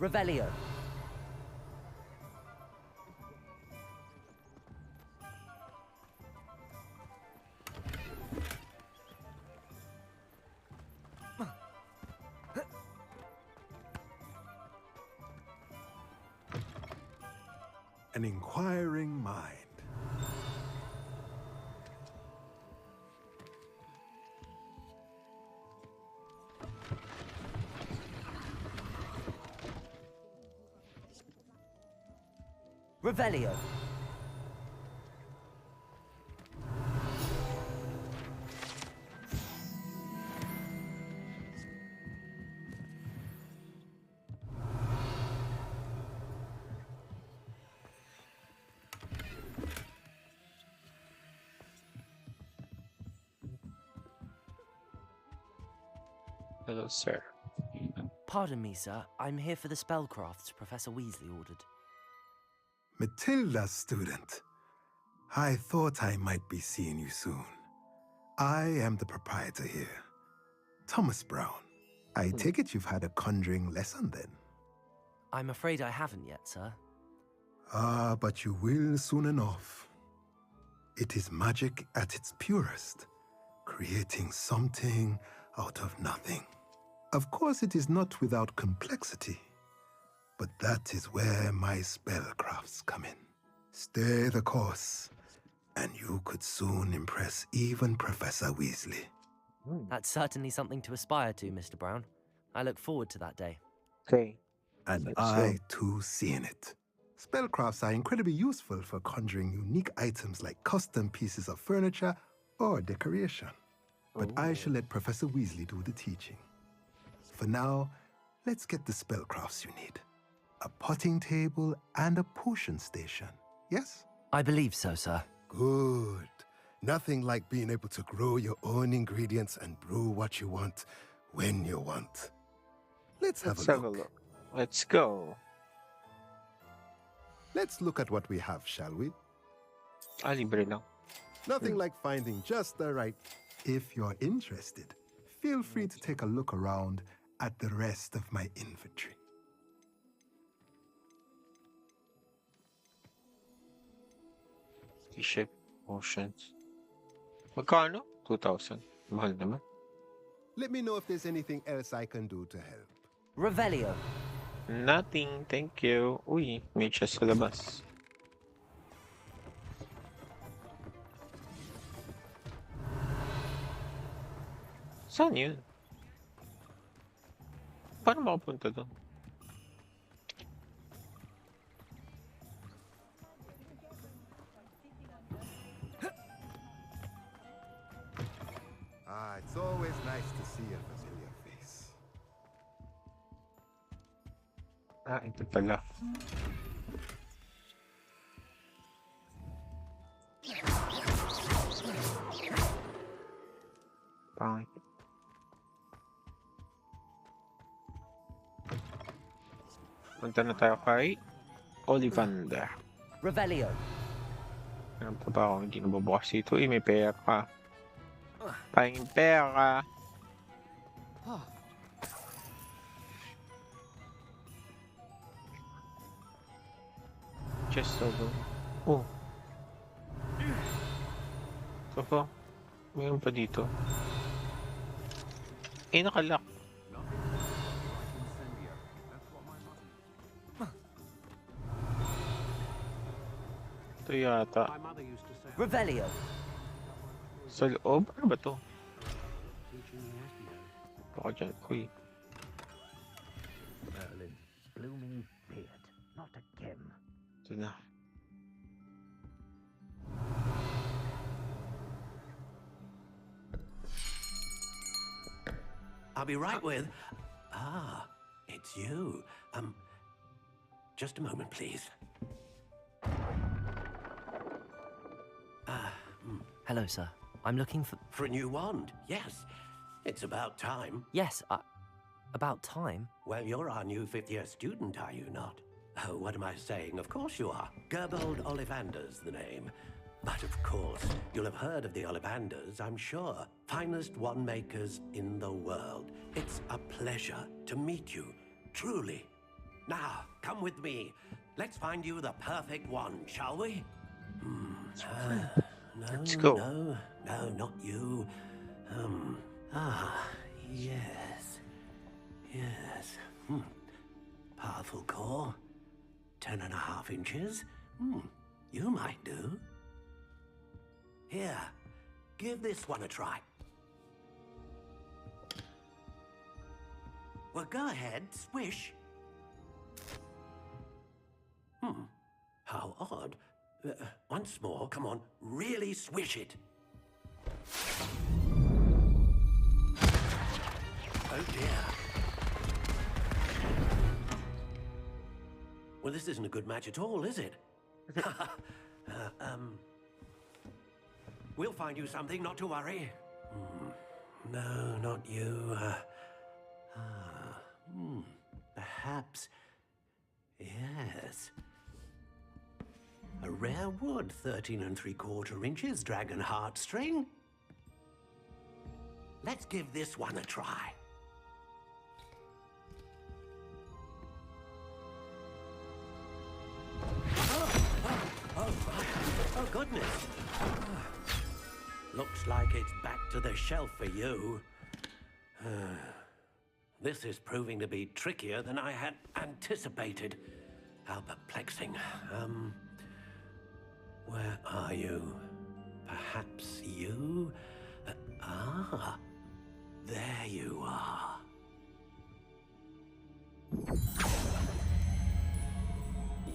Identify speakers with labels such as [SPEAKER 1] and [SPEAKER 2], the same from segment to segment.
[SPEAKER 1] Revelio.
[SPEAKER 2] An inquiring mind.
[SPEAKER 1] Revelio.
[SPEAKER 3] Hello, sir.
[SPEAKER 1] Pardon me, sir. I'm here for the spellcrafts Professor Weasley ordered.
[SPEAKER 2] Matilda, student. I thought I might be seeing you soon. I am the proprietor here, Thomas Brown. I take it you've had a conjuring lesson then?
[SPEAKER 1] I'm afraid I haven't yet, sir.
[SPEAKER 2] Ah, but you will soon enough. It is magic at its purest, creating something out of nothing. Of course, it is not without complexity, but that is where my spellcrafts come in. Stay the course, and you could soon impress even Professor Weasley.
[SPEAKER 1] That's certainly something to aspire to, Mr. Brown. I look forward to that day.
[SPEAKER 3] Okay.
[SPEAKER 2] And
[SPEAKER 3] Let's
[SPEAKER 2] I,
[SPEAKER 3] go.
[SPEAKER 2] too, see in it. Spellcrafts are incredibly useful for conjuring unique items like custom pieces of furniture or decoration. But I shall let Professor Weasley do the teaching. For now, let's get the spellcrafts you need. A potting table and a potion station, yes?
[SPEAKER 1] I believe so, sir.
[SPEAKER 2] Good. Nothing like being able to grow your own ingredients and brew what you want when you want. Let's have a look.
[SPEAKER 3] Let's go.
[SPEAKER 2] Let's look at what we have, shall we?
[SPEAKER 3] Libre lang.
[SPEAKER 2] Nothing like finding just the right. If you're interested, feel free to take a look around at the rest of my inventory.
[SPEAKER 3] T-shirt, motions. Magkano? 2,000. Mahal naman.
[SPEAKER 2] Let me know if there's anything else I can do to help.
[SPEAKER 1] Revelio.
[SPEAKER 3] Nothing, thank you. Uy, may chest sa labas. Saan yun? Paano makapunta doon?
[SPEAKER 2] It's always nice to see a familiar face.
[SPEAKER 3] Ito pala. Pangit. Punta na tayo kay Ollivander.
[SPEAKER 1] Revelio.
[SPEAKER 3] Ano pa ba ako hindi nababukas dito? May pera ka. Pahingin pera. Chest over. Oh. Ito pa. Mayroon pa dito. Nakalock. Ito yata.
[SPEAKER 1] Revelio.
[SPEAKER 3] Sa loob? Ano ba to? Baka dyan. Uy.
[SPEAKER 4] Merlin's blooming beard, not again.
[SPEAKER 3] Ito na.
[SPEAKER 4] I'll be right with... Ah, it's you. Just a moment, please.
[SPEAKER 1] Hello, sir. I'm looking for...
[SPEAKER 4] For a new wand, yes. It's about time.
[SPEAKER 1] Yes, about time.
[SPEAKER 4] Well, you're our new fifth-year student, are you not? Oh, what am I saying? Of course you are. Gerbold Ollivander's the name. But of course, you'll have heard of the Ollivanders, I'm sure. Finest wand makers in the world. It's a pleasure to meet you, truly. Now, come with me. Let's find you the perfect one, shall we?
[SPEAKER 3] Let's go.
[SPEAKER 4] No, not you. Yes. Yes. Powerful core. 10.5 inches. You might do. Here, give this one a try. Well, go ahead, swish. How odd. Once more, come on, really swish it. Oh dear. Well, this isn't a good match at all, is it? We'll find you something, not to worry. No, not you. Perhaps. Yes. A rare wood, 13 3/4 inches, dragon heartstring. Let's give this one a try. Oh, goodness. Looks like it's back to the shelf for you. This is proving to be trickier than I had anticipated. How perplexing. Where are you? Perhaps you? There you are.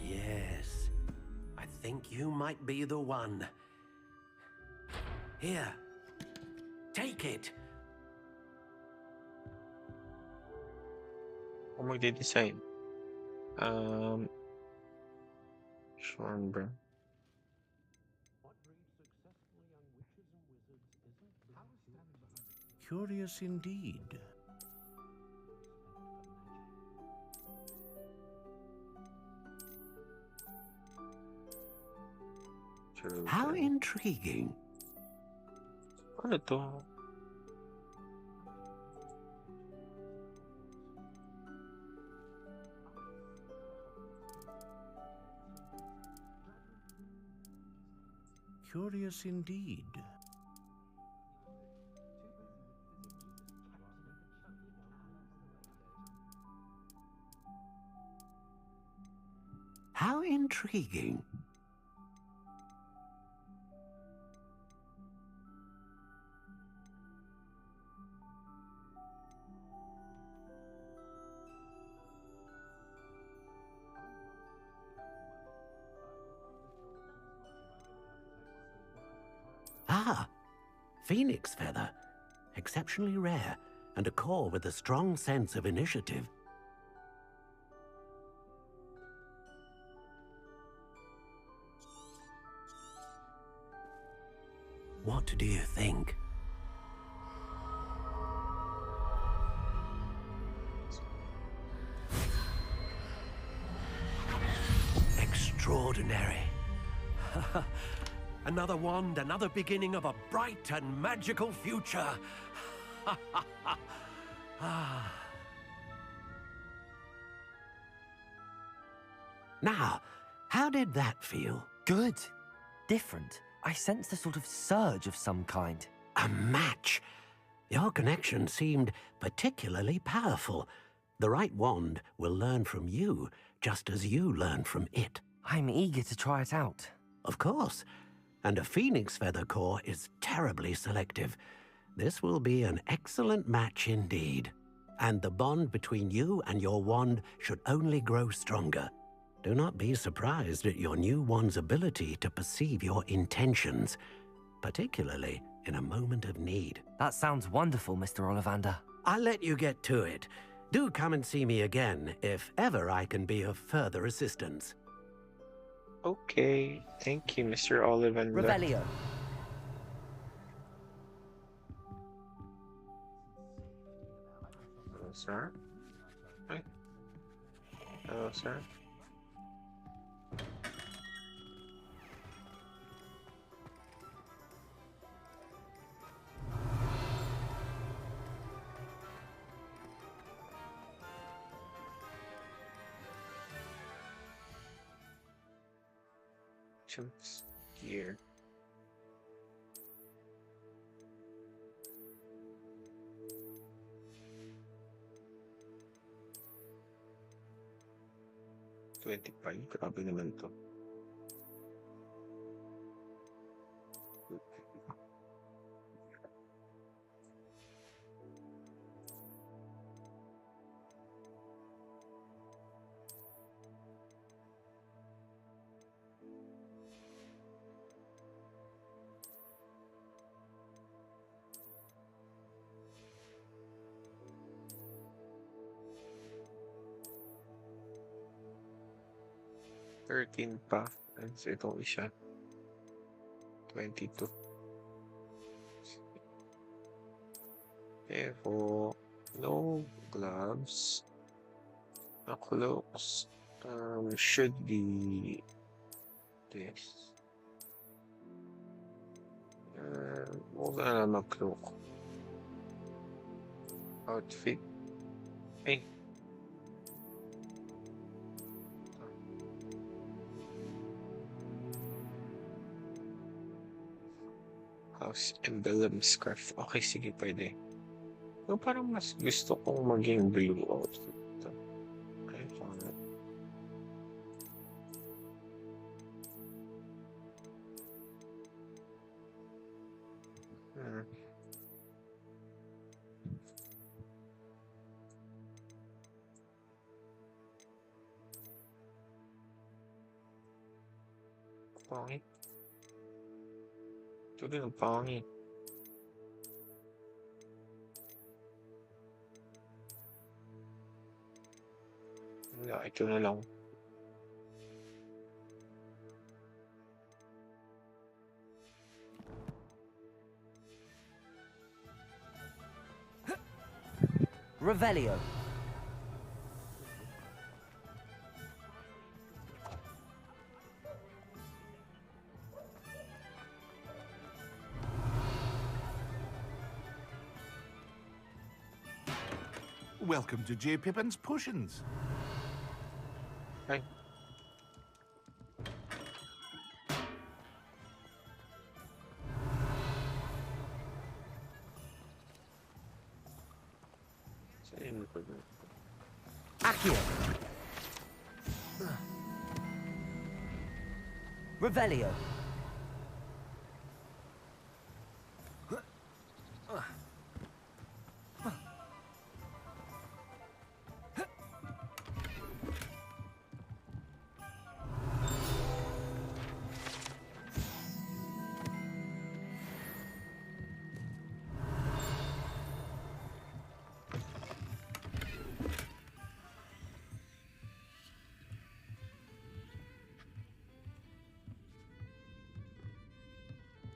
[SPEAKER 4] Yes, I think you might be the one. Here, take it.
[SPEAKER 3] Kung magde-design. Schwarnbro.
[SPEAKER 5] Curious indeed.
[SPEAKER 4] How intriguing.
[SPEAKER 3] Ano to?
[SPEAKER 5] Curious indeed.
[SPEAKER 4] How intriguing. Phoenix feather. Exceptionally rare, and a core with a strong sense of initiative. What do you think? Extraordinary. Another wand, another beginning of a bright and magical future. Now, how did that feel?
[SPEAKER 1] Good. Different. I sensed a sort of surge of some kind.
[SPEAKER 4] A match. Your connection seemed particularly powerful. The right wand will learn from you, just as you learn from it.
[SPEAKER 1] I'm eager to try it out.
[SPEAKER 4] Of course. And a phoenix feather core is terribly selective. This will be an excellent match indeed. And the bond between you and your wand should only grow stronger. Do not be surprised at your new wand's ability to perceive your intentions, particularly in a moment of need.
[SPEAKER 1] That sounds wonderful, Mr. Ollivander.
[SPEAKER 4] I'll let you get to it. Do come and see me again if ever I can be of further assistance.
[SPEAKER 3] Okay, thank you, Mr. Ollivander.
[SPEAKER 1] Revelio.
[SPEAKER 3] Hello, sir. Hi. Hello, sir. items here. $25, grabe naman to. $13 pa. And so itong isa. $22. Pero no gloves. No clothes. Should be this. Huwag na mag-cloak. Outfit. Ay. House emblem scarf. Okay, sige, pwede. So, parang mas gusto kong maging blue outfit. Okay, fine. Pangit. Ito din ang pangit. Wala, ito na lang.
[SPEAKER 1] Revelio.
[SPEAKER 5] Welcome to J. Pippin's Potions.
[SPEAKER 3] Ay. Saan mo pa ba?
[SPEAKER 1] Accio. Revelio.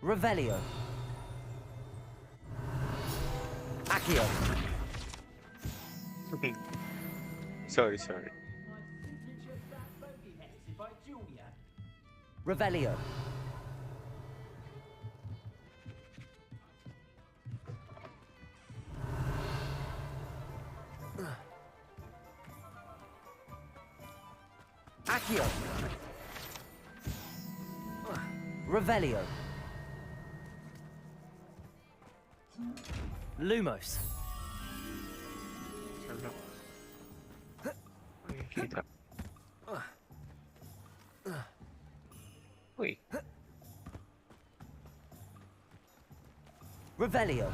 [SPEAKER 1] Revelio. Accio.
[SPEAKER 3] Sorry.
[SPEAKER 1] Revelio. Accio. Revelio. Lumos.
[SPEAKER 3] Ano? Nakikita. Uy.
[SPEAKER 1] Revelio.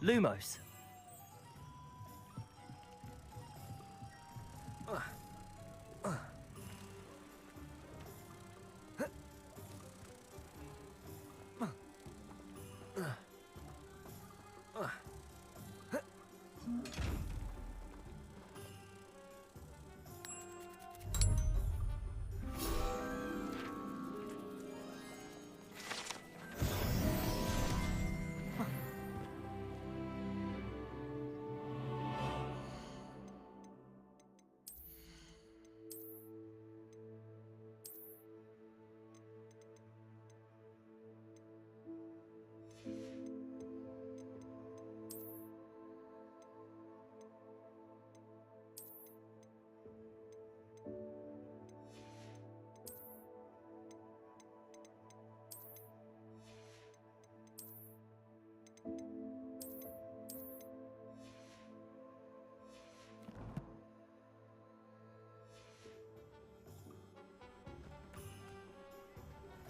[SPEAKER 1] Lumos.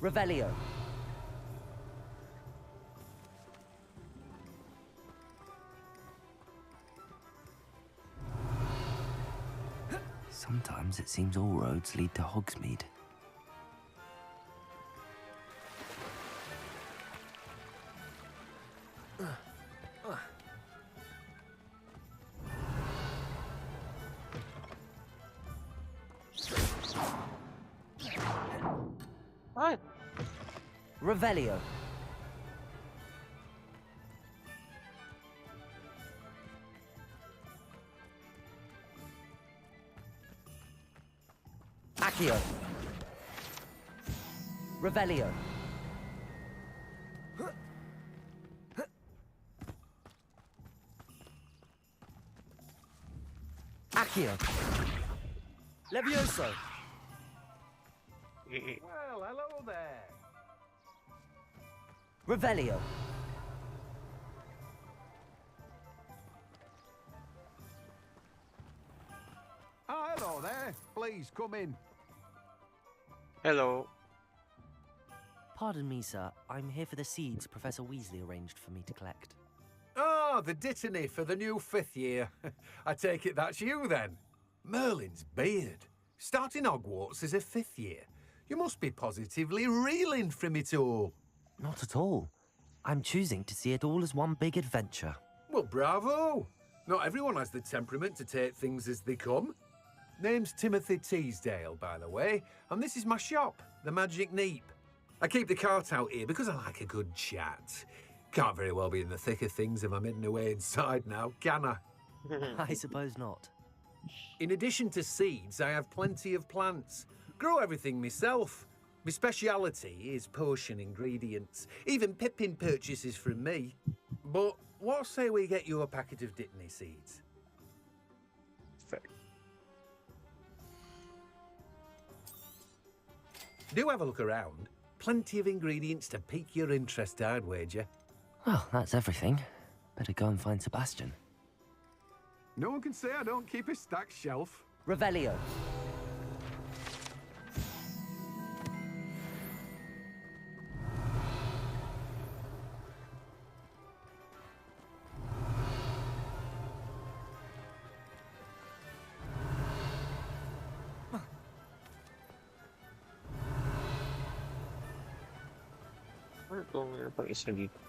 [SPEAKER 1] Revelio. Sometimes it seems all roads lead to Hogsmeade.
[SPEAKER 3] What?
[SPEAKER 1] Revelio. Accio. Revelio. Accio. Levioso.
[SPEAKER 5] Well, hello there.
[SPEAKER 1] Revelio.
[SPEAKER 5] Ah, hello there. Please come in.
[SPEAKER 3] Hello.
[SPEAKER 1] Pardon me, sir. I'm here for the seeds Professor Weasley arranged for me to collect.
[SPEAKER 6] Oh, the dittany for the new 5th year. I take it that's you then. Merlin's beard. Starting Hogwarts as a 5th year. You must be positively reeling from it all.
[SPEAKER 1] Not at all. I'm choosing to see it all as one big adventure.
[SPEAKER 6] Well, bravo. Not everyone has the temperament to take things as they come. Name's Timothy Teasdale, by the way, and this is my shop, the Magic Neep. I keep the cart out here because I like a good chat. Can't very well be in the thick of things if I'm hidden away inside now, can I?
[SPEAKER 1] I suppose not.
[SPEAKER 6] In addition to seeds, I have plenty of plants. Grow everything myself. My speciality is potion ingredients. Even Pippin purchases from me. But what say we get you a packet of dittany seeds?
[SPEAKER 3] Fair.
[SPEAKER 6] Do have a look around. Plenty of ingredients to pique your interest, I'd wager.
[SPEAKER 1] Well, that's everything. Better go and find Sebastian.
[SPEAKER 5] No one can say I don't keep a stacked shelf.
[SPEAKER 1] Revelio.
[SPEAKER 3] Ano kung meron pang isa dito?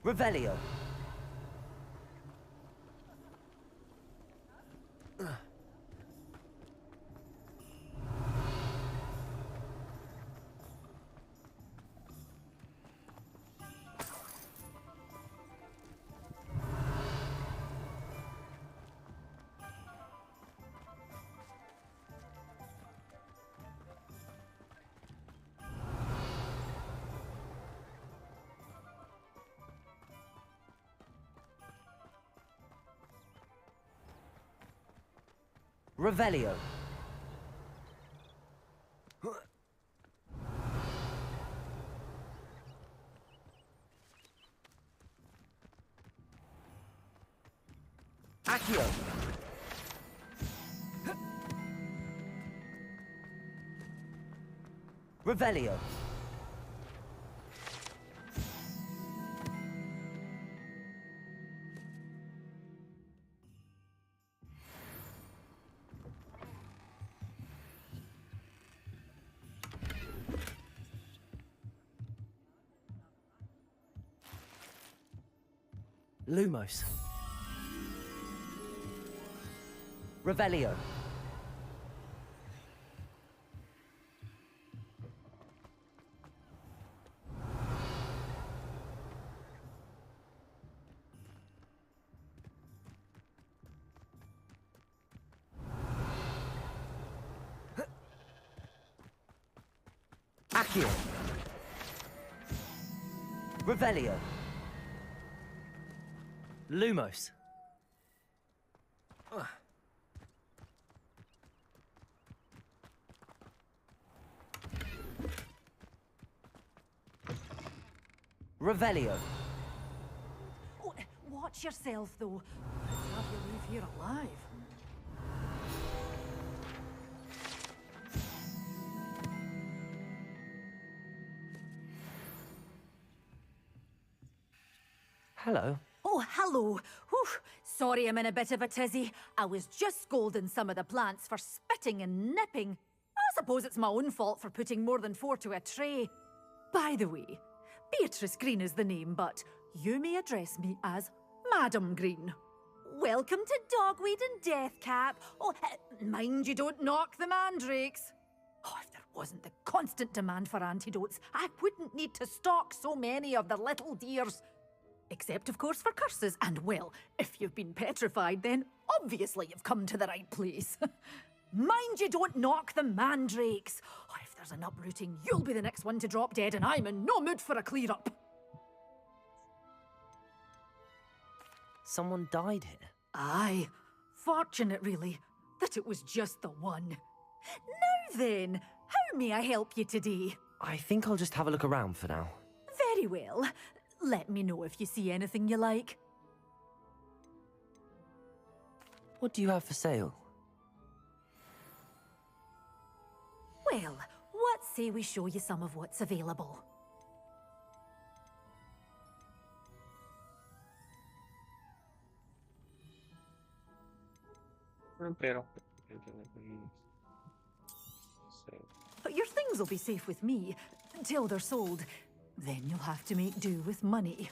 [SPEAKER 1] Revelio. Revelio. Accio. Revelio. Lumos. Revelio. Accio. Revelio. Lumos. Revelio.
[SPEAKER 7] Oh, watch yourself, though. Let's have you leave here alive.
[SPEAKER 1] Hello.
[SPEAKER 7] Oh, hello. Whew. Sorry I'm in a bit of a tizzy. I was just scolding some of the plants for spitting and nipping. I suppose it's my own fault for putting more than 4 to a tray. By the way, Beatrice Green is the name, but you may address me as Madam Green. Welcome to Dogweed and Deathcap. Oh, mind you don't knock the mandrakes. Oh, if there wasn't the constant demand for antidotes, I wouldn't need to stock so many of the little dears. Except, of course, for curses. And, well, if you've been petrified, then obviously you've come to the right place. Mind you don't knock the mandrakes. Oh, if there's an uprooting, you'll be the next one to drop dead, and I'm in no mood for a clear-up.
[SPEAKER 1] Someone died here.
[SPEAKER 7] Aye. Fortunate, really, that it was just the one. Now then, how may I help you today?
[SPEAKER 1] I think I'll just have a look around for now.
[SPEAKER 7] Very well. Let me know if you see anything you like.
[SPEAKER 1] What do you have for sale?
[SPEAKER 7] Well, what say we show you some of what's available?
[SPEAKER 3] Pero...
[SPEAKER 7] But your things will be safe with me, till they're sold. Then you'll have to make do with money.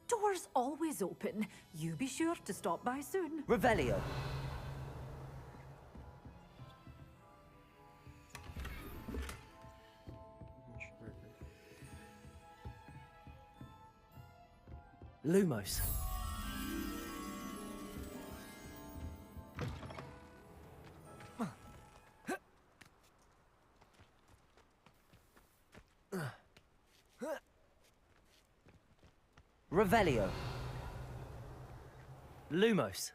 [SPEAKER 7] Doors always open. You be sure to stop by soon.
[SPEAKER 1] Revelio. Lumos. Revelio. Lumos.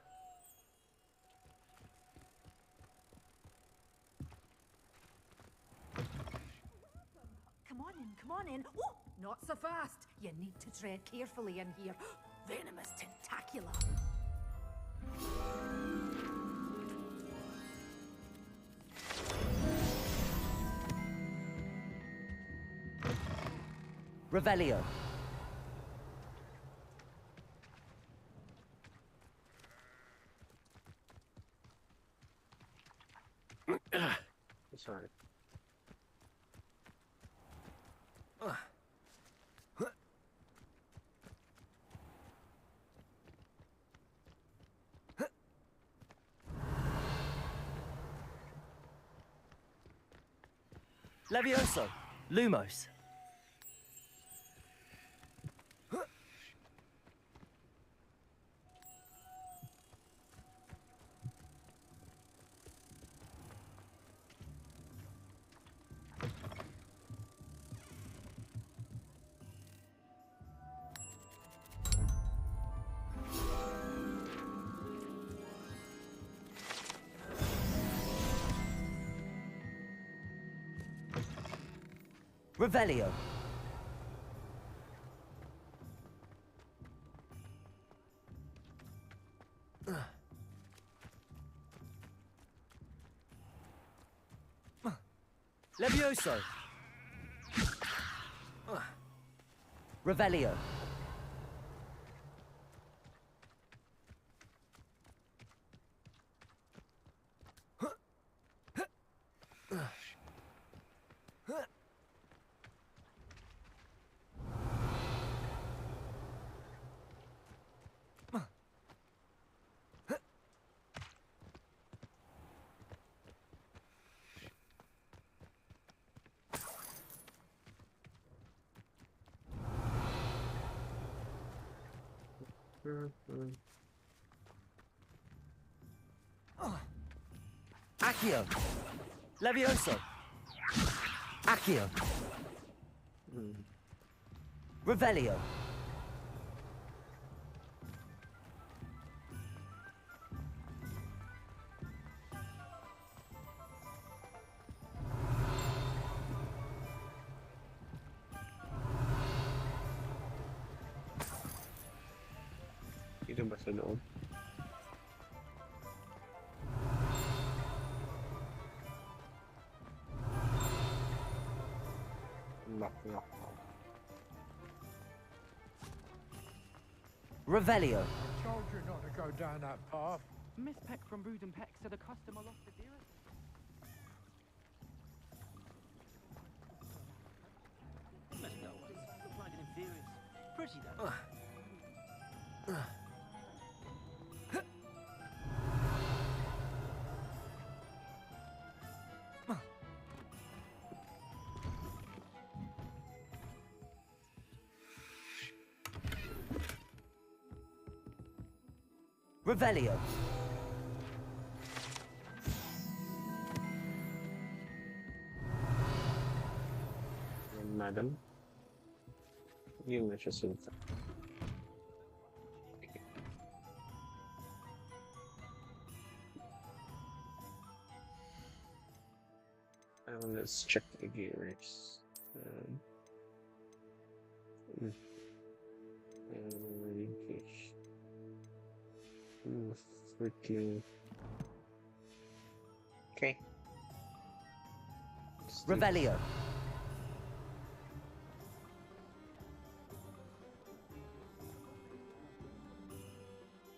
[SPEAKER 7] Come on in, come on in. Oh, not so fast. You need to tread carefully in here. Venomous tentacula.
[SPEAKER 1] Revelio.
[SPEAKER 3] Sorry.
[SPEAKER 1] Levioso. Lumos. Revelio. Levioso. Revelio. Accio. Levioso. Accio. Revelio.
[SPEAKER 3] ba sa loob? Knock.
[SPEAKER 1] Revelio.
[SPEAKER 8] Told you not to go down that path.
[SPEAKER 9] Miss Peck from Brood and Peck said a customer lost the dearest. Let's go. Looks like an inferior. Pretty though.
[SPEAKER 1] Revelio.
[SPEAKER 3] Madam. Yun na siya sultan. Let's check the gears. Freaking. Okay.
[SPEAKER 1] Revelio.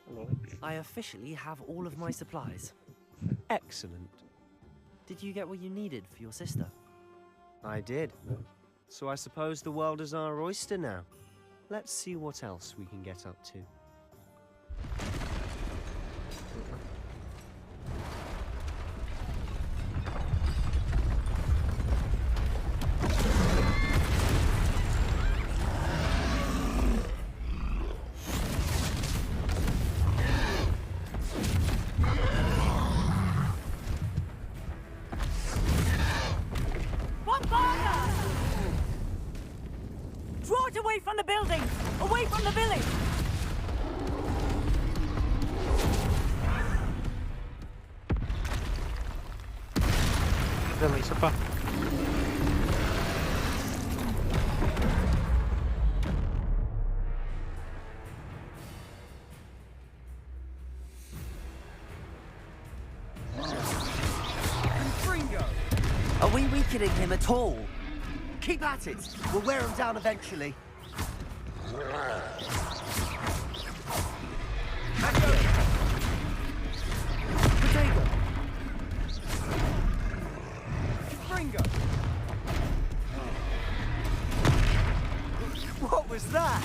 [SPEAKER 3] Hello.
[SPEAKER 1] I officially have all of my supplies.
[SPEAKER 10] Excellent.
[SPEAKER 1] Did you get what you needed for your sister?
[SPEAKER 10] I did. So I suppose the world is our oyster now. Let's see what else we can get up to.
[SPEAKER 7] Draw it away from the building! Away from the village!
[SPEAKER 3] May isa pa.
[SPEAKER 1] Are we weakening him at all? Keep at it. We'll wear him down eventually. Potato. Fringo. What was that?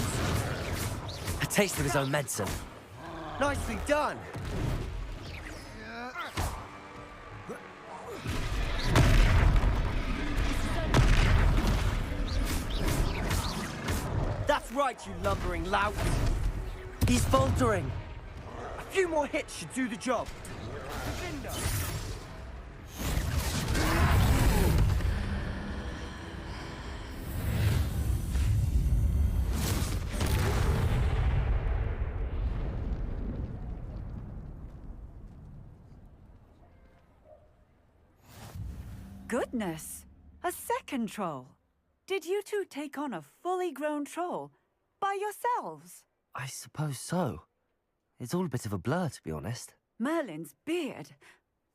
[SPEAKER 1] A taste of his own medicine. Nicely done. That's right, you lumbering lout. He's faltering. A few more hits should do the job.
[SPEAKER 7] Goodness! A second troll. Did you two take on a fully grown troll by yourselves?
[SPEAKER 1] I suppose so. It's all a bit of a blur, to be honest.
[SPEAKER 7] Merlin's beard.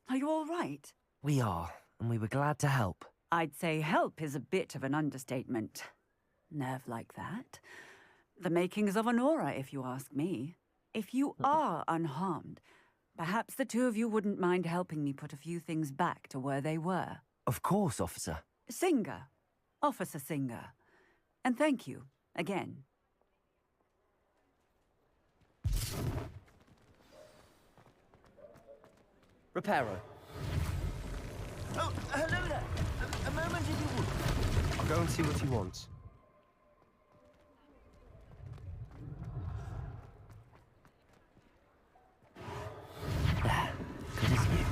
[SPEAKER 7] Are you all right?
[SPEAKER 1] We are, and we were glad to help.
[SPEAKER 7] I'd say help is a bit of an understatement. Nerve like that. The makings of an aura, if you ask me. If you are unharmed, perhaps the two of you wouldn't mind helping me put a few things back to where they were.
[SPEAKER 1] Of course, officer.
[SPEAKER 7] Singer. Officer Singer. And thank you, again.
[SPEAKER 1] Reparo.
[SPEAKER 10] Oh, hello there. A moment if you would. I'll go and see what he wants.
[SPEAKER 1] There. Good as new.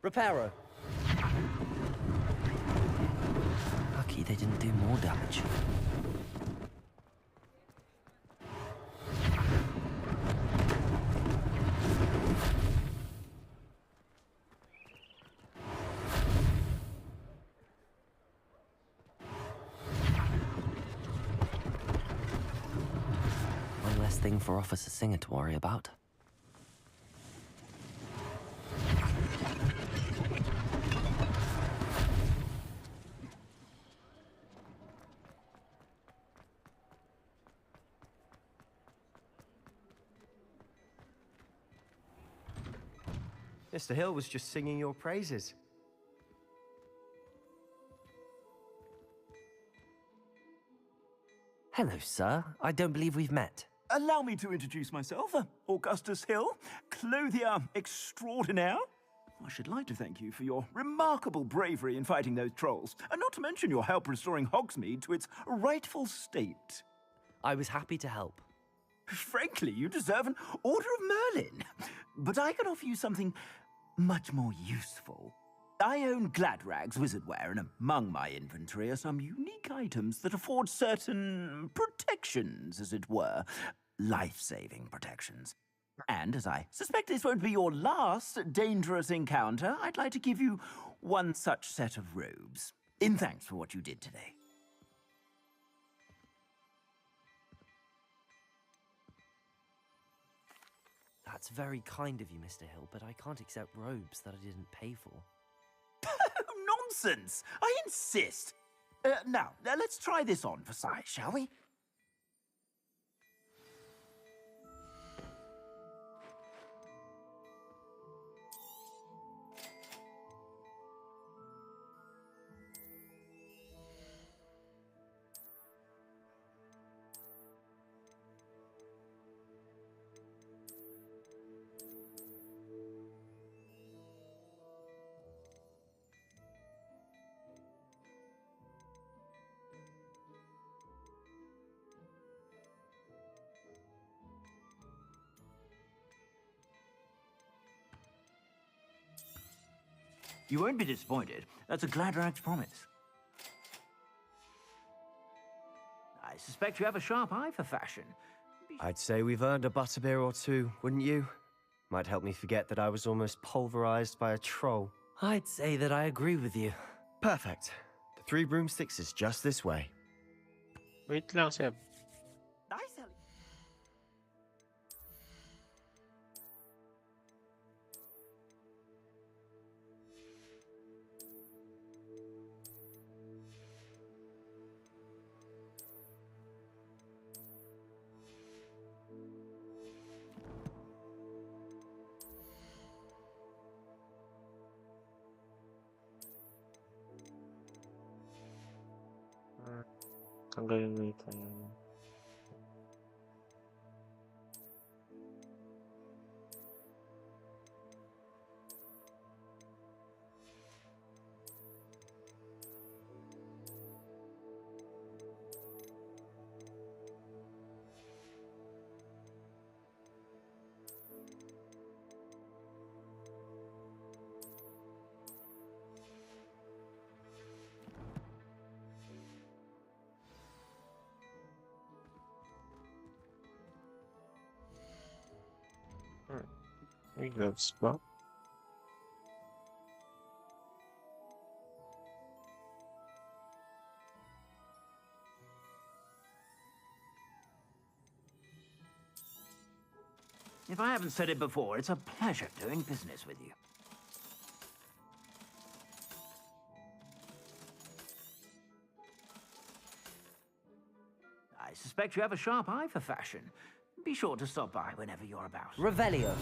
[SPEAKER 1] Reparo. Lucky
[SPEAKER 11] they didn't do more damage. One less thing for Officer Singer to worry about.
[SPEAKER 10] Mr. Hill was just singing your praises.
[SPEAKER 11] Hello, sir. I don't believe we've met.
[SPEAKER 12] Allow me to introduce myself, Augustus Hill, clothier extraordinaire. I should like to thank you for your remarkable bravery in fighting those trolls, and not to mention your help restoring Hogsmeade to its rightful state.
[SPEAKER 11] I was happy to help.
[SPEAKER 12] Frankly, you deserve an Order of Merlin. But I can offer you something much more useful. I own Gladrag's wizardware, and among my inventory are some unique items that afford certain protections, as it were. Life-saving protections. And as I suspect this won't be your last dangerous encounter, I'd like to give you one such set of robes, in thanks for what you did today.
[SPEAKER 11] That's very kind of you, Mr. Hill, but I can't accept robes that I didn't pay for.
[SPEAKER 12] Nonsense! I insist! Now, let's try this on for size, shall we? You won't be disappointed. That's a Gladrag's promise. I suspect you have a sharp eye for fashion.
[SPEAKER 10] I'd say we've earned a butterbeer or two, wouldn't you? Might help me forget that I was almost pulverized by a troll.
[SPEAKER 11] I'd say that I agree with you.
[SPEAKER 10] Perfect. The 3 broomsticks is just this way.
[SPEAKER 3] Wait lang, Seb.
[SPEAKER 12] Nice, Ellie.
[SPEAKER 3] Tanggalin mo ito yan. May gloves ba?
[SPEAKER 12] If I haven't said it before, it's a pleasure doing business with you. I suspect you have a sharp eye for fashion. Be sure to stop by whenever you're about.
[SPEAKER 11] Revelio.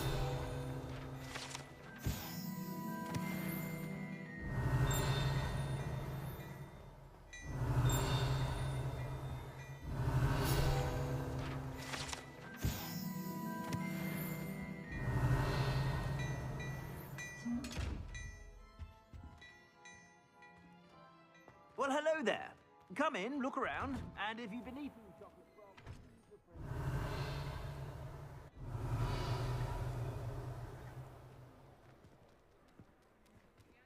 [SPEAKER 12] Well, hello there. Come in, look around, and if you've been eating chocolate...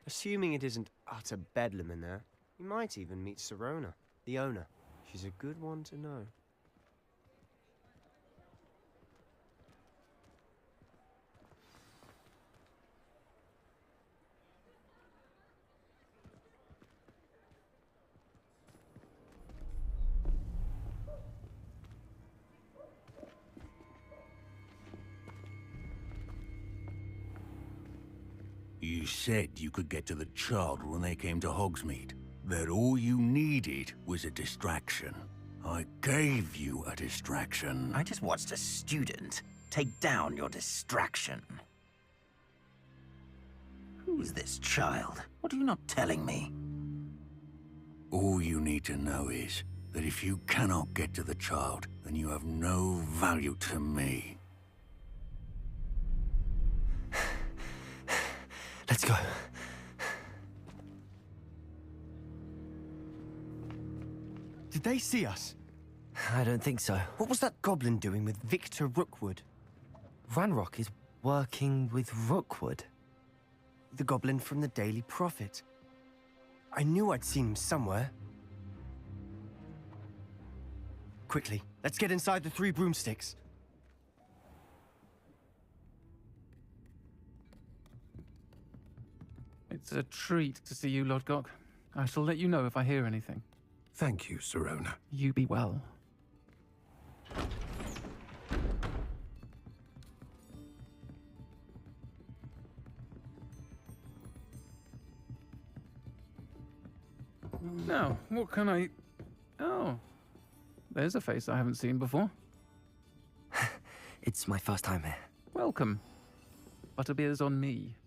[SPEAKER 10] Assuming it isn't utter bedlam in there, You might even meet Sirona, the owner. She's a good one to know.
[SPEAKER 13] You said you could get to the child when they came to Hogsmeade. That all you needed was a distraction. I gave you a distraction.
[SPEAKER 12] I just watched a student take down your distraction. Who's this child? What are you not telling me?
[SPEAKER 13] All you need to know is that if you cannot get to the child, then you have no value to me.
[SPEAKER 10] Let's go. Did they see us?
[SPEAKER 11] I don't think so.
[SPEAKER 10] What was that goblin doing with Victor Rookwood?
[SPEAKER 11] Ranrock is working with Rookwood.
[SPEAKER 10] The goblin from the Daily Prophet. I knew I'd seen him somewhere. Quickly, let's get inside the 3 broomsticks.
[SPEAKER 14] It's a treat to see you, Lodgok. I shall let you know if I hear anything.
[SPEAKER 2] Thank you, Sirona.
[SPEAKER 14] You be well. Now, what can I... Oh, there's a face I haven't seen before.
[SPEAKER 11] It's my first time here.
[SPEAKER 14] Welcome. Butterbeer's on me.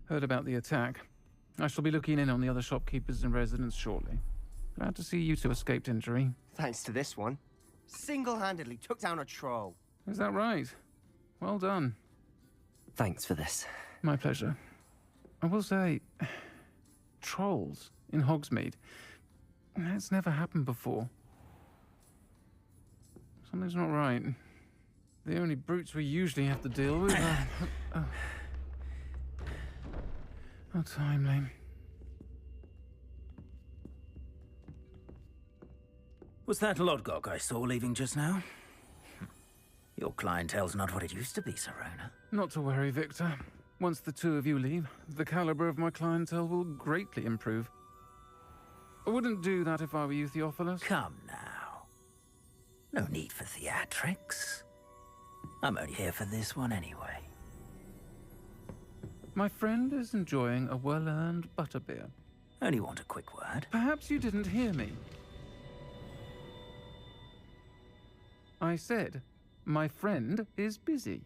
[SPEAKER 14] Heard about the attack. I shall be looking in on the other shopkeepers and residents shortly. Glad to see you two escaped injury.
[SPEAKER 10] Thanks to this one. Single-handedly took down a troll.
[SPEAKER 14] Is that right? Well done.
[SPEAKER 11] Thanks for this.
[SPEAKER 14] My pleasure. I will say, trolls in Hogsmeade. That's never happened before. Something's not right. The only brutes we usually have to deal with are... How timely.
[SPEAKER 12] Was that Lodgok I saw leaving just now? Your clientele's not what it used to be, Sirona.
[SPEAKER 14] Not to worry, Victor. Once the two of you leave, the caliber of my clientele will greatly improve. I wouldn't do that if I were you, Theophilus.
[SPEAKER 12] Come now. No need for theatrics. I'm only here for this one anyway.
[SPEAKER 14] My friend is enjoying a well-earned butterbeer.
[SPEAKER 12] Only want a quick word.
[SPEAKER 14] Perhaps you didn't hear me. I said, my friend is busy.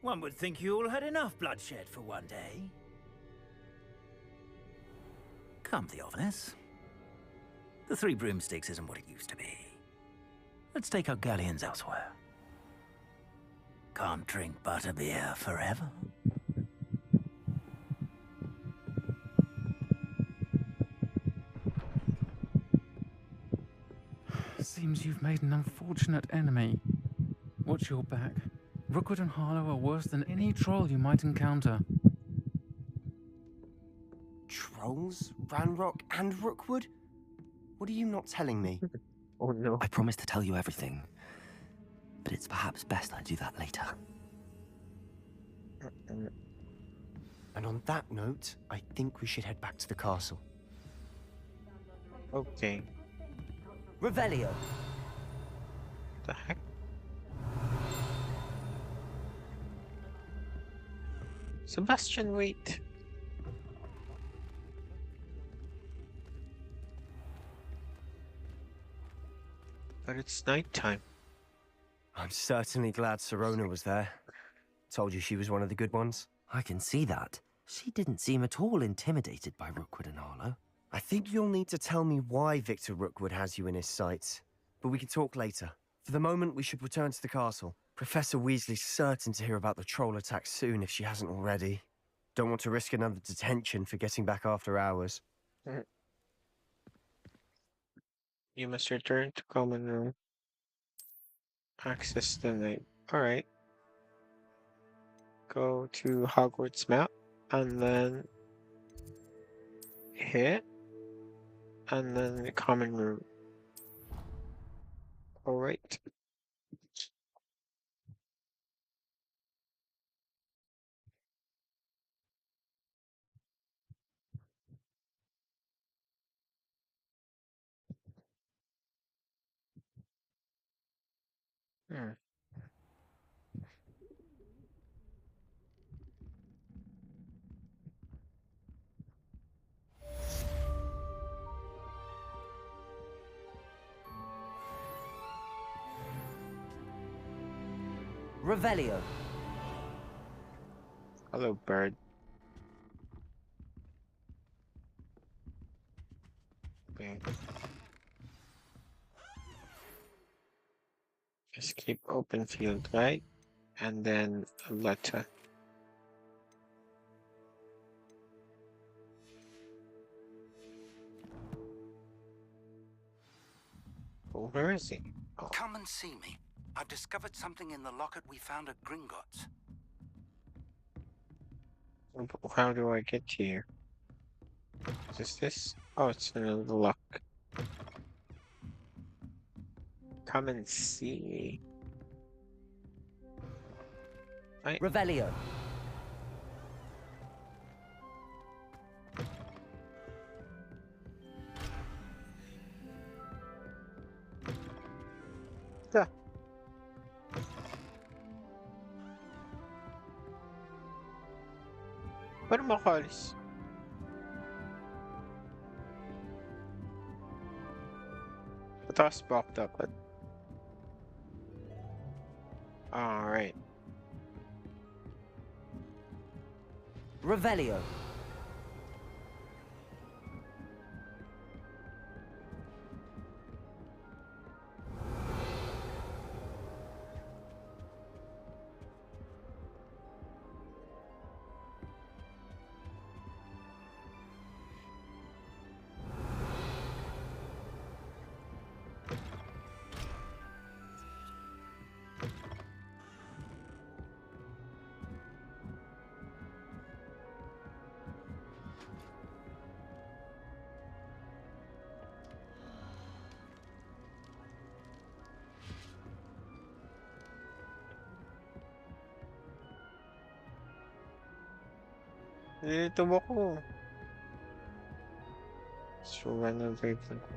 [SPEAKER 12] One would think you all had enough bloodshed for one day. Come, Theophilus. The 3 broomsticks isn't what it used to be. Let's take our galleons elsewhere. Can't drink butterbeer forever.
[SPEAKER 14] Seems you've made an unfortunate enemy. Watch your back. Rookwood and Harlow are worse than any troll you might encounter.
[SPEAKER 10] Trolls? Ranrock and Rookwood? What are you not telling me?
[SPEAKER 3] Oh no.
[SPEAKER 11] I promise to tell you everything, but it's perhaps best I do that later.
[SPEAKER 10] And on that note, I think we should head back to the castle.
[SPEAKER 3] Okay.
[SPEAKER 10] Revelio.
[SPEAKER 3] The heck? Sebastian, wait. But it's nighttime.
[SPEAKER 10] I'm certainly glad Sirona was there. Told you she was one of the good ones.
[SPEAKER 11] I can see that. She didn't seem at all intimidated by Rookwood and Harlow.
[SPEAKER 10] I think you'll need to tell me why Victor Rookwood has you in his sights. But we can talk later. For the moment, we should return to the castle. Professor Weasley's certain to hear about the troll attack soon if she hasn't already. Don't want to risk another detention for getting back after hours.
[SPEAKER 3] You must return to common room. Access denied. Alright. Go to Hogwarts map. and then hit, and then the common room. All right. Hmm.
[SPEAKER 11] Revelio.
[SPEAKER 3] Hello, bird. Okay. Escape open field, right? And then a letter. Oh, where is he? Oh.
[SPEAKER 15] Come and see me. I've discovered something in the locket we found at Gringotts.
[SPEAKER 3] How do I get here? Is this? Oh, it's another lock. Come and see me.
[SPEAKER 11] Revelio.
[SPEAKER 3] Yeah. Paano makaalis? Pataas ba ako dapat? Alright.
[SPEAKER 11] Revelio.
[SPEAKER 3] Dito ba ko? So, renovate ko.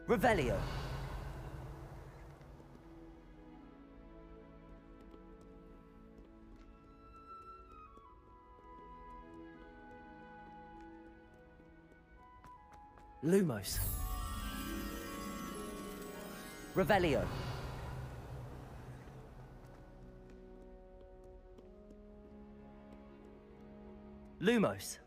[SPEAKER 11] Revelio. Lumos. Revelio. Lumos.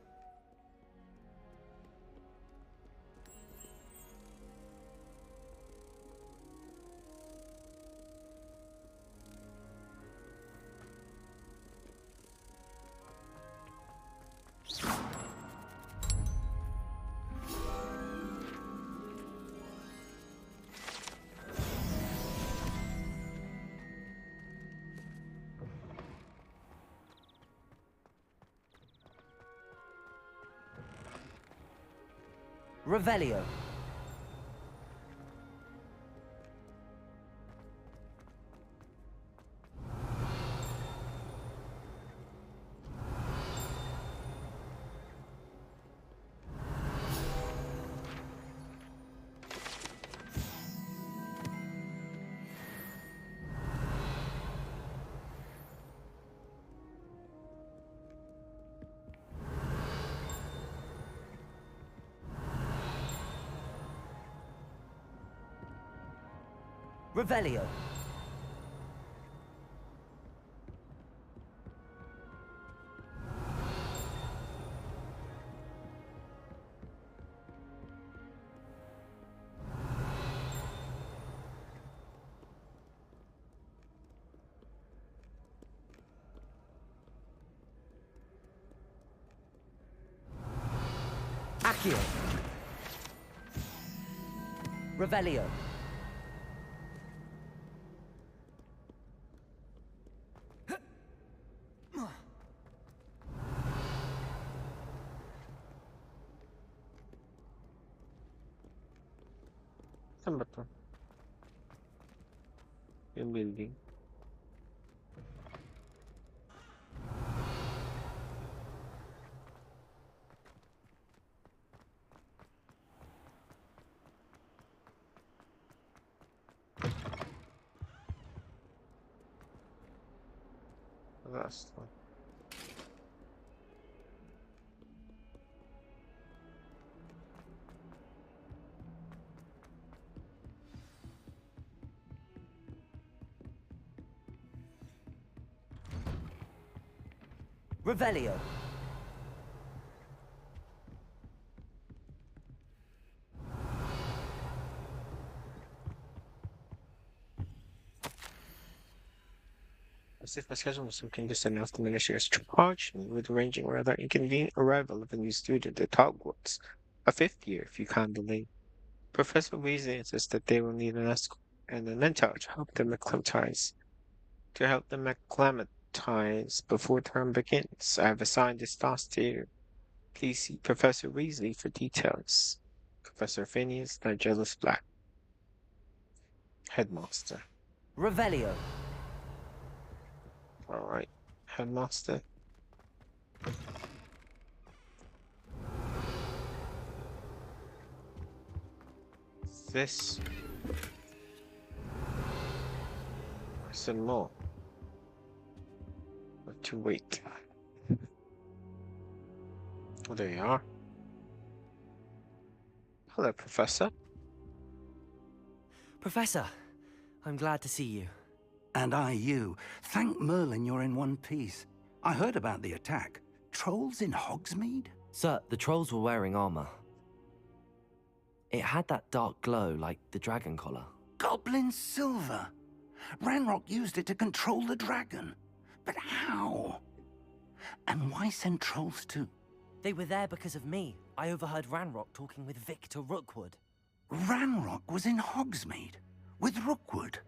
[SPEAKER 11] Revelio. Revelio. Accio. Revelio.
[SPEAKER 3] Saan ba to? Yung building. Last one.
[SPEAKER 11] Revelio.
[SPEAKER 3] As if my schedule was some changes enough to diminish your charge me with arranging a rather inconvenient arrival of a new student at Hogwarts. A fifth year, if you can't delay. Professor Weasley insists that they will need an escort and a mentor to help them acclimatize. Before term begins. I have assigned this task to you. Please see Professor Weasley for details. Professor Phineas Nigellus Black. Headmaster.
[SPEAKER 11] Revelio.
[SPEAKER 3] Alright. Headmaster. This. Some more. To wait. Oh, there you are. Hello, Professor.
[SPEAKER 11] Professor, I'm glad to see you.
[SPEAKER 15] And I you. Thank Merlin you're in one piece. I heard about the attack. Trolls in Hogsmeade?
[SPEAKER 11] Sir, the trolls were wearing armor. It had that dark glow like the dragon collar.
[SPEAKER 15] Goblin silver. Ranrock used it to control the dragon. But how? And why send trolls too?
[SPEAKER 11] They were there because of me. I overheard Ranrock talking with Victor Rookwood.
[SPEAKER 15] Ranrock was in Hogsmeade? With Rookwood?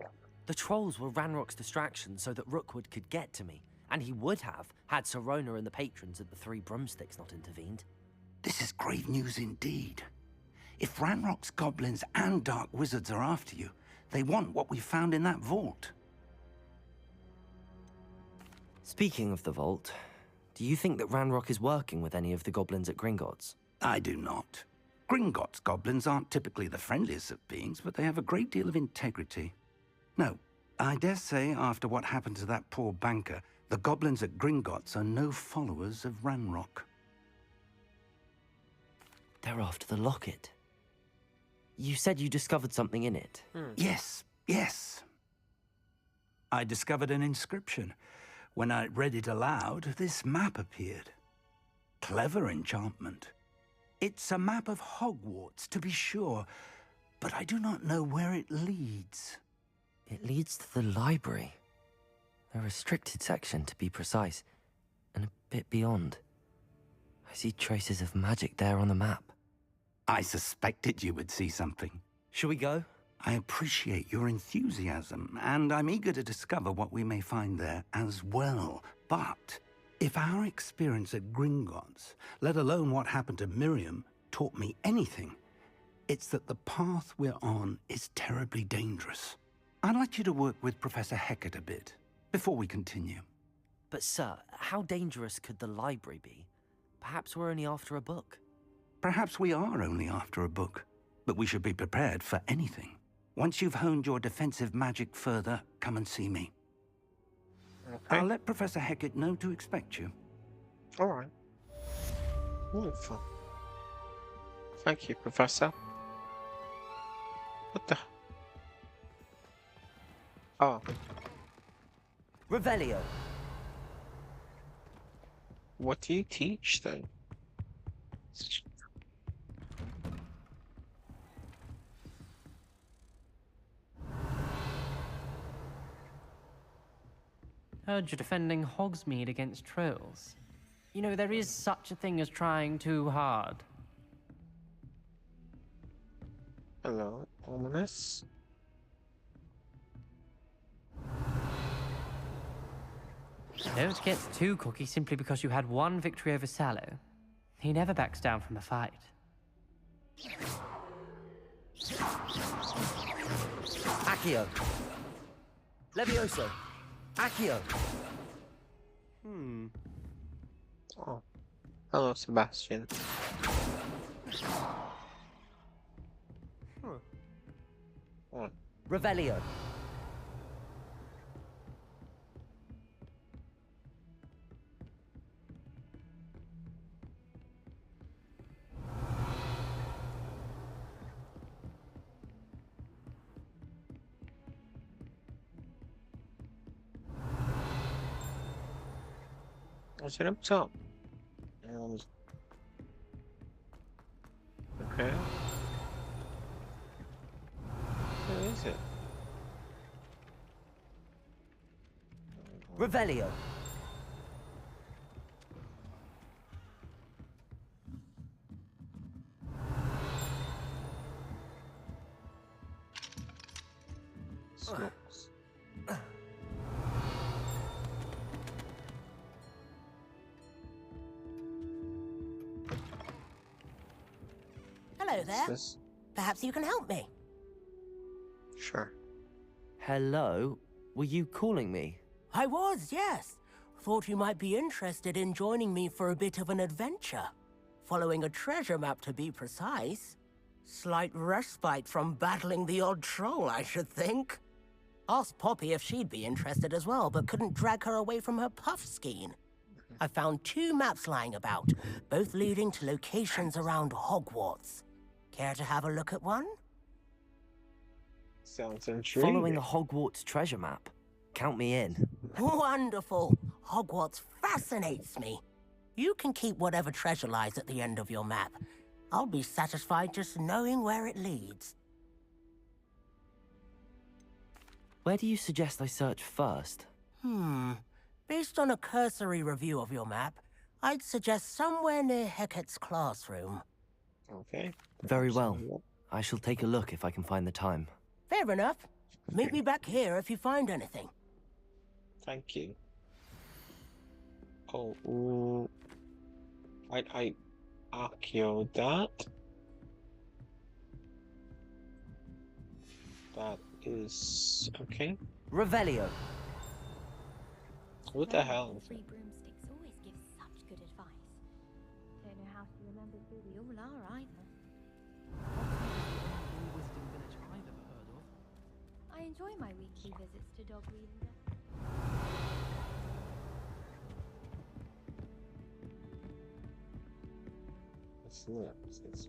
[SPEAKER 11] The trolls were Ranrock's distraction so that Rookwood could get to me. And he would have, had Sirona and the patrons at the Three Broomsticks not intervened.
[SPEAKER 15] This is grave news indeed. If Ranrock's goblins and dark wizards are after you, they want what we found in that vault.
[SPEAKER 11] Speaking of the vault, do you think that Ranrock is working with any of the goblins at Gringotts?
[SPEAKER 15] I do not. Gringotts goblins aren't typically the friendliest of beings, but they have a great deal of integrity. No, I dare say after what happened to that poor banker, the goblins at Gringotts are no followers of Ranrock.
[SPEAKER 11] They're after the locket. You said you discovered something in it.
[SPEAKER 15] Yes. I discovered an inscription. When I read it aloud, this map appeared. Clever enchantment. It's a map of Hogwarts, to be sure, but I do not know where it leads.
[SPEAKER 11] It leads to the library. A restricted section, to be precise, and a bit beyond. I see traces of magic there on the map.
[SPEAKER 15] I suspected you would see something.
[SPEAKER 11] Shall we go?
[SPEAKER 15] I appreciate your enthusiasm, and I'm eager to discover what we may find there as well. But if our experience at Gringotts, let alone what happened to Miriam, taught me anything, it's that the path we're on is terribly dangerous. I'd like you to work with Professor Hecat a bit, before we continue.
[SPEAKER 11] But sir, how dangerous could the library be? Perhaps we're only after a book.
[SPEAKER 15] Perhaps we are only after a book, but we should be prepared for anything. Once you've honed your defensive magic further, come and see me. Okay. I'll let Professor Hecat know to expect you.
[SPEAKER 3] All right. Wonderful. Thank you, Professor. What the? Oh.
[SPEAKER 11] Revelio.
[SPEAKER 3] What do you teach, then?
[SPEAKER 9] Heard you're defending Hogsmeade against trolls. You know, there is such a thing as trying too hard.
[SPEAKER 3] Hello, ominous.
[SPEAKER 16] Don't get too cocky simply because you had one victory over Sallow. He never backs down from a fight.
[SPEAKER 1] Accio. Levioso. Accio.
[SPEAKER 3] Oh, hello, Sebastian. Oh.
[SPEAKER 1] Revelio.
[SPEAKER 3] What's it up top? Okay. Where is it?
[SPEAKER 1] Revelio.
[SPEAKER 3] Smokes.
[SPEAKER 17] Hello there.
[SPEAKER 3] This?
[SPEAKER 17] Perhaps you can help me.
[SPEAKER 3] Sure.
[SPEAKER 10] Hello? Were you calling me?
[SPEAKER 17] I was, yes. Thought you might be interested in joining me for a bit of an adventure. Following a treasure map, to be precise. Slight respite from battling the odd troll, I should think. Asked Poppy if she'd be interested as well, but couldn't drag her away from her puff skein. I found 2 maps lying about, both leading to locations around Hogwarts. Care to have a look at one?
[SPEAKER 3] Sounds intriguing.
[SPEAKER 10] Following a Hogwarts treasure map. Count me in.
[SPEAKER 17] Wonderful! Hogwarts fascinates me. You can keep whatever treasure lies at the end of your map. I'll be satisfied just knowing where it leads.
[SPEAKER 10] Where do you suggest I search first?
[SPEAKER 17] Based on a cursory review of your map, I'd suggest somewhere near Hecat's classroom.
[SPEAKER 3] Okay.
[SPEAKER 10] Very well. I shall take a look if I can find the time.
[SPEAKER 17] Fair enough. Meet me back here if you find anything.
[SPEAKER 3] Thank you. Oh, I Accio that. That is okay.
[SPEAKER 1] Revelio.
[SPEAKER 3] What the hell?
[SPEAKER 18] Free broomsticks always give such good advice. Don't know how to remember who we all are either. I enjoy my weekly visits to Dog Reader.
[SPEAKER 3] It's not. It's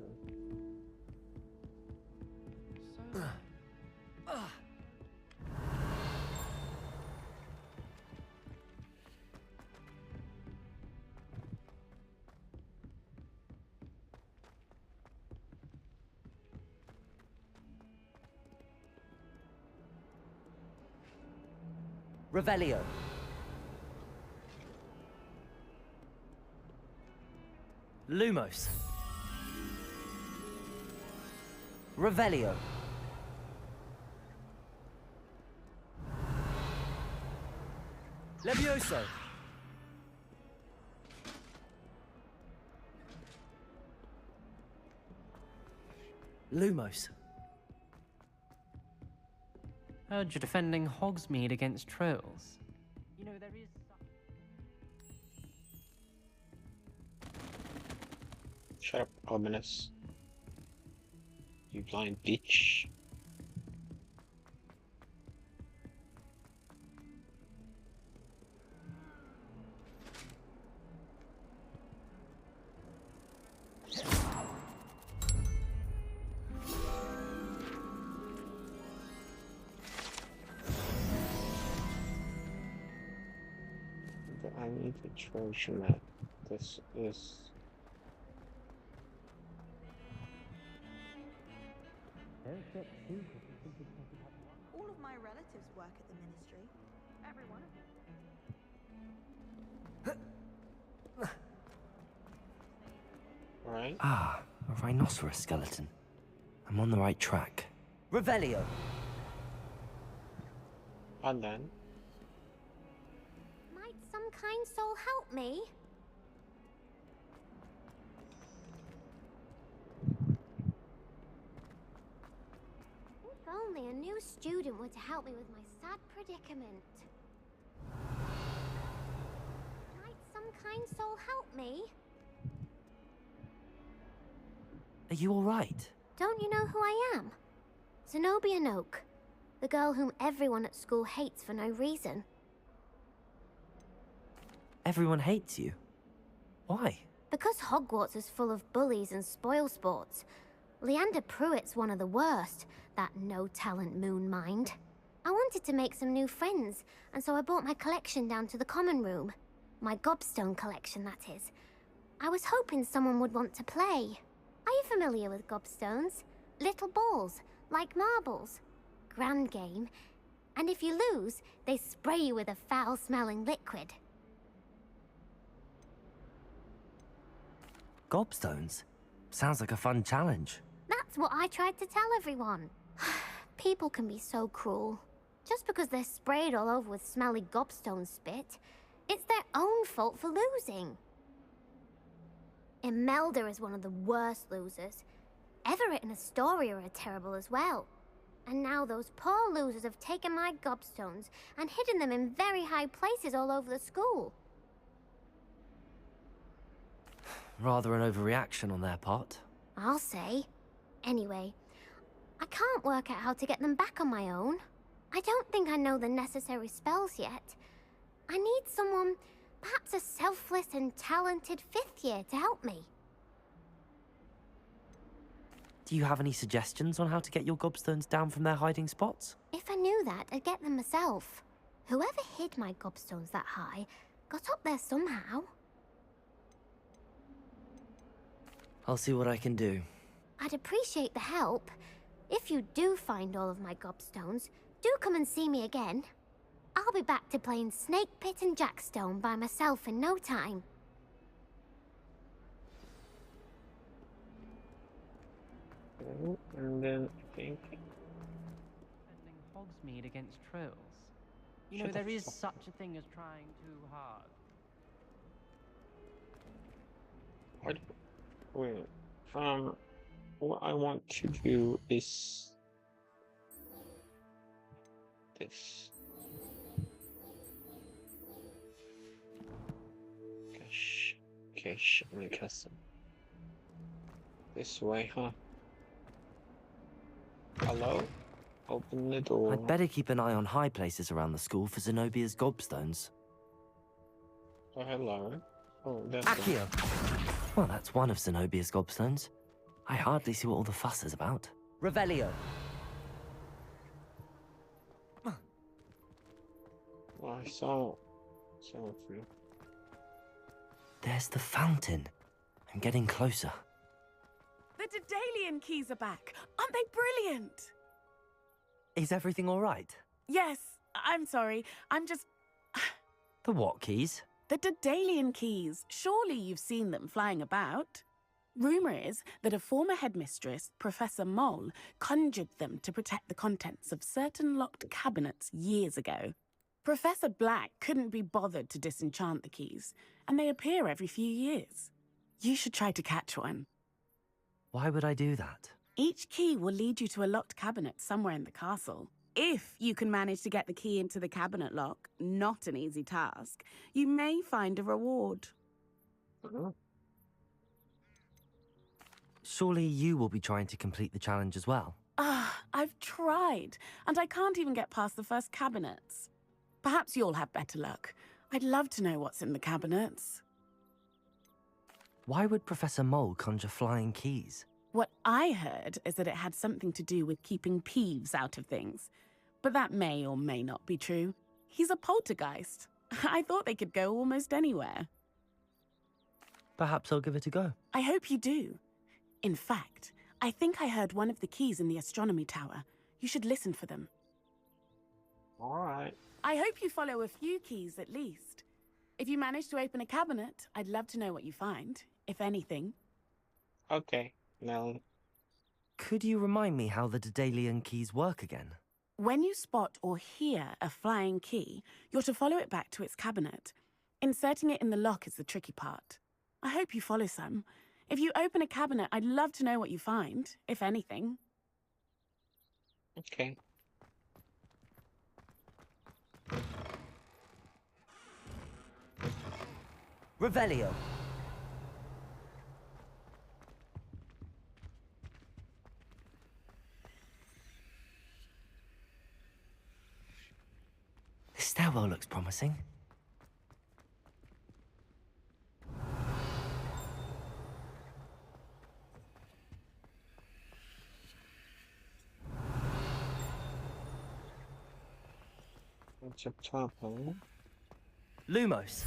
[SPEAKER 1] Revelio. Lumos. Revelio. Levioso. Lumos.
[SPEAKER 16] Heard you're defending Hogsmeade against trolls. You know, there is...
[SPEAKER 3] Shut up, ominous. You blind bitch. I need a treasure map. This is...
[SPEAKER 19] All of my relatives work at the ministry. Every one of them.
[SPEAKER 3] Right.
[SPEAKER 11] Ah, a rhinoceros skeleton. A I'm on the right track.
[SPEAKER 1] Revelio.
[SPEAKER 3] And then?
[SPEAKER 18] Might some kind soul help me? If only a new student were to help me with my sad predicament. Might some kind soul help me?
[SPEAKER 11] Are you all right?
[SPEAKER 18] Don't you know who I am? Zenobia Noak, the girl whom everyone at school hates for no reason.
[SPEAKER 11] Everyone hates you. Why?
[SPEAKER 18] Because Hogwarts is full of bullies and spoilsports. Leander Pruitt's one of the worst, that no-talent moon mind. I wanted to make some new friends, and so I brought my collection down to the common room. My gobstone collection, that is. I was hoping someone would want to play. Are you familiar with gobstones? Little balls, like marbles. Grand game. And if you lose, they spray you with a foul-smelling liquid.
[SPEAKER 11] Gobstones? Sounds like a fun challenge.
[SPEAKER 18] That's what I tried to tell everyone. People can be so cruel. Just because they're sprayed all over with smelly gobstone spit, it's their own fault for losing. Imelda is one of the worst losers. Everett and Astoria are terrible as well. And now those poor losers have taken my gobstones and hidden them in very high places all over the school.
[SPEAKER 11] Rather an overreaction on their part.
[SPEAKER 18] I'll say. Anyway, I can't work out how to get them back on my own. I don't think I know the necessary spells yet. I need someone, perhaps a selfless and talented 5th year to help me.
[SPEAKER 11] Do you have any suggestions on how to get your gobstones down from their hiding spots?
[SPEAKER 18] If I knew that, I'd get them myself. Whoever hid my gobstones that high got up there somehow.
[SPEAKER 11] I'll see what I can do.
[SPEAKER 18] I'd appreciate the help. If you do find all of my gobstones, do come and see me again. I'll be back to playing Snake Pit and Jackstone by myself in no time.
[SPEAKER 3] And then I think...
[SPEAKER 16] Defending Hogsmeade against trolls. You know,
[SPEAKER 3] Shut the
[SPEAKER 16] there is
[SPEAKER 3] fuck
[SPEAKER 16] such a thing as trying too hard.
[SPEAKER 3] Wait, what I want to do is this. Cash, only custom. This way, huh? Hello? Open the door.
[SPEAKER 11] I'd better keep an eye on high places around the school for Zenobia's gobstones.
[SPEAKER 3] Oh, hello. Oh, that's
[SPEAKER 11] Accio! Well, that's one of Zenobia's gobstones. I hardly see what all the fuss is about.
[SPEAKER 1] Revelio.
[SPEAKER 3] Well, I saw through.
[SPEAKER 11] There's the fountain. I'm getting closer.
[SPEAKER 20] The Daedalian keys are back. Aren't they brilliant?
[SPEAKER 11] Is everything all right?
[SPEAKER 20] Yes, I'm sorry. I'm just...
[SPEAKER 11] The what keys?
[SPEAKER 20] The Daedalian keys. Surely you've seen them flying about. Rumour is that a former headmistress, Professor Mole, conjured them to protect the contents of certain locked cabinets years ago. Professor Black couldn't be bothered to disenchant the keys, and they appear every few years. You should try to catch one.
[SPEAKER 11] Why would I do that?
[SPEAKER 20] Each key will lead you to a locked cabinet somewhere in the castle. If you can manage to get the key into the cabinet lock, not an easy task, you may find a reward.
[SPEAKER 11] Surely you will be trying to complete the challenge as well.
[SPEAKER 20] I've tried, and I can't even get past the first cabinets. Perhaps you'll have better luck. I'd love to know what's in the cabinets.
[SPEAKER 11] Why would Professor Mole conjure flying keys?
[SPEAKER 20] What I heard is that it had something to do with keeping Peeves out of things. But that may or may not be true. He's a poltergeist. I thought they could go almost anywhere.
[SPEAKER 11] Perhaps I'll give it a go.
[SPEAKER 20] I hope you do. In fact, I think I heard one of the keys in the astronomy tower. You should listen for them.
[SPEAKER 3] All right.
[SPEAKER 20] I hope you follow a few keys at least. If you manage to open a cabinet, I'd love to know what you find, if anything.
[SPEAKER 3] Okay, now
[SPEAKER 11] Could you remind me how the Daedalian keys work again?
[SPEAKER 20] When you spot or hear a flying key, you're to follow it back to its cabinet. Inserting it in the lock is the tricky part. I hope you follow, Sam. If you open a cabinet, I'd love to know what you find, if anything.
[SPEAKER 3] Okay.
[SPEAKER 11] Revelio. The stairwell looks promising.
[SPEAKER 3] What's up top, huh?
[SPEAKER 11] Lumos.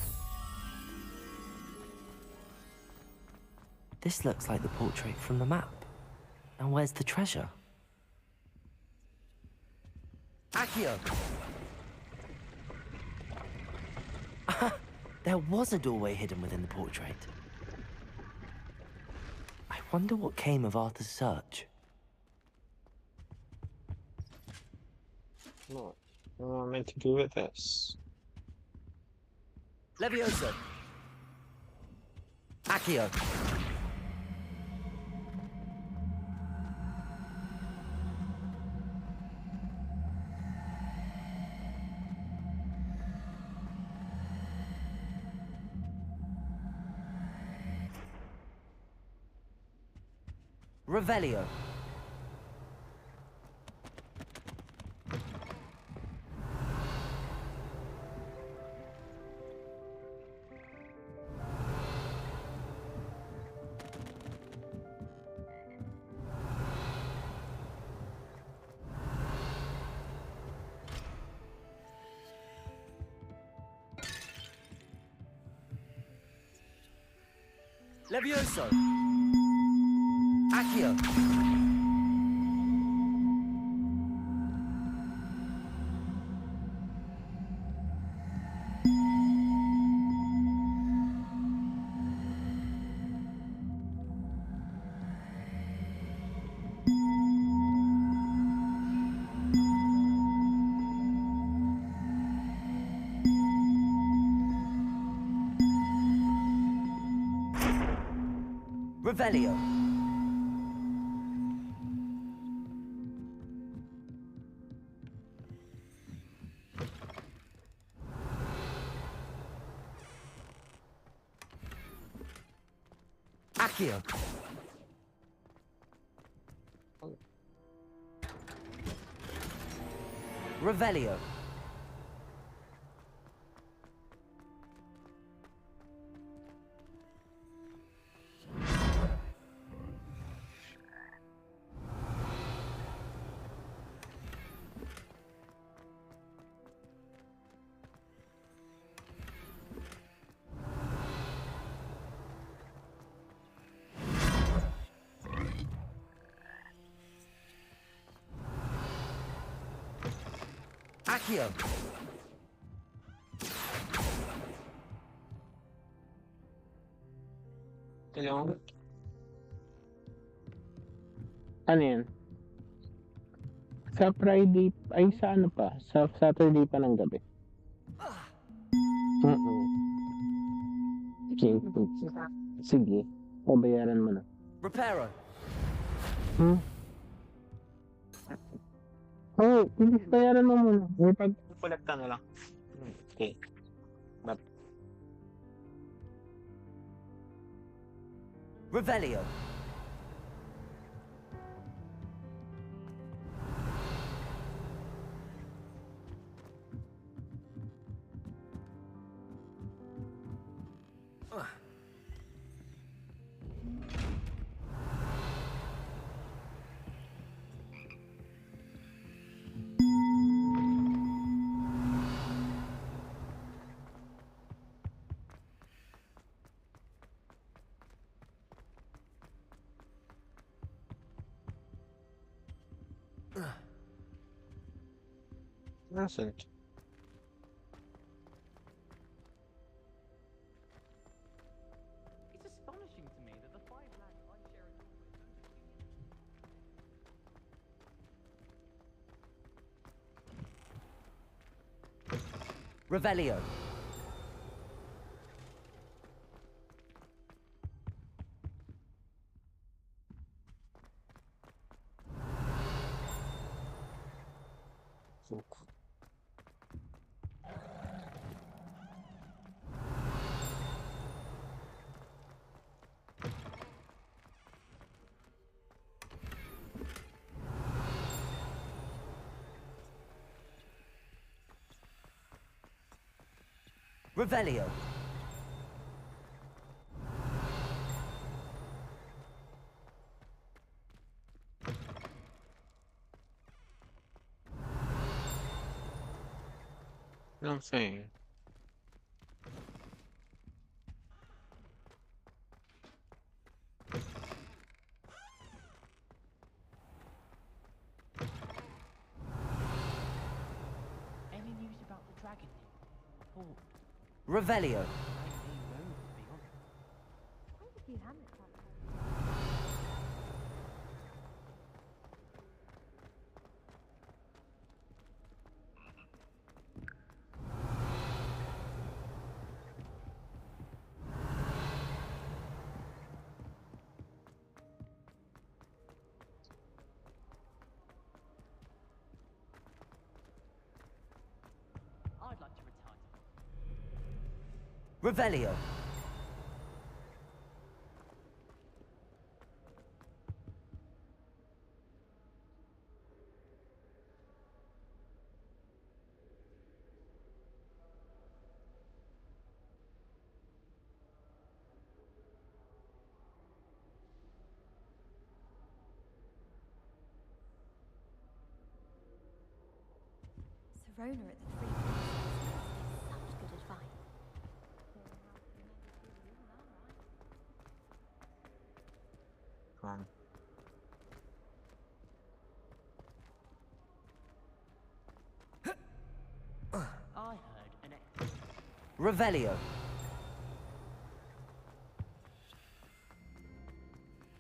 [SPEAKER 11] This looks like the portrait from the map. And where's the treasure? Accio! There was a doorway hidden within the portrait. I wonder what came of Arthur's search.
[SPEAKER 3] What am I meant to do with this?
[SPEAKER 11] Levioso. Accio. Revelio. Levioso. Accio. Revelio. Accio. Revelio. Accio.
[SPEAKER 3] Hello?
[SPEAKER 21] Ano yan? Sa Friday, ay sa ano pa? Sa Saturday pa ng gabi. Sige. Sige. Pabayaran mo na.
[SPEAKER 11] Reparo.
[SPEAKER 21] Oh, please bayaran mo muna.
[SPEAKER 3] Kolekta na lang. Okay. But
[SPEAKER 11] Revelio.
[SPEAKER 3] Nasaan?
[SPEAKER 9] It's astonishing to me that the 5 lads I share a
[SPEAKER 10] Revelio. Revelio.
[SPEAKER 3] Nothing.
[SPEAKER 9] Any news about the dragon? Report.
[SPEAKER 10] Revelio.
[SPEAKER 9] I'd like to retire.
[SPEAKER 10] Revelio.
[SPEAKER 4] Serona at the Three Princes is such good advice.
[SPEAKER 9] I heard an
[SPEAKER 10] Revelio.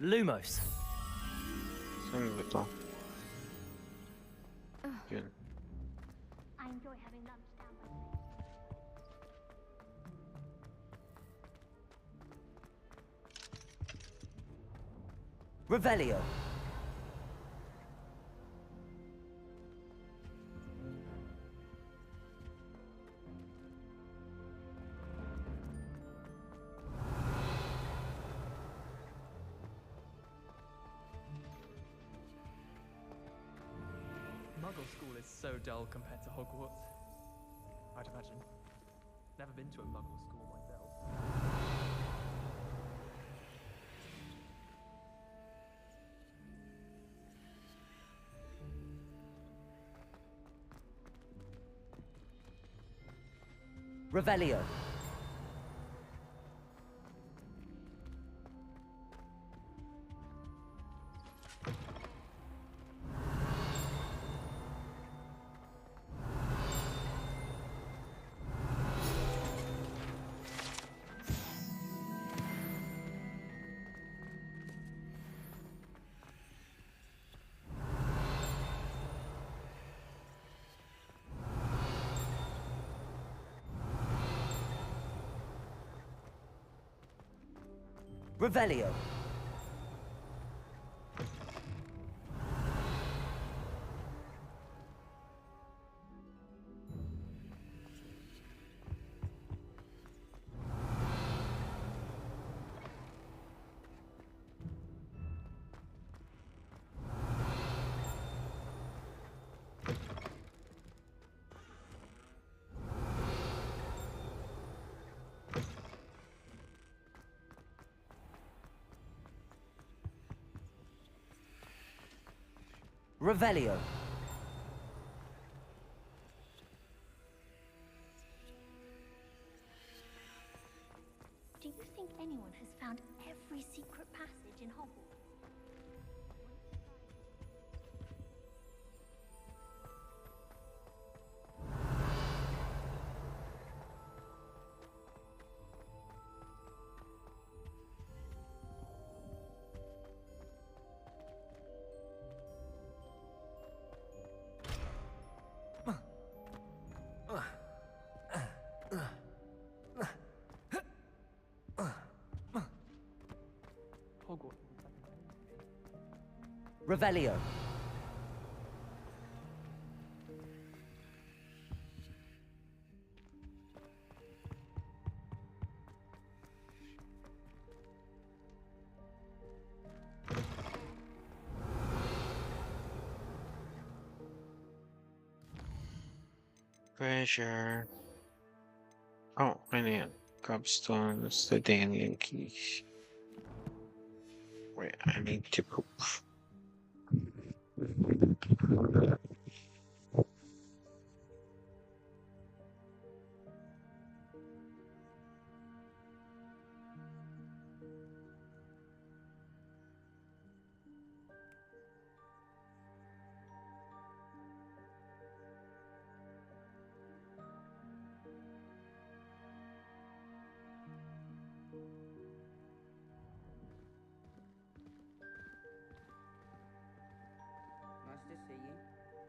[SPEAKER 10] Lumos.
[SPEAKER 3] Seguito. Good.
[SPEAKER 18] I enjoy having lunch down by the lake.
[SPEAKER 10] Revelio.
[SPEAKER 22] Muggle school is so dull compared to Hogwarts. I'd imagine. Never been to a Muggle school myself.
[SPEAKER 10] Revelio. Revelio. Revelio.
[SPEAKER 18] Do you think anyone has found every secret passage in Hogwarts?
[SPEAKER 5] Revelio.
[SPEAKER 3] Treasure. Oh, ano yan? Cobstones, the Danian keys. Wait, I need to poop.
[SPEAKER 5] Nice to see you.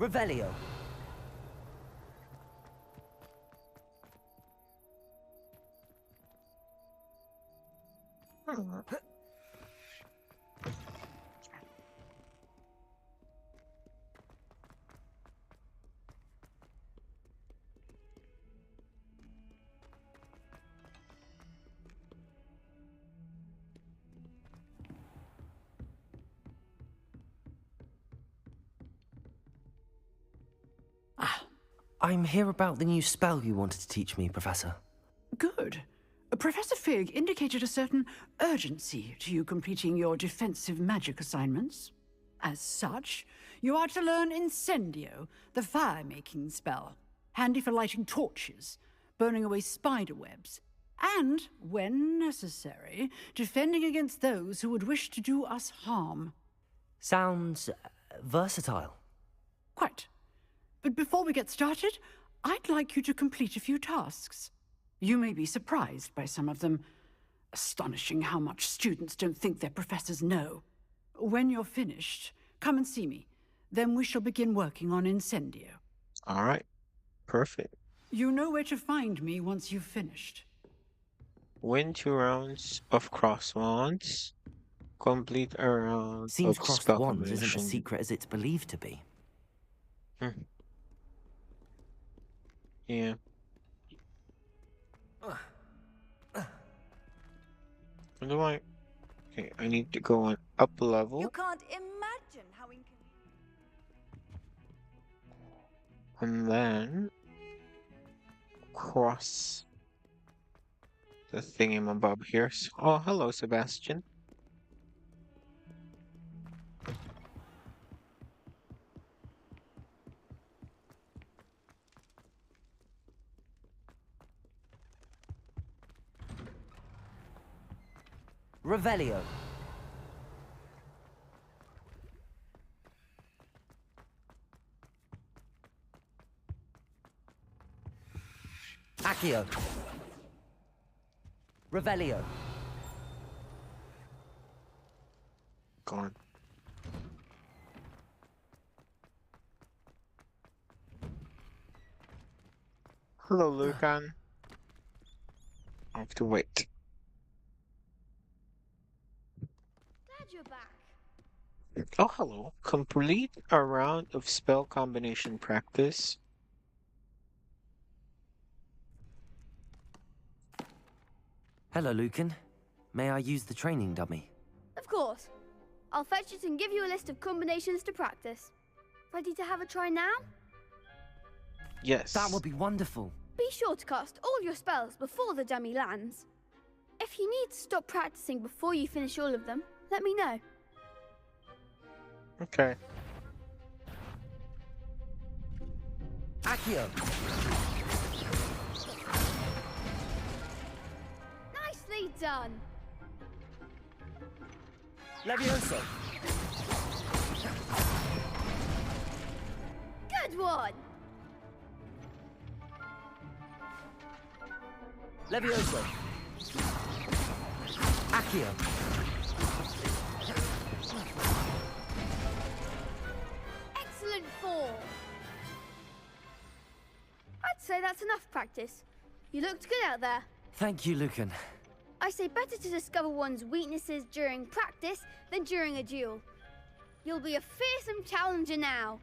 [SPEAKER 10] Revelio. I'm here about the new spell you wanted to teach me, Professor.
[SPEAKER 5] Good. Professor Fig indicated a certain urgency to you completing your defensive magic assignments. As such, you are to learn Incendio, the fire-making spell, handy for lighting torches, burning away spider webs, and, when necessary, defending against those who would wish to do us harm.
[SPEAKER 10] Sounds versatile.
[SPEAKER 5] Quite. But before we get started, I'd like you to complete a few tasks. You may be surprised by some of them. Astonishing how much students don't think their professors know. When you're finished, come and see me. Then we shall begin working on Incendio.
[SPEAKER 3] All right. Perfect.
[SPEAKER 5] You know where to find me once you've finished.
[SPEAKER 3] Win 2 rounds of cross wands. Complete a round
[SPEAKER 10] Seems
[SPEAKER 3] of
[SPEAKER 10] crossed
[SPEAKER 3] spell
[SPEAKER 10] wands isn't
[SPEAKER 3] combination.
[SPEAKER 10] as secret as it's believed to be.
[SPEAKER 3] Yeah. What do I? Okay, I need to go on up level.
[SPEAKER 7] You can't imagine how inconvenient.
[SPEAKER 3] And then cross the thingamabob here. Oh, hello, Sebastian.
[SPEAKER 10] Revelio. Accio. Revelio.
[SPEAKER 3] Gone. Hello, Lucan. I have to wait.
[SPEAKER 18] Glad you're back.
[SPEAKER 3] Oh, hello. Complete a round of spell combination practice.
[SPEAKER 10] Hello, Lucan. May I use the training dummy?
[SPEAKER 6] Of course. I'll fetch it and give you a list of combinations to practice. Ready to have a try now?
[SPEAKER 3] Yes.
[SPEAKER 10] That would be wonderful.
[SPEAKER 6] Be sure to cast all your spells before the dummy lands. If you need to stop practicing before you finish all of them, let me know.
[SPEAKER 3] Okay.
[SPEAKER 10] Accio.
[SPEAKER 6] Nicely done.
[SPEAKER 10] Levioso.
[SPEAKER 6] Good one.
[SPEAKER 10] Levioso. Accio.
[SPEAKER 6] Excellent form. I'd say that's enough practice. You looked good out there.
[SPEAKER 10] Thank you, Lucan.
[SPEAKER 6] I say better to discover one's weaknesses during practice than during a duel. You'll be a fearsome challenger now.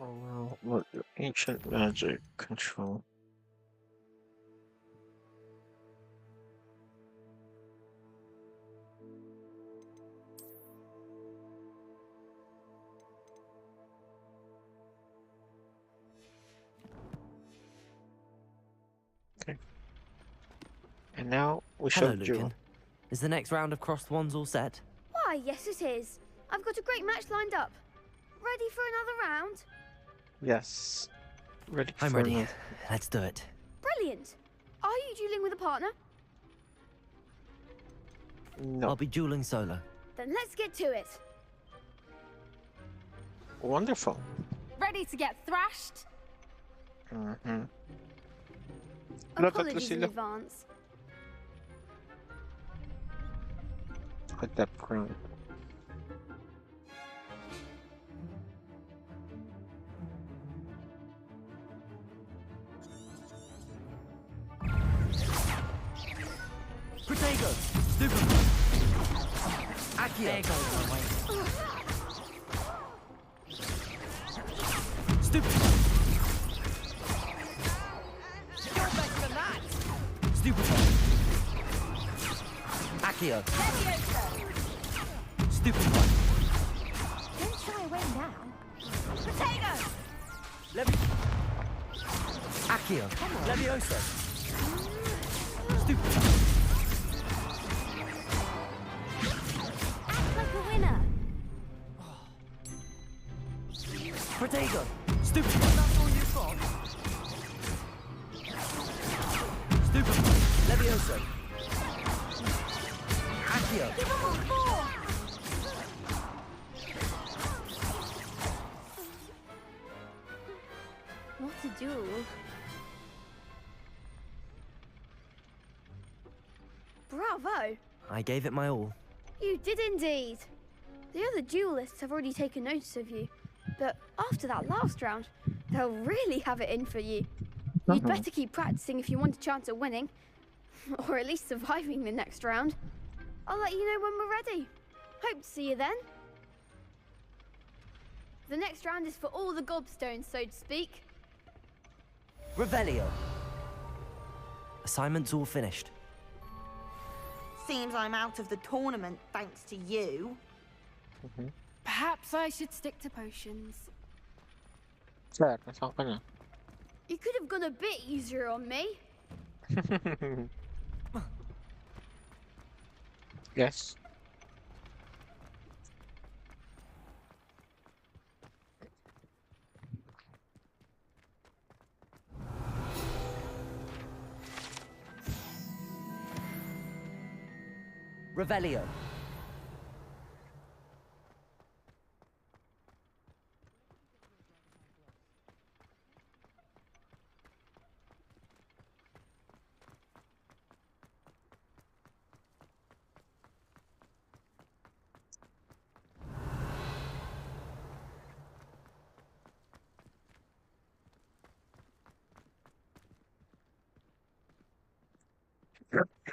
[SPEAKER 3] Oh, well, what ancient magic control. Okay. And now we
[SPEAKER 10] Hello,
[SPEAKER 3] shall duel.
[SPEAKER 10] Lucan. Is the next round of crossed wands all set?
[SPEAKER 6] Why, yes it is. I've got a great match lined up. Ready for another round?
[SPEAKER 3] Yes. Ready
[SPEAKER 10] I'm
[SPEAKER 3] for
[SPEAKER 10] ready.
[SPEAKER 3] another-
[SPEAKER 10] Let's do it.
[SPEAKER 6] Brilliant. Are you dueling with a partner?
[SPEAKER 3] No.
[SPEAKER 10] I'll be dueling solo.
[SPEAKER 6] Then let's get to it.
[SPEAKER 3] Wonderful.
[SPEAKER 23] Ready to get thrashed?
[SPEAKER 3] Mm-hmm.
[SPEAKER 6] Apologies in advance.
[SPEAKER 3] Look at that crown.
[SPEAKER 10] Protego! Stupid! Accio! There goes my way. Stupid!
[SPEAKER 1] You're better than that!
[SPEAKER 10] Stupid! Accio! Stupid!
[SPEAKER 18] Don't shy away now.
[SPEAKER 1] Potato!
[SPEAKER 10] Accio! Levioso! Stupid!
[SPEAKER 18] Act like a winner.
[SPEAKER 10] Protego! Stupid!
[SPEAKER 1] That's all you've got?
[SPEAKER 10] Stupid! Levioso! Accio!
[SPEAKER 18] Give him all four.
[SPEAKER 6] What a duel. Bravo!
[SPEAKER 10] I gave it my all.
[SPEAKER 6] You did indeed. The other duelists have already taken notice of you, but after that last round, they'll really have it in for you. You'd better keep practicing if you want a chance at winning, or at least surviving the next round. I'll let you know when we're ready. Hope to see you then. The next round is for all the gobstones, so to speak.
[SPEAKER 10] Revelio. Assignment's all finished.
[SPEAKER 19] Seems I'm out of the tournament thanks to you.
[SPEAKER 6] Perhaps I should stick to potions.
[SPEAKER 3] Sir, nasaan ka na?
[SPEAKER 6] You could have gone a bit easier on me.
[SPEAKER 3] Yes.
[SPEAKER 10] Revelio.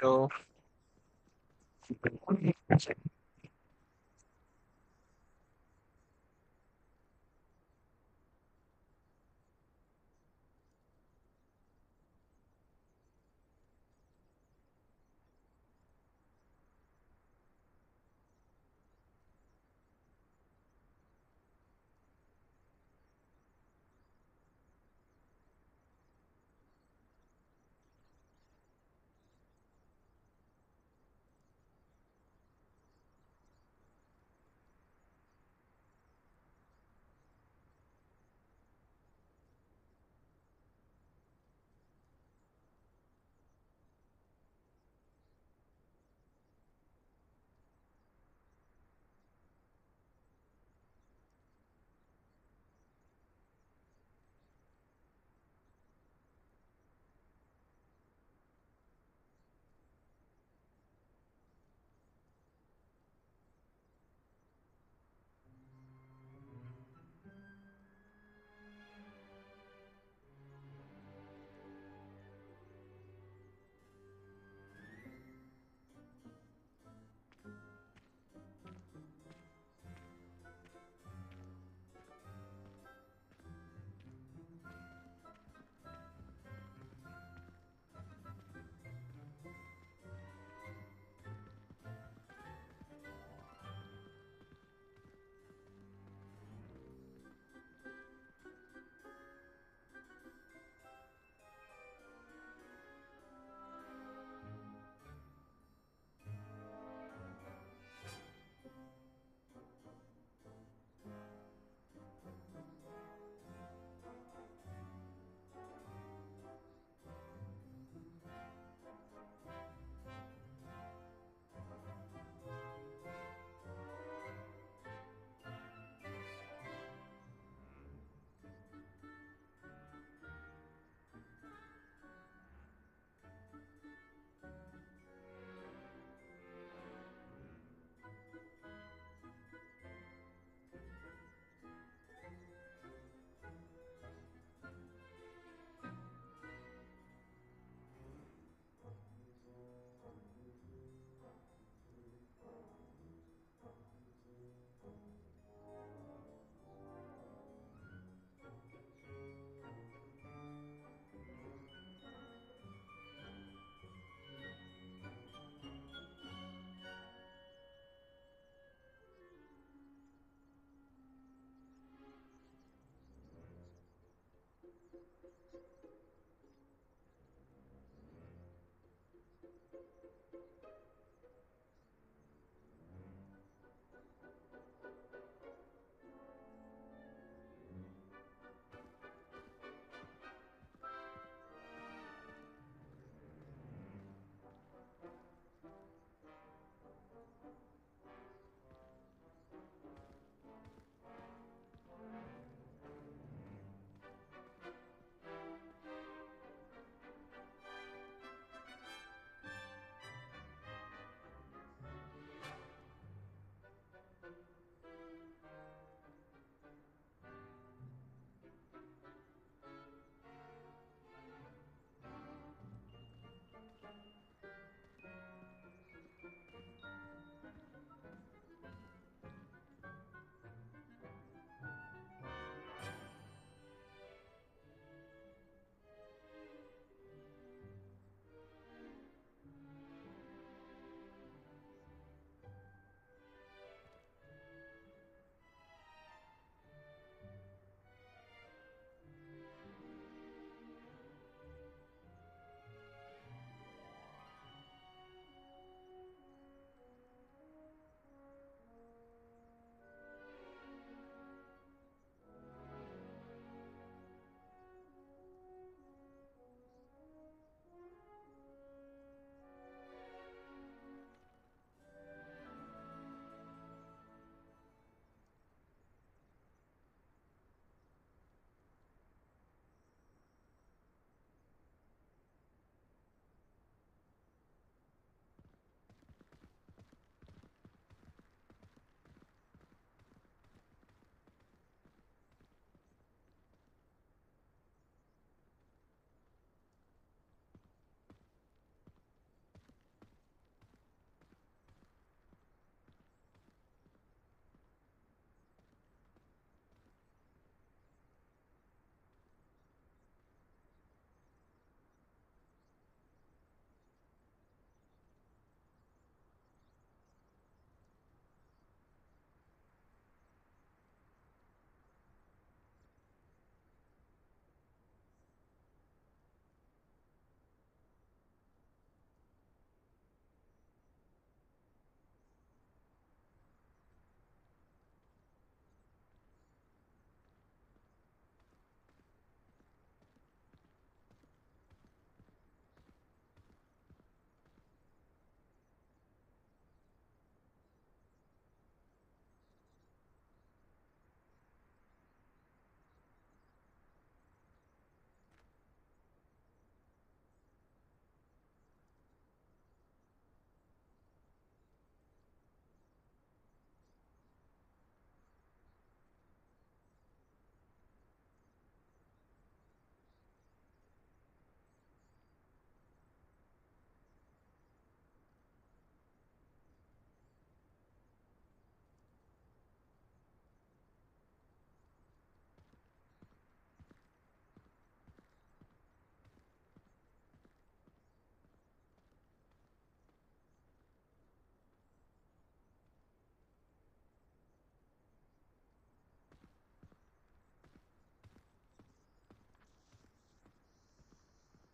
[SPEAKER 3] Hello.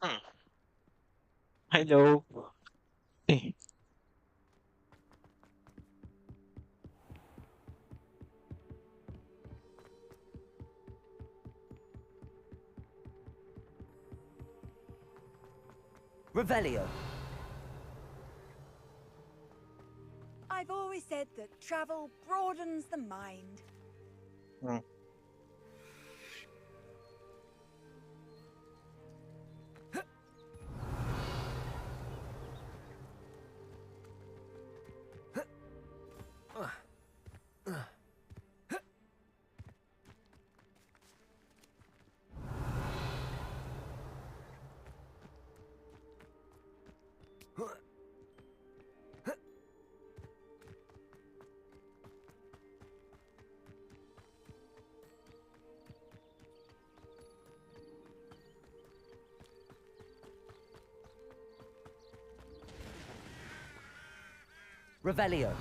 [SPEAKER 3] Hmm. Hello. Eh.
[SPEAKER 10] Revelio.
[SPEAKER 8] I've always said that travel broadens the mind.
[SPEAKER 3] Hmm.
[SPEAKER 10] Revelio.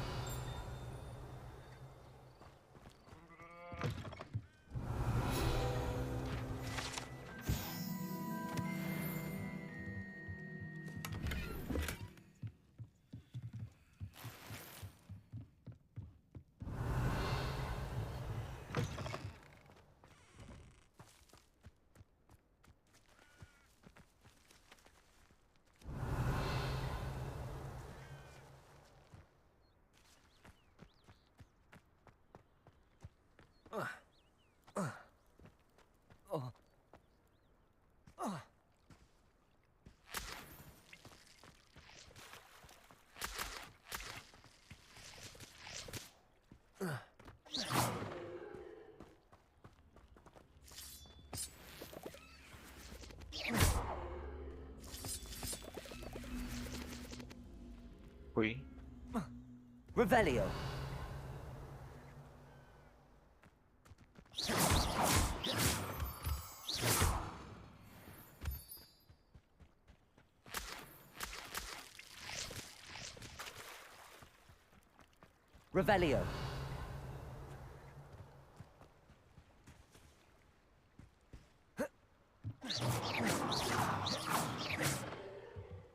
[SPEAKER 3] Uy.
[SPEAKER 11] Revelio. Revelio.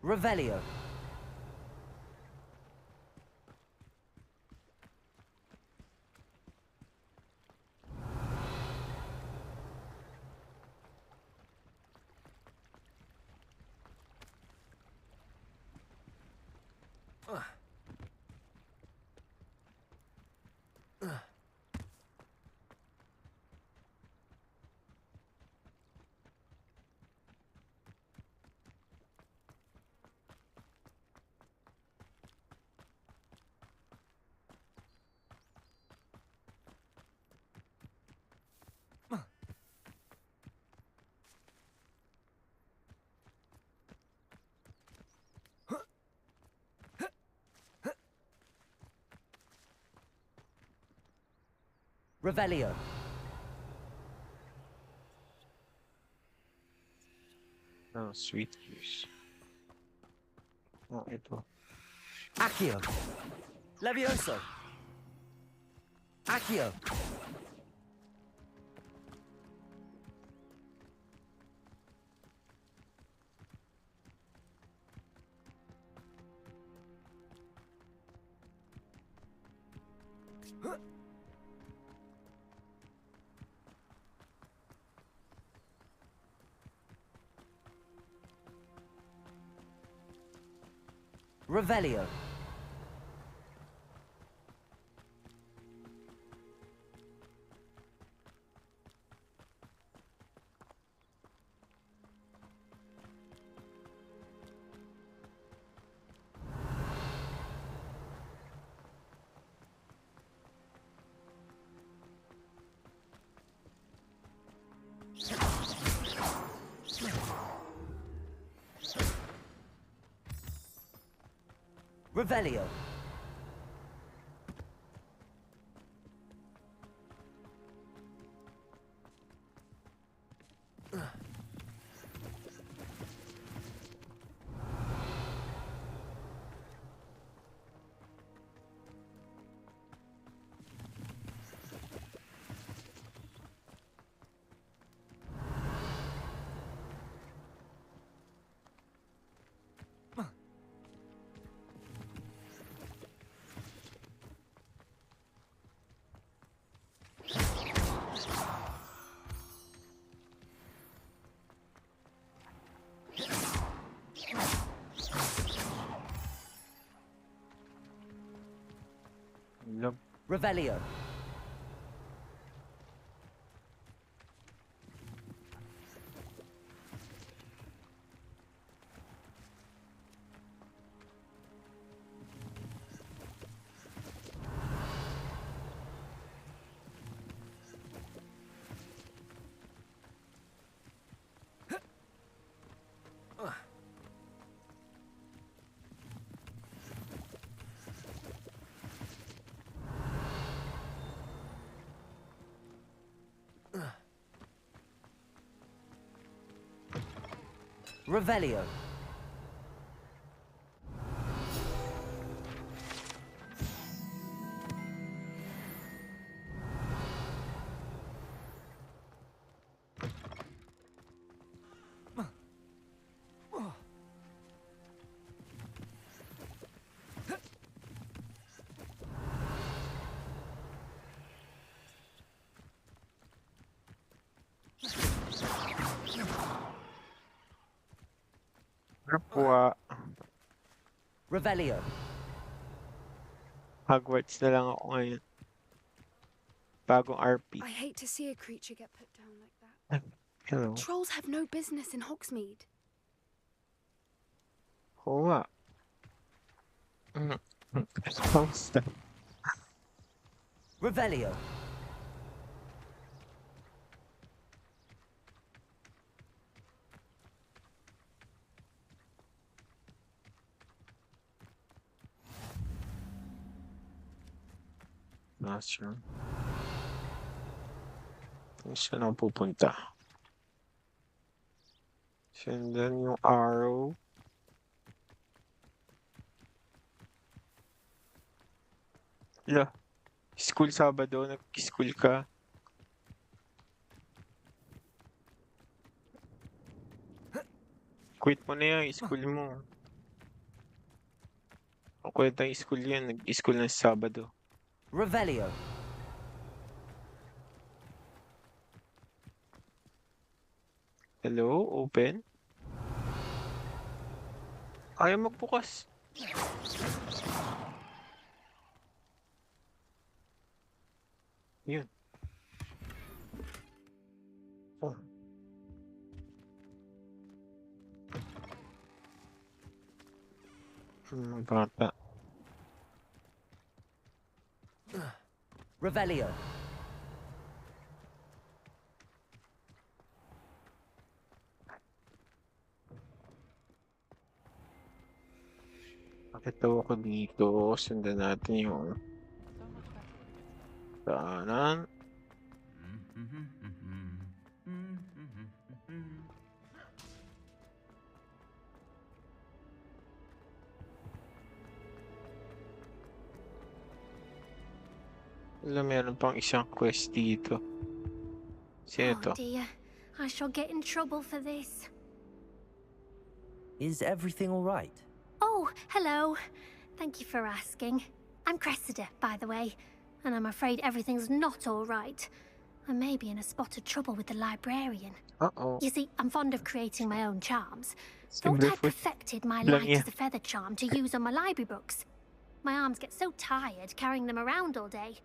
[SPEAKER 11] Revelio. Revelio.
[SPEAKER 3] Oh, sweet juice. Oh, ito.
[SPEAKER 11] Accio. Levioso. Accio. Revelio. Revelio.
[SPEAKER 3] Nope.
[SPEAKER 11] Revelio. Revelio.
[SPEAKER 3] Kapwa.
[SPEAKER 11] Revelio.
[SPEAKER 3] Hogwarts na lang ako ngayon. Bagong RP.
[SPEAKER 6] I hate to see a creature get put down like that.
[SPEAKER 3] Hello.
[SPEAKER 6] Trolls have no business in Hogsmeade.
[SPEAKER 3] Oo nga. Kamusta?
[SPEAKER 11] Revelio.
[SPEAKER 3] Classroom. Saan ako pupunta? Sundan yung arrow. Yeah. School Sabado, nag-school ka. Quit mo na yan, school mo. Ang kwenta yung school yan, nag-school na sa Sabado.
[SPEAKER 11] Revelio.
[SPEAKER 3] Hello, open? Ayaw magbukas. Yun. Oh. Bata.
[SPEAKER 11] Revelio.
[SPEAKER 3] Bakit daw ako dito? Sundan natin yung daanan. Wala, meron pang isang quest dito. Sino to?
[SPEAKER 18] Oh dear, I shall get in trouble for this.
[SPEAKER 11] Is everything all right?
[SPEAKER 18] Oh, hello. Thank you for asking. I'm Cressida, by the way, and I'm afraid everything's not all right. I may be in a spot of trouble with the librarian.
[SPEAKER 3] Uh-oh.
[SPEAKER 18] You see, I'm fond of creating my own charms.
[SPEAKER 3] Simple
[SPEAKER 18] Thought I'd
[SPEAKER 3] foot.
[SPEAKER 18] perfected my
[SPEAKER 3] Lang
[SPEAKER 18] light
[SPEAKER 3] yan.
[SPEAKER 18] as a feather charm to use on my library books. My arms get so tired carrying them around all day.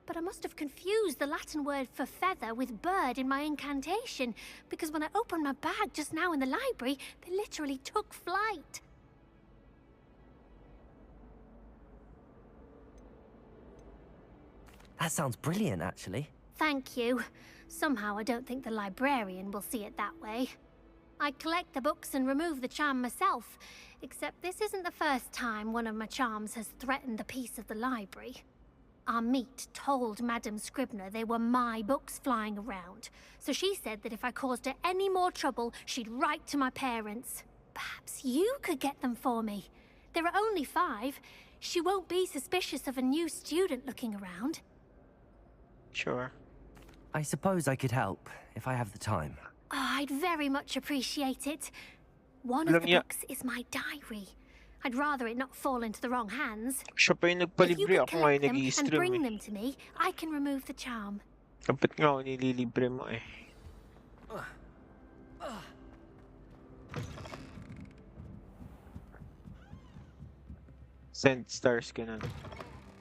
[SPEAKER 18] But I must have confused the Latin word for feather with bird in my incantation, because when I opened my bag just now in the library, they literally took flight.
[SPEAKER 11] That sounds brilliant, actually.
[SPEAKER 18] Thank you. Somehow I don't think the librarian will see it that way. I collect the books and remove the charm myself, except this isn't the first time one of my charms has threatened the peace of the library. Our meet told Madame Scribner they were my books flying around, so she said that if I caused her any more trouble, she'd write to my parents. Perhaps you could get them for me. There are only 5. She won't be suspicious of a new student looking around.
[SPEAKER 3] Sure.
[SPEAKER 11] I suppose I could help, if I have the time.
[SPEAKER 18] Oh, I'd very much appreciate it. One of the books is my diary. I'd rather it not fall into the wrong hands.
[SPEAKER 3] Siya pa yung
[SPEAKER 18] If you
[SPEAKER 3] nagpalibre,
[SPEAKER 18] could
[SPEAKER 3] ako nga yung
[SPEAKER 18] collect them and
[SPEAKER 3] nag-i-stream
[SPEAKER 18] bring
[SPEAKER 3] eh.
[SPEAKER 18] them to me, I can remove the charm.
[SPEAKER 3] Dapat nga ako nililibre mo eh. Send stars ka na.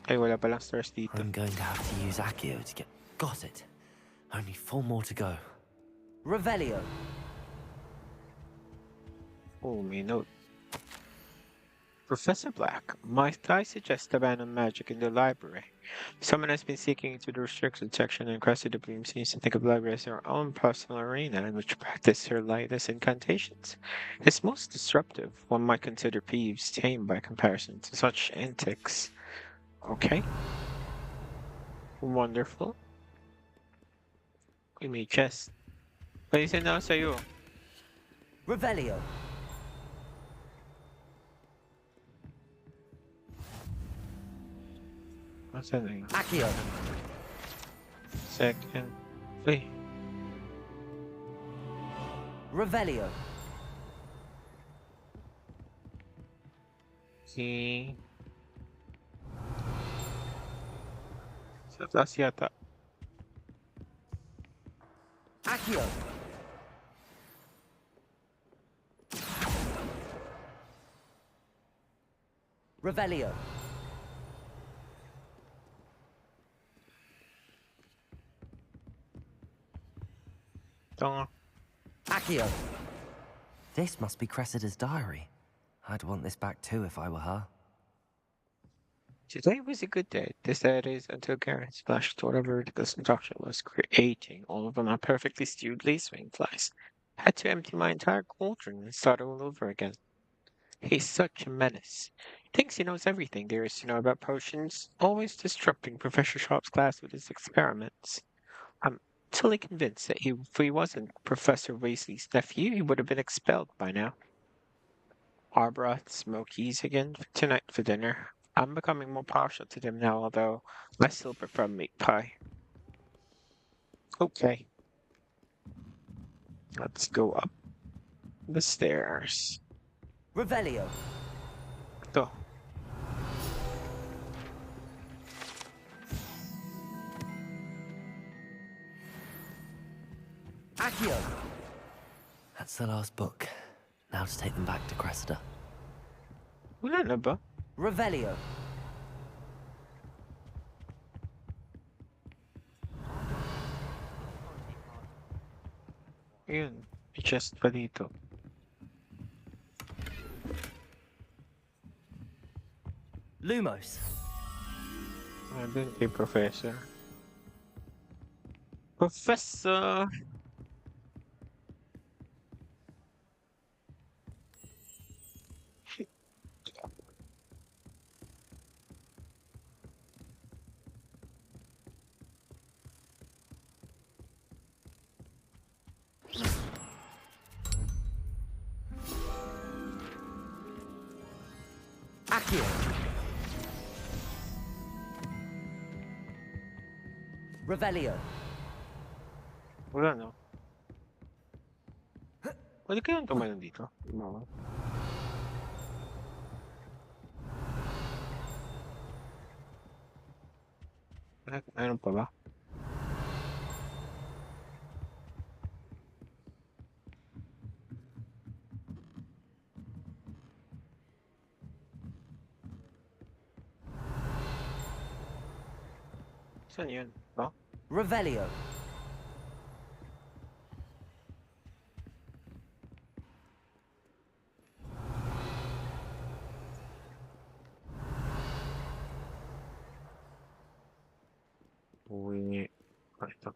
[SPEAKER 3] Ay, wala palang stars dito.
[SPEAKER 11] I'm going to have to use Accio to get... Got it. Only 4 more to go. Revelio.
[SPEAKER 3] Oh, may note. Professor Black, might I suggest abandon magic in the library? Someone has been seeking into the restricted section, and Cressida Bloom seems to think of the library as her own personal arena in which to practice her lightest incantations. It's most disruptive. One might consider Peeves tame by comparison to such antics. Okay. Wonderful. We may chest. Pwede na sa'yo.
[SPEAKER 11] Revelio.
[SPEAKER 3] Nasaan na yun?
[SPEAKER 11] Accio.
[SPEAKER 3] Second. Uy.
[SPEAKER 11] Revelio.
[SPEAKER 3] Si... Sa taas yata.
[SPEAKER 11] Accio. Revelio. Accio. This must be Cressida's diary. I'd want this back too if I were her.
[SPEAKER 3] Today was a good day. That is, until Garen splashed whatever the construction was creating. All of them are perfectly stewed lacewing flies. Had to empty my entire cauldron and start all over again. He's such a menace. Thinks he knows everything there is to know about potions, always disrupting Professor Sharp's class with his experiments. I'm totally convinced that if he wasn't Professor Weasley's nephew, he would have been expelled by now. I brought Smokies again tonight for dinner. I'm becoming more partial to them now, although I still prefer meat pie. Okay. Let's go up the stairs.
[SPEAKER 11] Revelio.
[SPEAKER 3] Go.
[SPEAKER 11] Accio. That's the last book. Now to take them back to Cressida.
[SPEAKER 3] Wala na ba?
[SPEAKER 11] Revelio.
[SPEAKER 3] Yun. Just pa dito.
[SPEAKER 11] Lumos.
[SPEAKER 3] Dun kay Professor. Professor!
[SPEAKER 11] Accio. Revelio.
[SPEAKER 3] Wala no. Pwede kayang tumalon dito? Mama. Ano pa ba? Saan yun? No?
[SPEAKER 11] Revelio.
[SPEAKER 3] Uwi. Ito.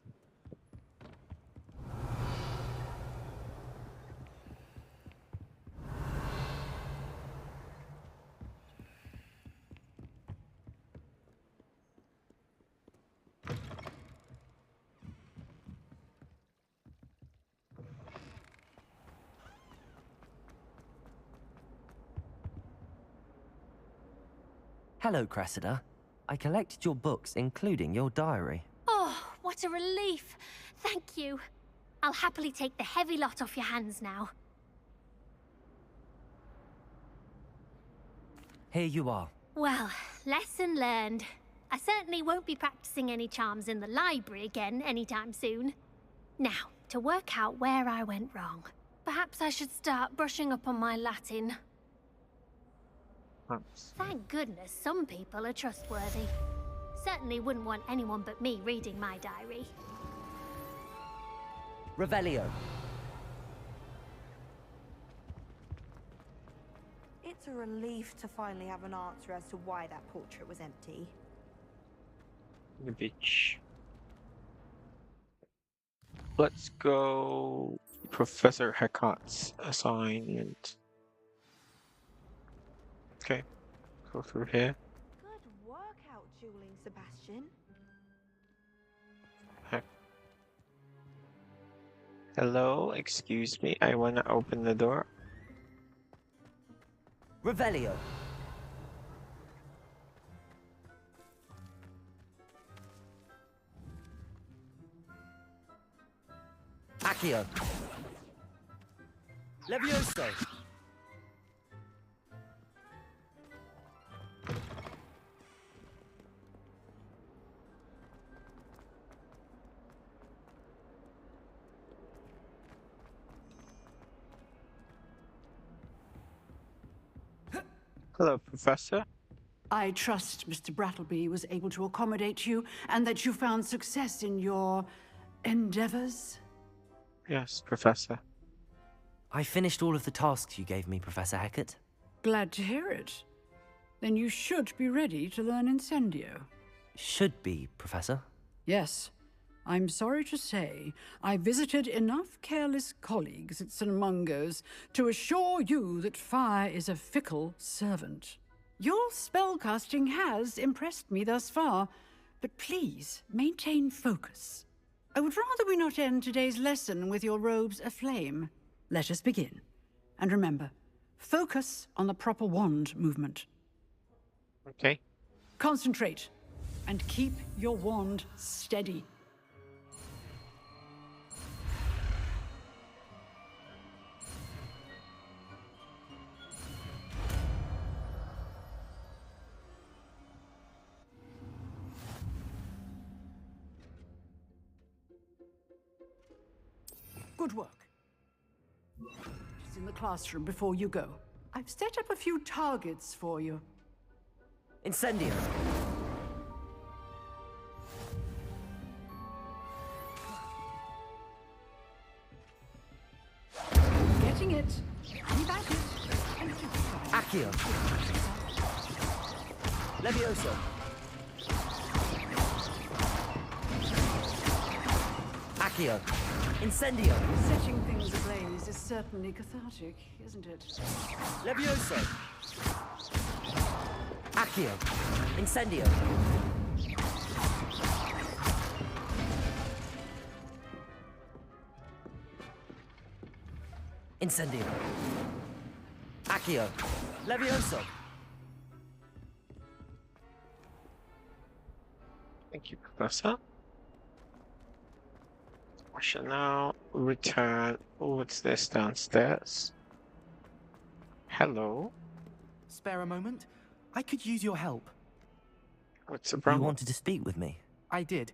[SPEAKER 11] Hello, Cressida. I collected your books, including your diary.
[SPEAKER 18] Oh, what a relief. Thank you. I'll happily take the heavy lot off your hands now.
[SPEAKER 11] Here you are.
[SPEAKER 18] Well, lesson learned. I certainly won't be practicing any charms in the library again anytime soon. Now, to work out where I went wrong. Perhaps I should start brushing up on my Latin. Thank goodness some people are trustworthy. Certainly wouldn't want anyone but me reading my diary.
[SPEAKER 11] Revelio.
[SPEAKER 19] It's a relief to finally have an answer as to why that portrait was empty.
[SPEAKER 3] The beach. Let's go Professor Hecat's assignment. Okay, go through here.
[SPEAKER 19] Good work out dueling, Sebastian.
[SPEAKER 3] Hello, excuse me, I wanna open the door.
[SPEAKER 11] Revelio. Accio. Levioso.
[SPEAKER 3] Hello, Professor.
[SPEAKER 5] I trust Mr. Brattleby was able to accommodate you and that you found success in your endeavors.
[SPEAKER 3] Yes, Professor.
[SPEAKER 11] I finished all of the tasks you gave me, Professor Hecat.
[SPEAKER 5] Glad to hear it. Then you should be ready to learn Incendio.
[SPEAKER 11] Should be, Professor.
[SPEAKER 5] Yes. I'm sorry to say, I visited enough careless colleagues at St. Mungo's to assure you that fire is a fickle servant. Your spellcasting has impressed me thus far, but please maintain focus. I would rather we not end today's lesson with your robes aflame. Let us begin. And remember, focus on the proper wand movement.
[SPEAKER 3] Okay.
[SPEAKER 5] Concentrate, and keep your wand steady. Good work. Just in the classroom before you go. I've set up a few targets for you.
[SPEAKER 16] Incendio.
[SPEAKER 5] Getting it. Keep at it. And keep trying.
[SPEAKER 16] Accio. Levioso. Accio. Incendio.
[SPEAKER 5] Setting things ablaze is certainly cathartic, isn't it?
[SPEAKER 16] Levioso. Accio. Incendio. Incendio. Accio. Levioso.
[SPEAKER 3] Thank you, Professor. I shall now return. What's this downstairs? Hello?
[SPEAKER 2] Spare a moment? I could use your help.
[SPEAKER 3] What's the problem?
[SPEAKER 11] You wanted to speak with me?
[SPEAKER 2] I did.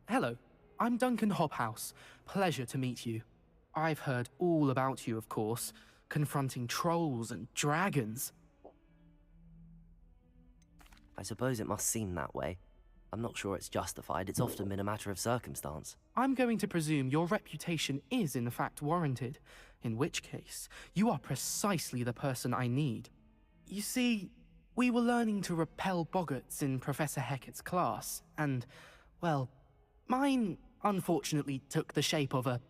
[SPEAKER 2] Hello, I'm Duncan Hobhouse. Pleasure to meet you. I've heard all about you, of course, confronting trolls and dragons.
[SPEAKER 11] I suppose it must seem that way. I'm not sure it's justified. It's often been a matter of circumstance.
[SPEAKER 2] I'm going to presume your reputation is in fact warranted, in which case, you are precisely the person I need. You see, we were learning to repel boggarts in Professor Hecat's class, and, well, mine unfortunately took the shape of a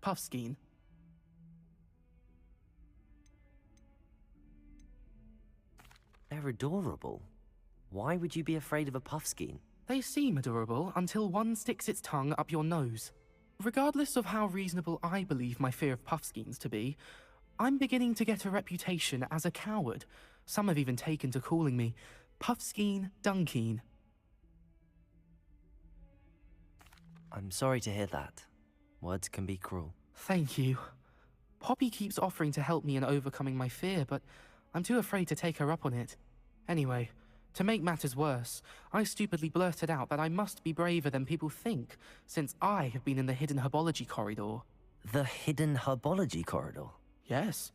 [SPEAKER 2] puffskein.
[SPEAKER 11] They're adorable. Why would you be afraid of a puffskein?
[SPEAKER 2] They seem adorable until one sticks its tongue up your nose. Regardless of how reasonable I believe my fear of puffskeins to be, I'm beginning to get a reputation as a coward. Some have even taken to calling me Puffskein Dunkeen.
[SPEAKER 11] I'm sorry to hear that. Words can be cruel.
[SPEAKER 2] Thank you. Poppy keeps offering to help me in overcoming my fear, but I'm too afraid to take her up on it. Anyway, to make matters worse, I stupidly blurted out that I must be braver than people think, since I have been in the hidden herbology corridor.
[SPEAKER 11] The hidden herbology corridor?
[SPEAKER 2] Yes.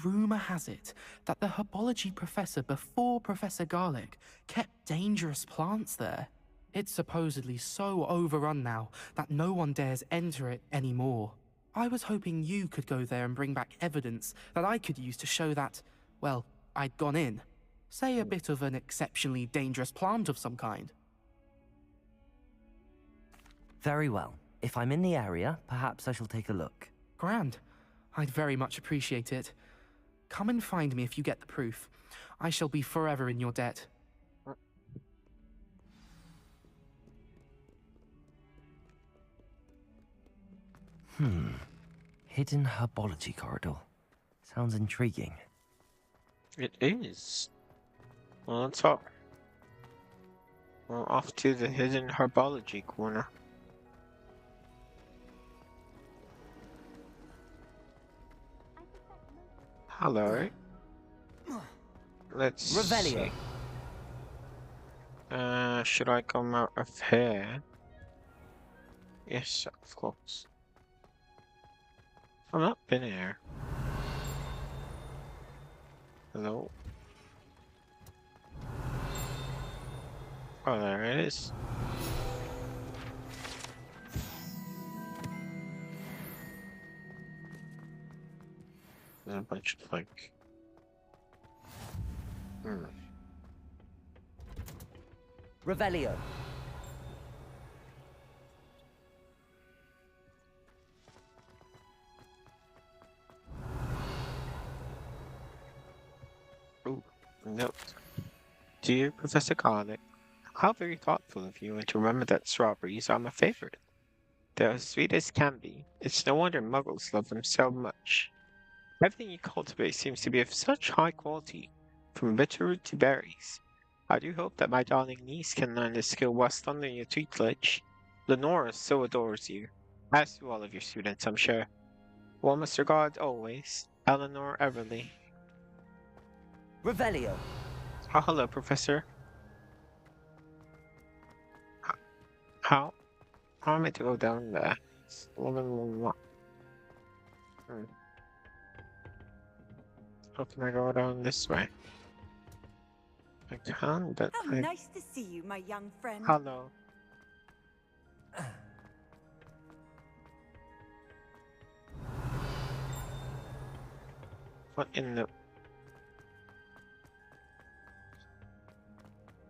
[SPEAKER 2] Rumour has it that the herbology professor before Professor Garlic kept dangerous plants there. It's supposedly so overrun now that no one dares enter it anymore. I was hoping you could go there and bring back evidence that I could use to show that, well, I'd gone in. Say a bit of an exceptionally dangerous plant of some kind.
[SPEAKER 11] Very well. If I'm in the area, perhaps I shall take a look.
[SPEAKER 2] Grand. I'd very much appreciate it. Come and find me if you get the proof. I shall be forever in your debt.
[SPEAKER 11] Hidden herbology corridor. Sounds intriguing.
[SPEAKER 3] It is. Well, let's talk. Well, off to the hidden herbology corner. Hello. Let's
[SPEAKER 16] Revelio.
[SPEAKER 3] see. Should I come out of here? Yes, of course. I'm up in here. Hello. Oh, there it is. There's a bunch of like.
[SPEAKER 16] Revelio.
[SPEAKER 3] Ooh, Note. Dear Professor Garlic, how very thoughtful of you and to remember that strawberries are my favorite. They're as sweet as can be. It's no wonder muggles love them so much. Everything you cultivate seems to be of such high quality, from bitterroot to berries. I do hope that my darling niece can learn this skill whilst under your tutelage. Lenora so adores you, as do all of your students, I'm sure. Warmest regard always, Eleanor Everly.
[SPEAKER 17] Revelio.
[SPEAKER 3] Oh, hello, Professor. How? How am I to go down there? How can I go down this way? I can, but
[SPEAKER 8] How
[SPEAKER 3] I...
[SPEAKER 8] nice to see you, my young friend.
[SPEAKER 3] Hello. What in the...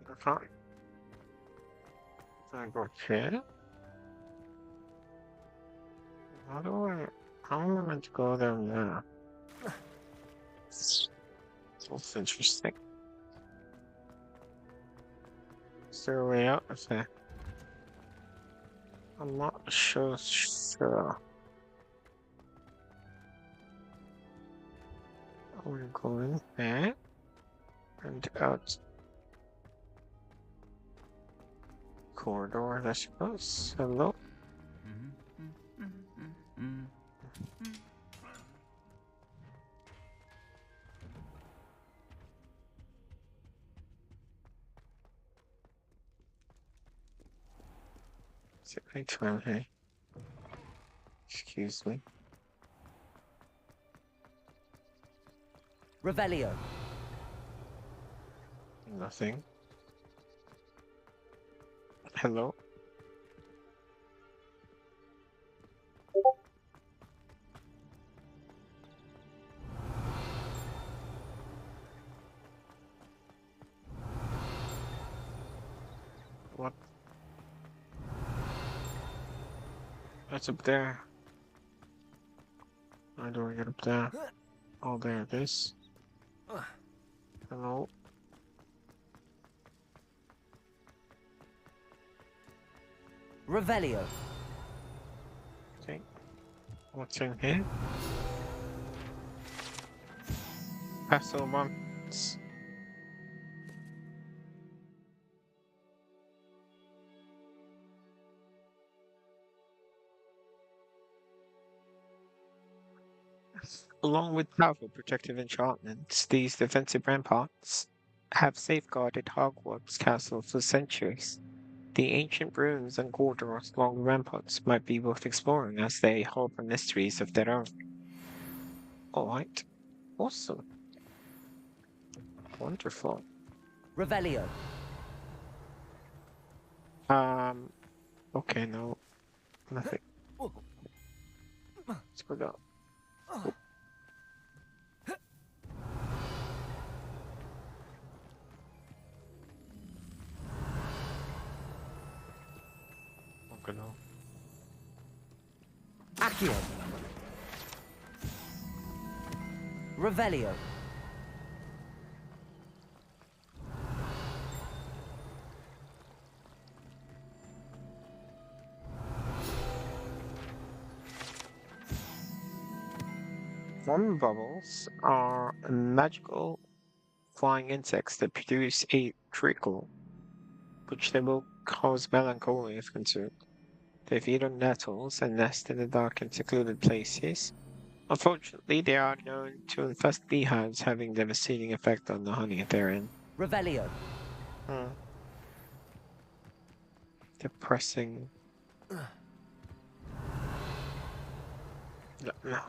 [SPEAKER 3] I can't... Can I go here? How do I... How am I meant to go down there? That's interesting. Is there a way out of there? I'm not sure. I'm gonna go in there and out corridor, I suppose. Hello. Is it right time, hey? Excuse me.
[SPEAKER 17] Revelio.
[SPEAKER 3] Nothing. Hello? What? That's up there. How do I get up there? Oh, there it is. Hello?
[SPEAKER 17] Revelio.
[SPEAKER 3] Okay. What's in here? Castle once. Along with powerful protective enchantments, these defensive ramparts have safeguarded Hogwarts Castle for centuries. The ancient ruins and corridors along the ramparts might be worth exploring as they harbor mysteries of their own. Alright. Awesome. Wonderful.
[SPEAKER 17] Revelio.
[SPEAKER 3] Okay, no. Nothing. Let's go down. Okay, no.
[SPEAKER 17] Accio. Revelio.
[SPEAKER 3] Fun bubbles are magical flying insects that produce a trickle, which they will cause melancholy if consumed. They feed on nettles and nest in the dark and secluded places. Unfortunately, they are known to infest beehives, having devastating effect on the honey therein.
[SPEAKER 17] Revelio.
[SPEAKER 3] Depressing. No.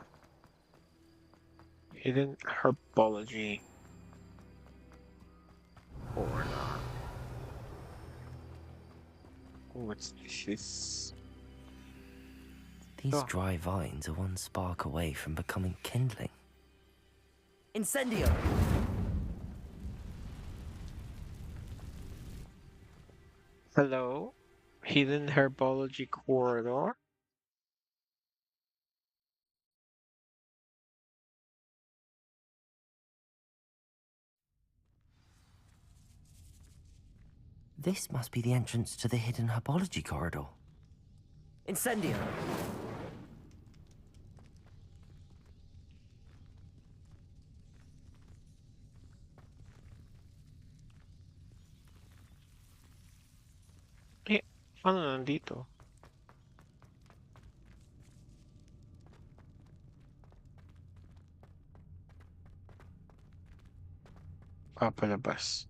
[SPEAKER 3] Hidden herbology. Or not. What's this?
[SPEAKER 11] These dry vines are one spark away from becoming kindling.
[SPEAKER 17] Incendio.
[SPEAKER 3] Hello? Hidden herbology corridor?
[SPEAKER 11] This must be the entrance to the hidden herbology corridor.
[SPEAKER 17] Incendio.
[SPEAKER 3] Paano nandito? Papalabas.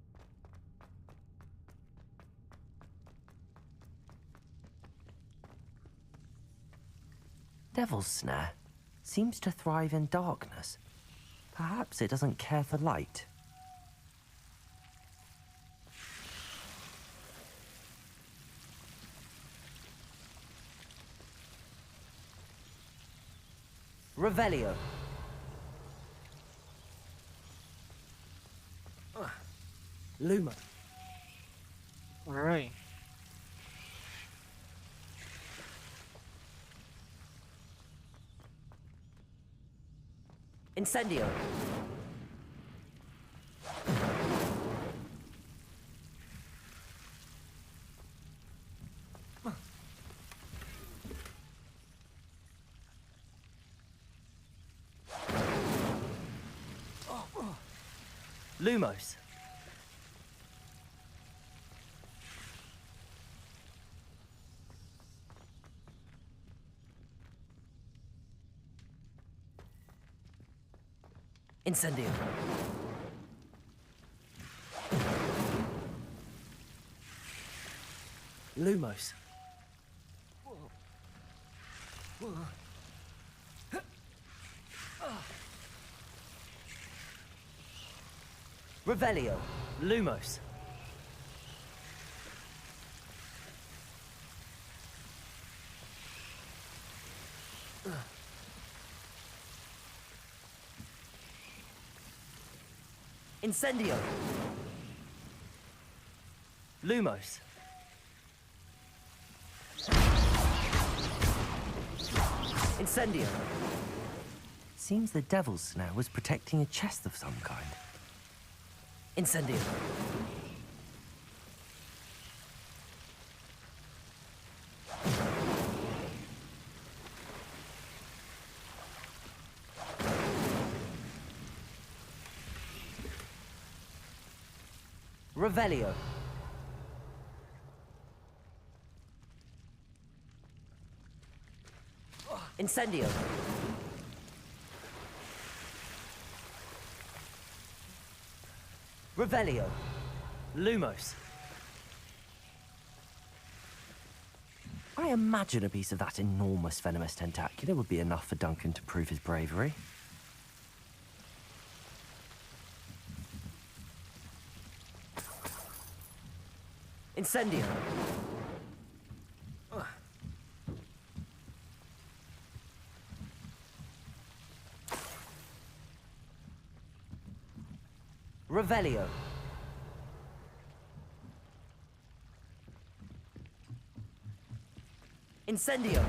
[SPEAKER 11] Devil's Snare seems to thrive in darkness. Perhaps it doesn't care for light.
[SPEAKER 17] Revelio. Luma.
[SPEAKER 3] Alright.
[SPEAKER 17] Incendio. Lumos. Incendio. Lumos. Revelio. Lumos. Incendio. Lumos. Incendio.
[SPEAKER 11] Seems the Devil's Snare was protecting a chest of some kind.
[SPEAKER 17] Incendio. Revelio. Incendio. Revelio. Lumos.
[SPEAKER 11] I imagine a piece of that enormous venomous tentacular would be enough for Duncan to prove his bravery.
[SPEAKER 17] Incendio. Revelio. Incendio.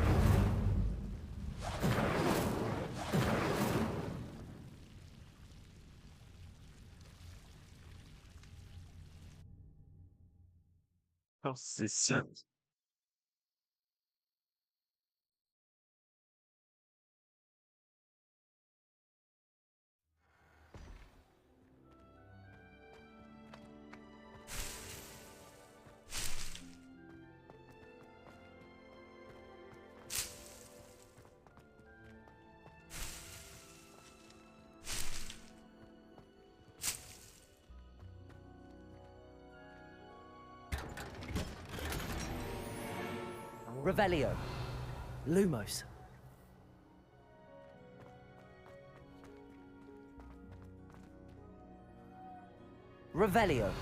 [SPEAKER 3] Oh, c'est ça.
[SPEAKER 17] Revelio. Lumos. Revelio.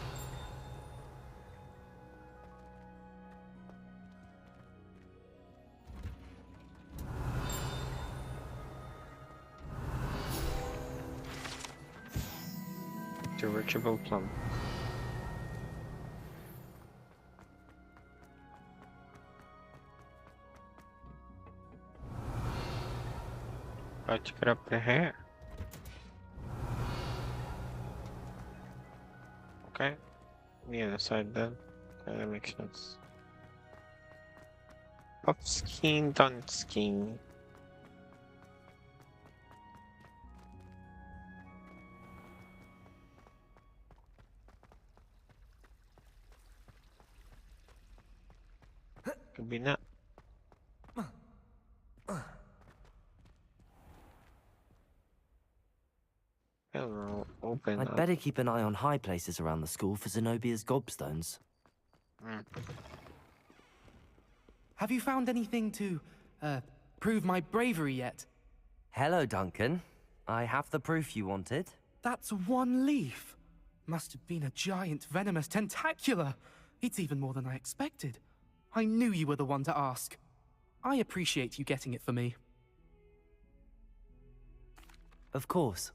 [SPEAKER 3] Dirigible plum. Let's get up the hair. Okay. The other side then. That makes sense. Puff skiing, done skiing. Could be not. Hello, open
[SPEAKER 11] I'd
[SPEAKER 3] up.
[SPEAKER 11] better keep an eye on high places around the school for Zenobia's gobstones.
[SPEAKER 2] Have you found anything to, prove my bravery yet?
[SPEAKER 11] Hello, Duncan. I have the proof you wanted.
[SPEAKER 2] That's one leaf. Must have been a giant venomous tentacula. It's even more than I expected. I knew you were the one to ask. I appreciate you getting it for me.
[SPEAKER 11] Of course.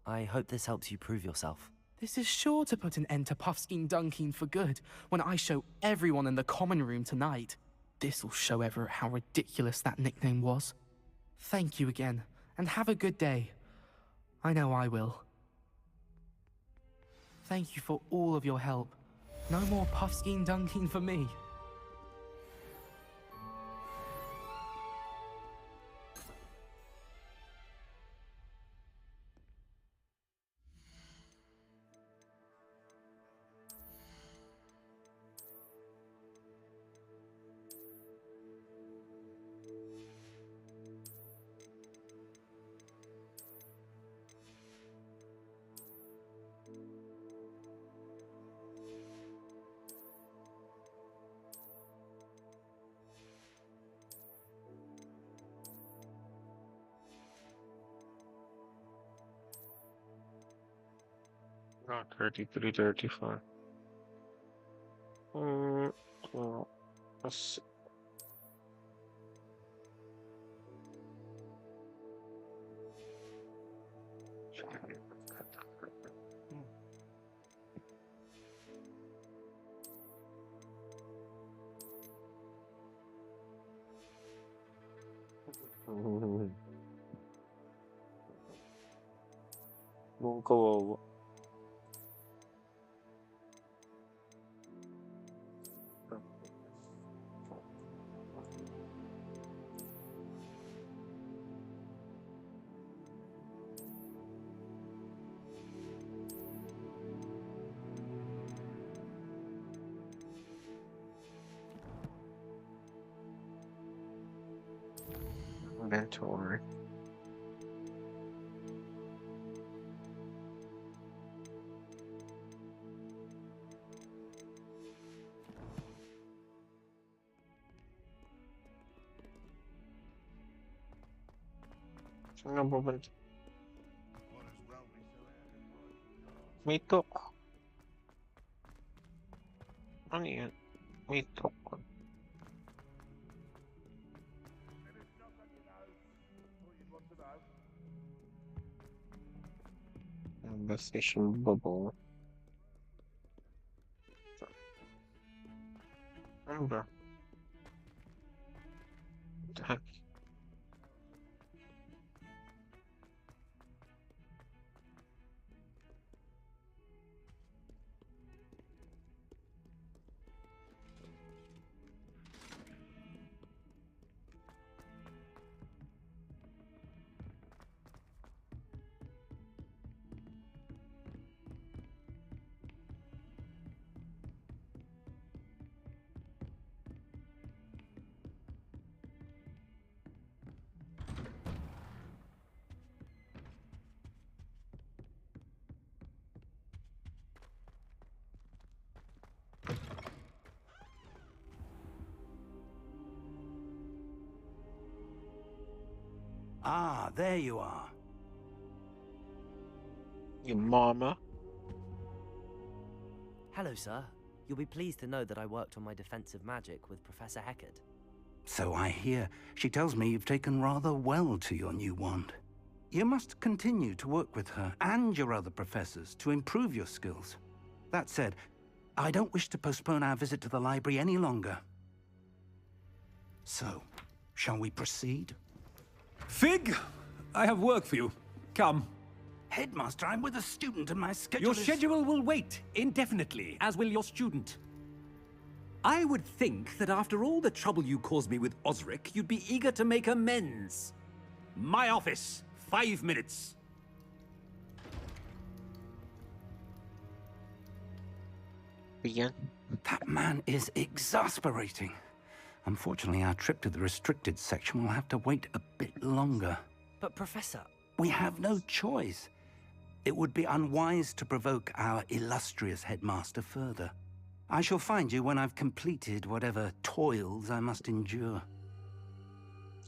[SPEAKER 11] I hope this helps you prove yourself.
[SPEAKER 2] This is sure to put an end to Puffskein Dunkeen for good when I show everyone in the common room tonight. This'll show Everett how ridiculous that nickname was. Thank you again, and have a good day. I know I will. Thank you for all of your help. No more Puffskein Dunkeen for me.
[SPEAKER 3] Oh, 33, 34. Well, let's see. Won't go over. Inventory. No moment. Me too. Ano yan? Me too. Conversation bubble. Ano ba? What the heck?
[SPEAKER 15] Ah, there you are.
[SPEAKER 3] Your mama.
[SPEAKER 11] Hello, sir. You'll be pleased to know that I worked on my defensive magic with Professor Heckard.
[SPEAKER 15] So I hear. She tells me you've taken rather well to your new wand. You must continue to work with her and your other professors to improve your skills. That said, I don't wish to postpone our visit to the library any longer. So, shall we proceed?
[SPEAKER 12] Fig, I have work for you. Come.
[SPEAKER 15] Headmaster, I'm with a student and my schedule
[SPEAKER 12] Your
[SPEAKER 15] is...
[SPEAKER 12] schedule will wait indefinitely, as will your student. I would think that after all the trouble you caused me with Osric, you'd be eager to make amends. My office, 5 minutes.
[SPEAKER 3] Begin.
[SPEAKER 15] That man is exasperating. Unfortunately, our trip to the restricted section will have to wait a bit longer.
[SPEAKER 11] But Professor...
[SPEAKER 15] We have no choice. It would be unwise to provoke our illustrious headmaster further. I shall find you when I've completed whatever toils I must endure.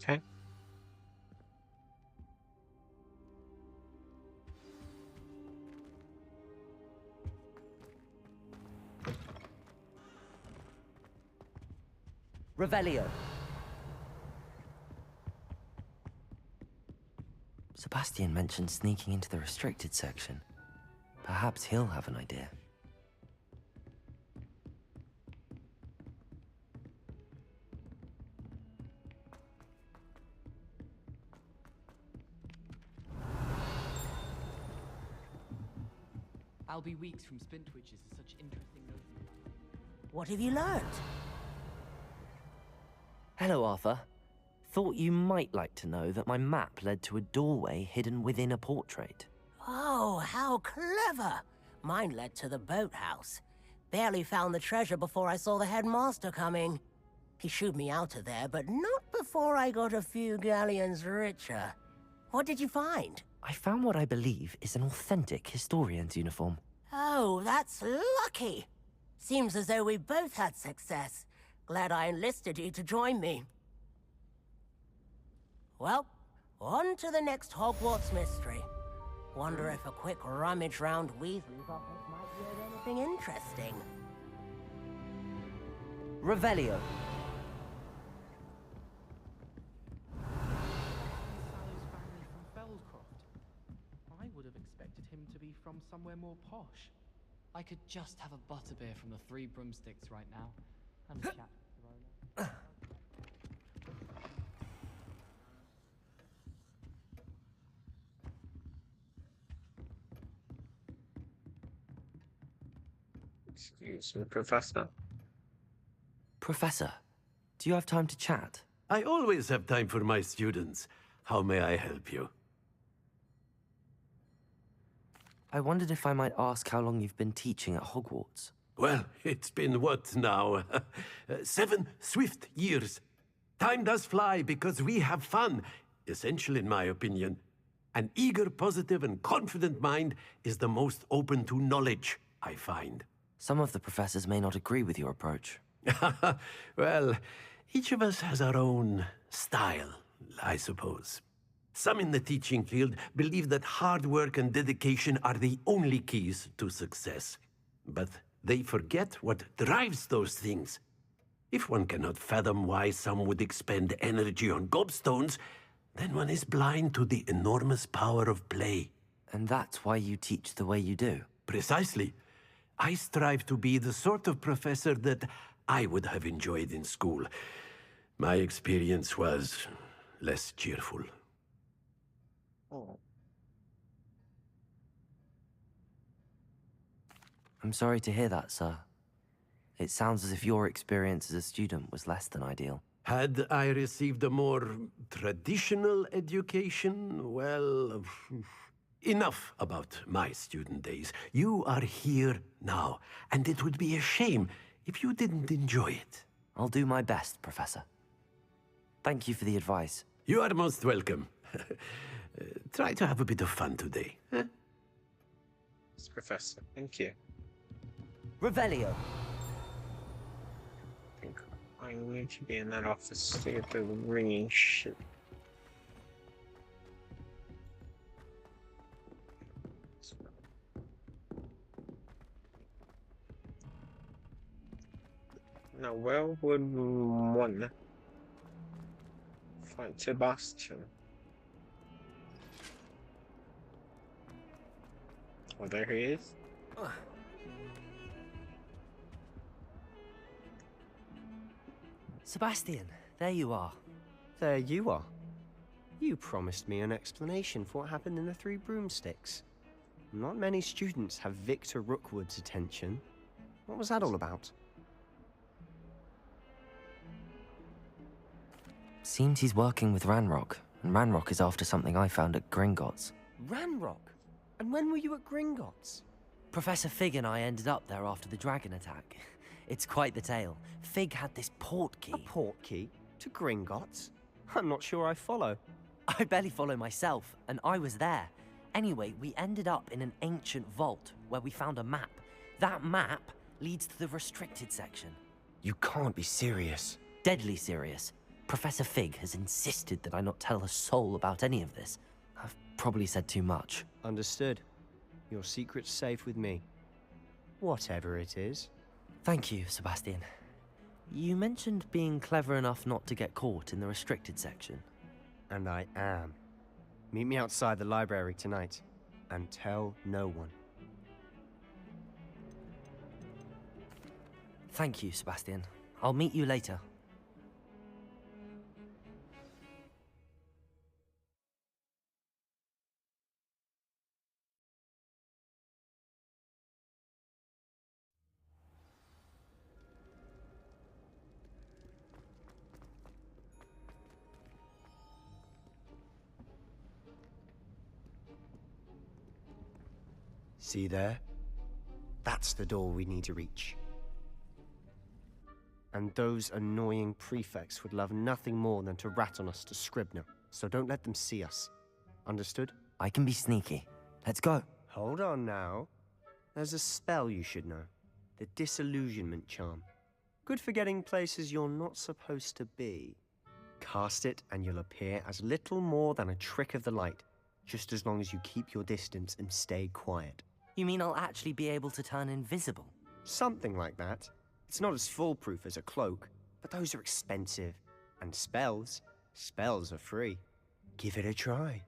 [SPEAKER 3] Okay.
[SPEAKER 11] Revelio. Sebastian mentioned sneaking into the restricted section. Perhaps he'll have an idea.
[SPEAKER 9] I'll be weeks from Spintwitches is such interesting notes.
[SPEAKER 17] What have you learned?
[SPEAKER 11] Hello, Arthur. Thought you might like to know that my map led to a doorway hidden within a portrait.
[SPEAKER 17] Oh, how clever! Mine led to the boathouse. Barely found the treasure before I saw the headmaster coming. He shooed me out of there, but not before I got a few galleons richer. What did you find?
[SPEAKER 11] I found what I believe is an authentic historian's uniform.
[SPEAKER 17] Oh, that's lucky. Seems as though we both had success. Glad I enlisted you to join me. Well, on to the next Hogwarts mystery. Wonder if a quick rummage round Weasley's office might yield anything interesting.
[SPEAKER 11] Revelio.
[SPEAKER 2] Sallow's family from Feldcroft. I would have expected him to be from somewhere more posh.
[SPEAKER 16] I could just have a butterbeer from the Three Broomsticks right now. And a chat with Verona.
[SPEAKER 3] Excuse me, Professor.
[SPEAKER 11] Professor, do you have time to chat?
[SPEAKER 13] I always have time for my students. How may I help you?
[SPEAKER 11] I wondered if I might ask how long you've been teaching at Hogwarts.
[SPEAKER 13] Well, it's been what now? 7 swift years. Time does fly because we have fun, essential in my opinion. An eager, positive, and confident mind is the most open to knowledge, I find.
[SPEAKER 11] Some of the professors may not agree with your approach.
[SPEAKER 13] Well, each of us has our own style, I suppose. Some in the teaching field believe that hard work and dedication are the only keys to success. But they forget what drives those things. If one cannot fathom why some would expend energy on gobstones, then one is blind to the enormous power of play.
[SPEAKER 11] And that's why you teach the way you do?
[SPEAKER 13] Precisely. I strive to be the sort of professor that I would have enjoyed in school. My experience was less cheerful.
[SPEAKER 3] Oh.
[SPEAKER 11] I'm sorry to hear that, sir. It sounds as if your experience as a student was less than ideal.
[SPEAKER 13] Had I received a more traditional education, well, enough about my student days. You are here now, and it would be a shame if you didn't enjoy it.
[SPEAKER 11] I'll do my best, Professor. Thank you for the advice.
[SPEAKER 13] You are most welcome. Try to have a bit of fun today. Huh?
[SPEAKER 3] Yes, Professor. Thank you.
[SPEAKER 11] Revelio.
[SPEAKER 3] I think I need to be in that office to get the ringing shit. Now, where would one find Sebastian? Oh, there he is.
[SPEAKER 11] Sebastian, there you are.
[SPEAKER 10] There you are. You promised me an explanation for what happened in the Three Broomsticks. Not many students have Victor Rookwood's attention. What was that all about?
[SPEAKER 11] Seems he's working with Ranrock, and Ranrock is after something I found at Gringotts.
[SPEAKER 10] Ranrock? And when were you at Gringotts?
[SPEAKER 11] Professor Fig and I ended up there after the dragon attack. It's quite the tale. Fig had this portkey.
[SPEAKER 10] A portkey? To Gringotts? I'm not sure I follow.
[SPEAKER 11] I barely follow myself, and I was there. Anyway, we ended up in an ancient vault where we found a map. That map leads to the restricted section.
[SPEAKER 10] You can't be serious.
[SPEAKER 11] Deadly serious. Professor Fig has insisted that I not tell a soul about any of this. I've probably said too much.
[SPEAKER 10] Understood. Your secret's safe with me. Whatever it is.
[SPEAKER 11] Thank you, Sebastian. You mentioned being clever enough not to get caught in the restricted section.
[SPEAKER 10] And I am. Meet me outside the library tonight, and tell no one.
[SPEAKER 11] Thank you, Sebastian. I'll meet you later.
[SPEAKER 10] See there? That's the door we need to reach. And those annoying prefects would love nothing more than to rat on us to Scribner, so don't let them see us. Understood?
[SPEAKER 11] I can be sneaky. Let's go.
[SPEAKER 10] Hold on now. There's a spell you should know. The Disillusionment Charm. Good for getting places you're not supposed to be. Cast it and you'll appear as little more than a trick of the light, just as long as you keep your distance and stay quiet.
[SPEAKER 11] You mean I'll actually be able to turn invisible?
[SPEAKER 10] Something like that. It's not as foolproof as a cloak, but those are expensive. And spells are free. Give it a try.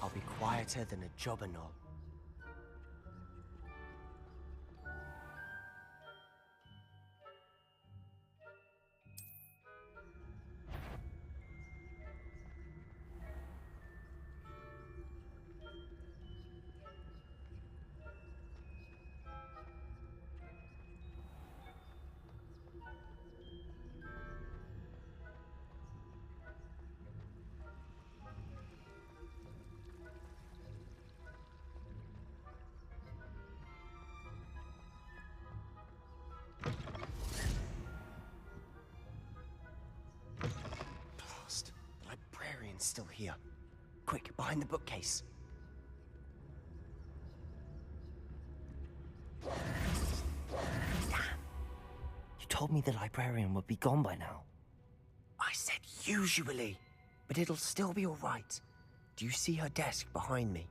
[SPEAKER 10] I'll be quieter than a jobberknoll. Still here. Quick, behind the bookcase.
[SPEAKER 11] Damn. You told me the librarian would be gone by now.
[SPEAKER 10] I said usually, but it'll still be all right. Do you see her desk behind me?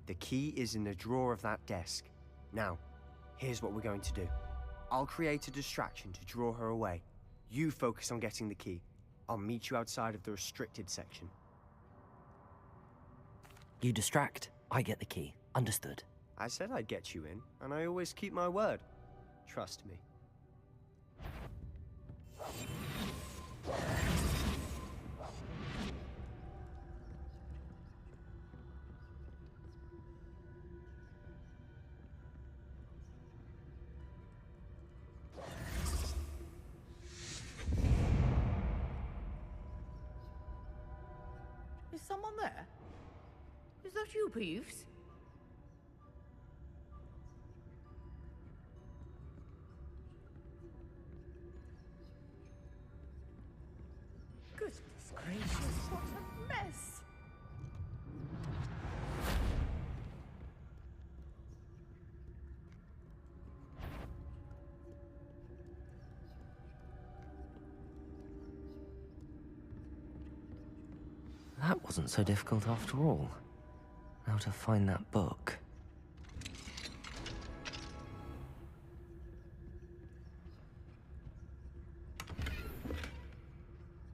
[SPEAKER 10] The key is in the drawer of that desk. Now, here's what we're going to do. I'll create a distraction to draw her away. You focus on getting the key. I'll meet you outside of the restricted section.
[SPEAKER 11] You distract, I get the key. Understood.
[SPEAKER 10] I said I'd get you in, and I always keep my word. Trust me.
[SPEAKER 14] Is someone there? Is that you, Peeves? Goodness gracious, what a mess!
[SPEAKER 11] That wasn't so difficult after all. Now to find that book.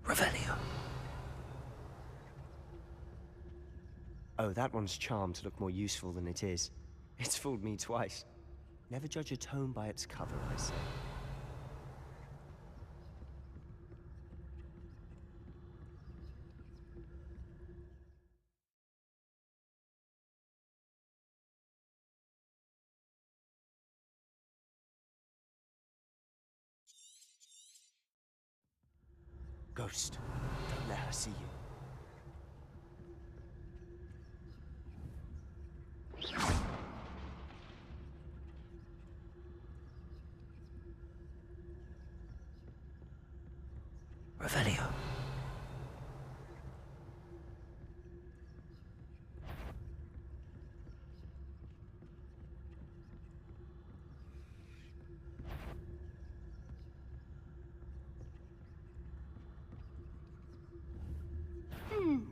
[SPEAKER 11] Revelio.
[SPEAKER 10] Oh, that one's charmed to look more useful than it is. It's fooled me twice. Never judge a tome by its cover, I say. Ghost, don't let her see you.
[SPEAKER 11] Revelio.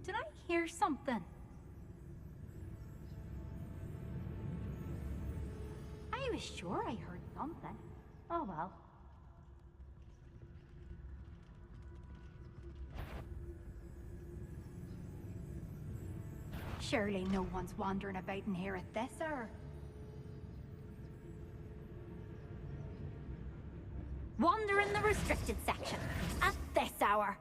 [SPEAKER 20] Did I hear something? I was sure I heard something. Oh well. Surely no one's wandering about in here at this hour. Wander in the restricted section at this hour.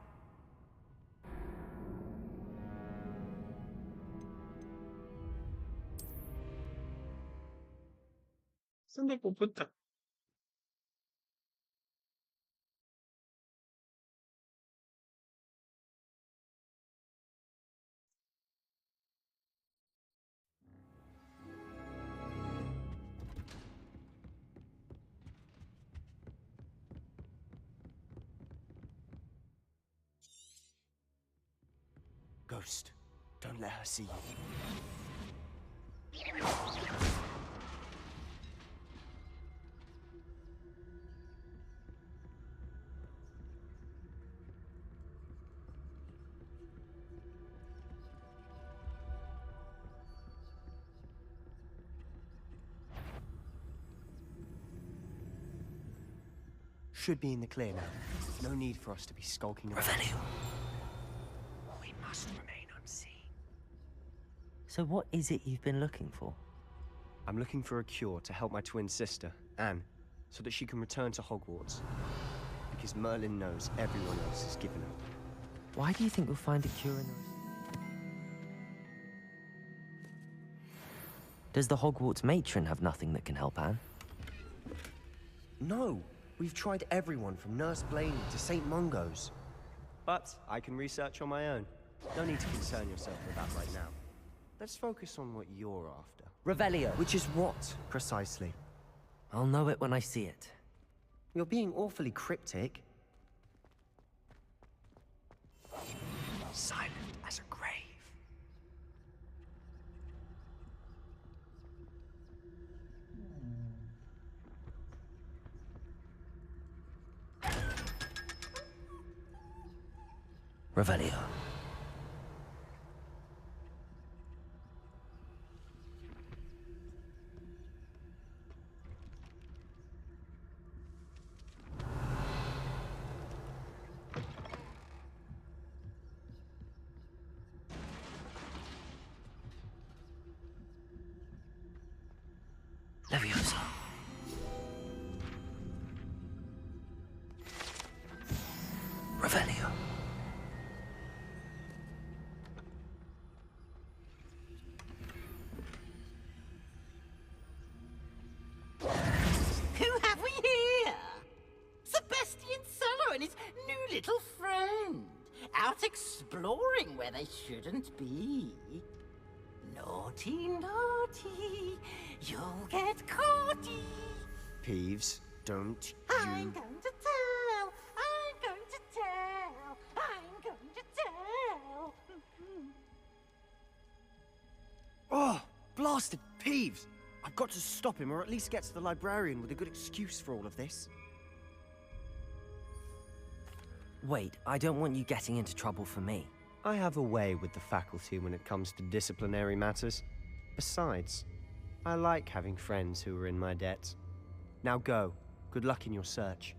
[SPEAKER 3] Saan na pupunta?
[SPEAKER 10] Ghost, don't let her see you. Should be in the clear now. No need for us to be skulking around.
[SPEAKER 11] Revelio.
[SPEAKER 10] We must remain unseen.
[SPEAKER 11] So what is it you've been looking for?
[SPEAKER 10] I'm looking for a cure to help my twin sister, Anne, so that she can return to Hogwarts. Because Merlin knows everyone else has given up.
[SPEAKER 11] Why do you think we'll find a cure in the... Does the Hogwarts matron have nothing that can help Anne?
[SPEAKER 10] No! We've tried everyone from Nurse Blaney to St. Mungo's. But I can research on my own. No need to concern yourself with that right now. Let's focus on what you're after.
[SPEAKER 11] Revelio.
[SPEAKER 10] Which is what, precisely?
[SPEAKER 11] I'll know it when I see it.
[SPEAKER 10] You're being awfully cryptic. Silent as a grave.
[SPEAKER 11] Revelio. Leviosa. Revelio.
[SPEAKER 21] Who have we here? Sebastian Cello and his new little friend. Out exploring where they shouldn't be. Naughty, naughty, you'll get caughty.
[SPEAKER 10] Peeves, don't
[SPEAKER 21] I'm
[SPEAKER 10] you...
[SPEAKER 21] going to tell, I'm going to tell, I'm going to tell.
[SPEAKER 10] Oh, blasted Peeves! I've got to stop him, or at least get to the librarian with a good excuse for all of this.
[SPEAKER 11] Wait, I don't want you getting into trouble for me.
[SPEAKER 10] I have a way with the faculty when it comes to disciplinary matters. Besides, I like having friends who are in my debt. Now go. Good luck in your search.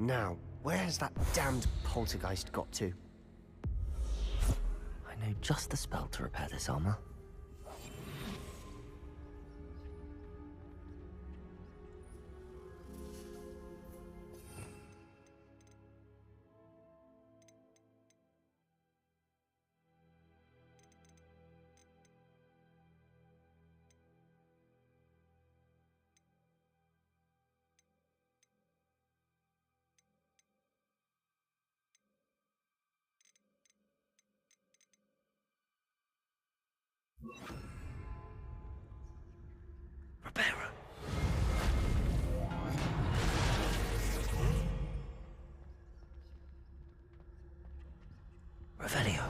[SPEAKER 10] Now, where's that damned poltergeist got to?
[SPEAKER 11] I I know just the spell to repair this armor. Revelio.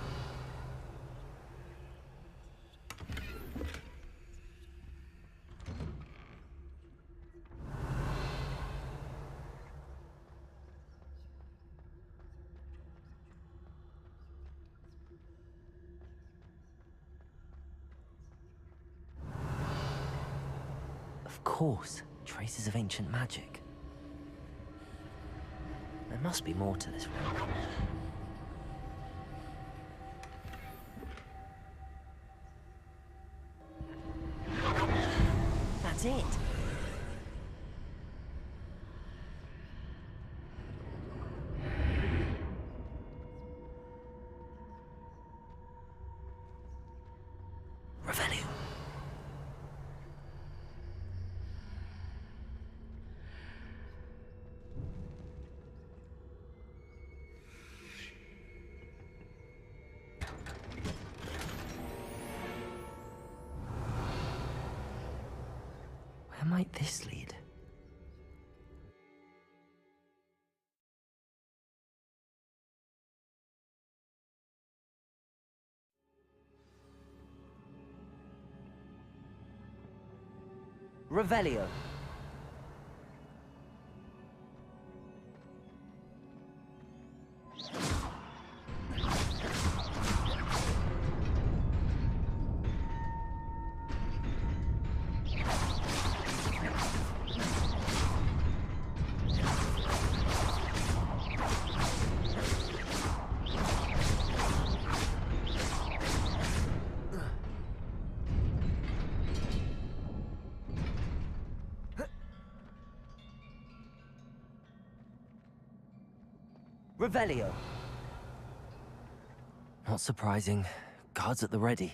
[SPEAKER 11] Of course, traces of ancient magic. There must be more to this room. That's it. Revelio. Where might this lead? Revelio. Revelio. Not surprising. Guards at the ready.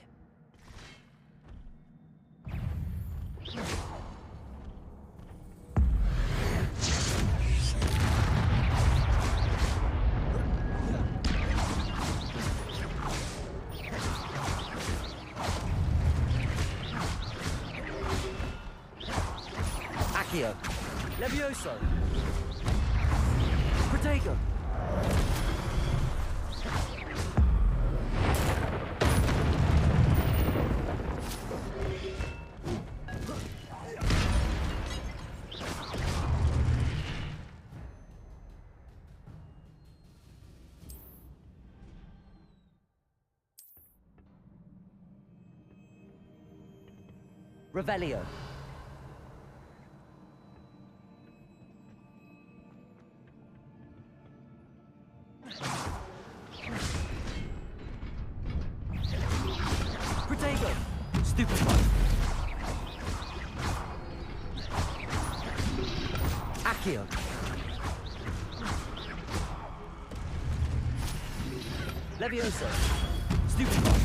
[SPEAKER 11] Accio.
[SPEAKER 1] Levioso. Protego.
[SPEAKER 11] Revelio.
[SPEAKER 1] Protego.
[SPEAKER 11] Stupefy. Accio.
[SPEAKER 1] Levioso. Stupefy.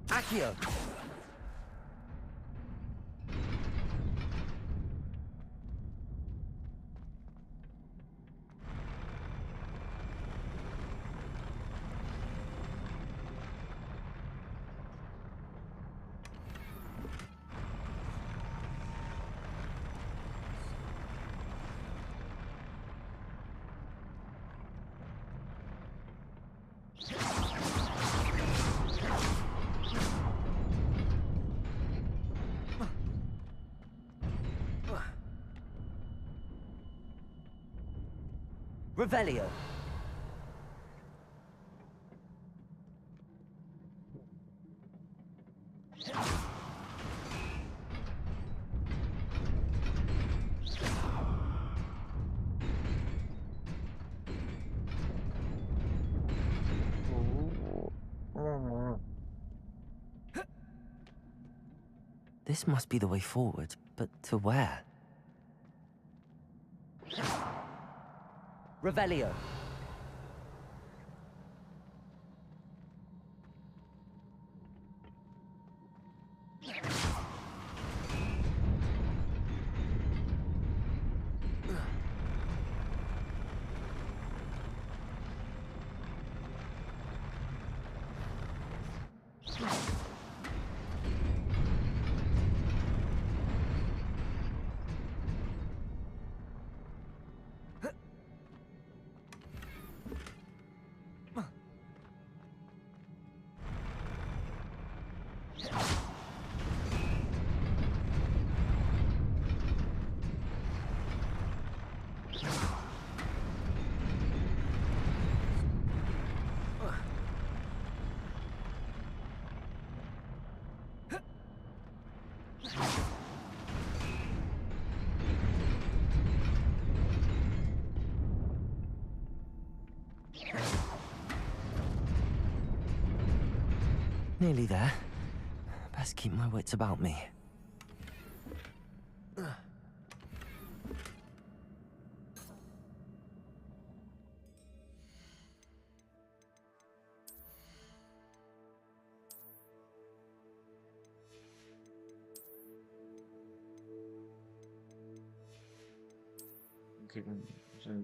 [SPEAKER 11] Accio. Revelio. This must be the way forward, but to where? Revelio. Nearly there. Best keep my wits about me.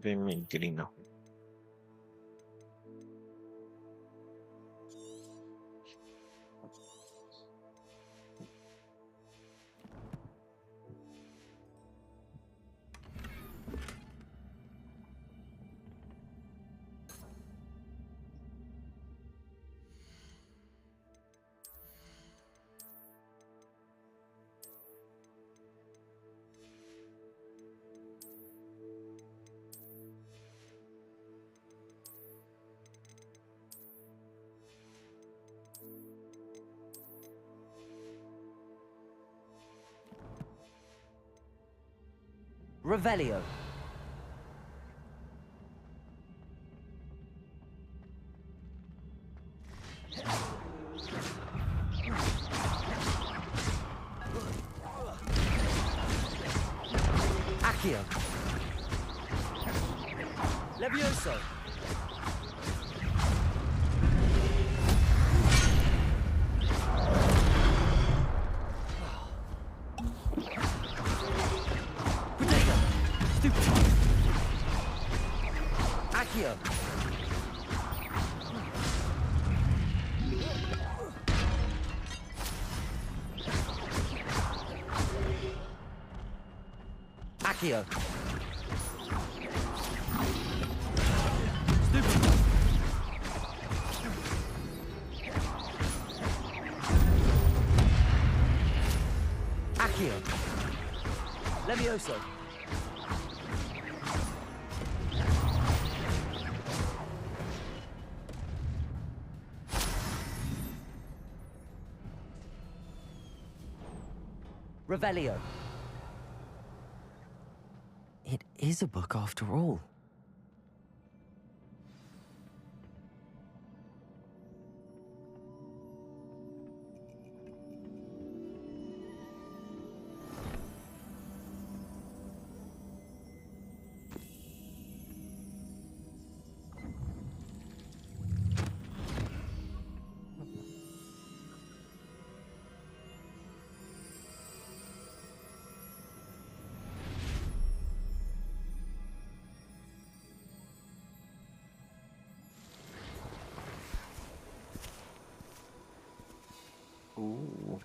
[SPEAKER 3] Ben mi grino?
[SPEAKER 11] Revelio. Accio. Levioso. Accio. Accio. Accio. Levioso. Revelio. It is a book after all. Ooh.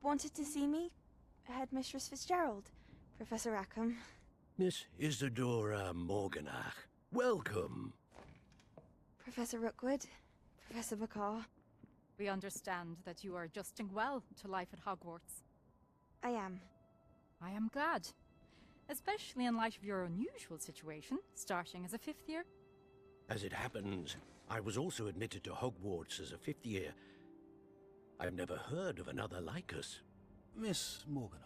[SPEAKER 19] wanted to see me? Headmistress Fitzgerald, Professor Rackham.
[SPEAKER 13] Miss Isadora Morganach, welcome.
[SPEAKER 19] Professor Rookwood, Professor Bakar.
[SPEAKER 7] We understand that you are adjusting well to life at Hogwarts.
[SPEAKER 19] I am.
[SPEAKER 7] I am glad. Especially in light of your unusual situation, starting as a 5th year.
[SPEAKER 13] As it happens, I was also admitted to Hogwarts as a 5th year. I've never heard of another like us.
[SPEAKER 4] Miss Morganach,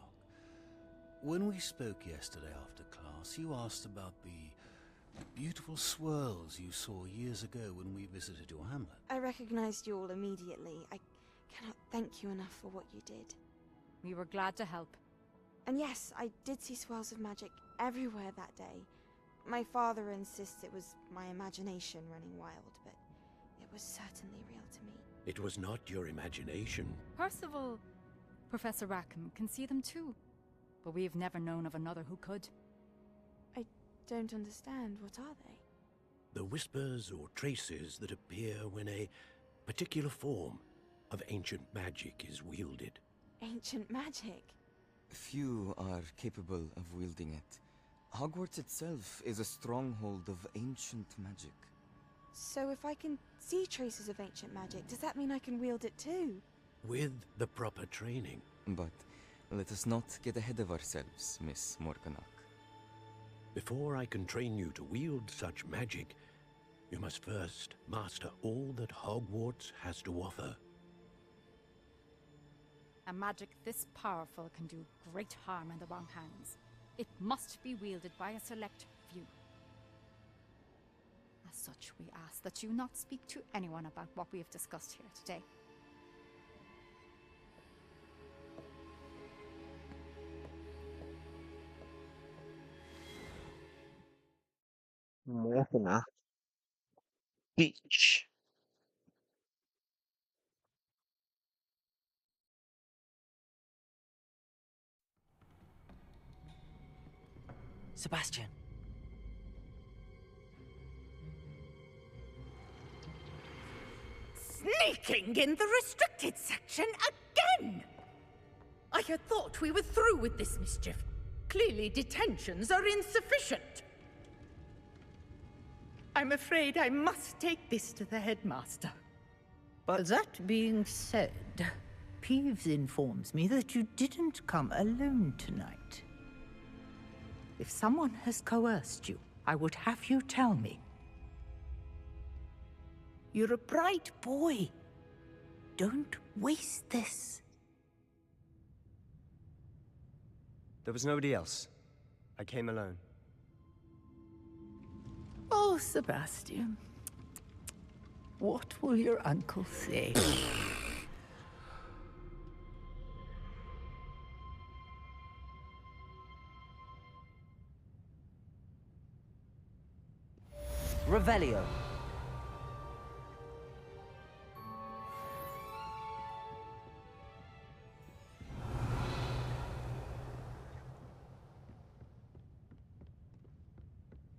[SPEAKER 4] when we spoke yesterday after class, you asked about the beautiful swirls you saw years ago when we visited your hamlet.
[SPEAKER 19] I recognized you all immediately. I cannot thank you enough for what you did.
[SPEAKER 7] We were glad to help.
[SPEAKER 19] And yes, I did see swirls of magic everywhere that day. My father insists it was my imagination running wild, but it was certainly real to me.
[SPEAKER 13] It was not your imagination.
[SPEAKER 7] Percival, Professor Rackham can see them too, but we've never known of another who could.
[SPEAKER 19] I don't understand. What are they?
[SPEAKER 13] The whispers or traces that appear when a particular form of ancient magic is wielded.
[SPEAKER 19] Ancient magic?
[SPEAKER 22] Few are capable of wielding it. Hogwarts itself is a stronghold of ancient magic.
[SPEAKER 19] So if I can see traces of ancient magic, does that mean I can wield it too?
[SPEAKER 13] With the proper training.
[SPEAKER 22] But let us not get ahead of ourselves, Miss Morganach.
[SPEAKER 13] Before I can train you to wield such magic, you must first master all that Hogwarts has to offer.
[SPEAKER 7] A magic this powerful can do great harm in the wrong hands. It must be wielded by a select few. As such, we ask that you not speak to anyone about what we have discussed here today.
[SPEAKER 3] Morganach. Beach.
[SPEAKER 11] Sebastian.
[SPEAKER 14] Sneaking in the restricted section again! I had thought we were through with this mischief. Clearly detentions are insufficient. I'm afraid I must take this to the headmaster.
[SPEAKER 23] But that being said, Peeves informs me that you didn't come alone tonight. If someone has coerced you, I would have you tell me. You're a bright boy. Don't waste this.
[SPEAKER 10] There was nobody else. I came alone.
[SPEAKER 23] Oh, Sebastian. What will your uncle say?
[SPEAKER 11] Revelio.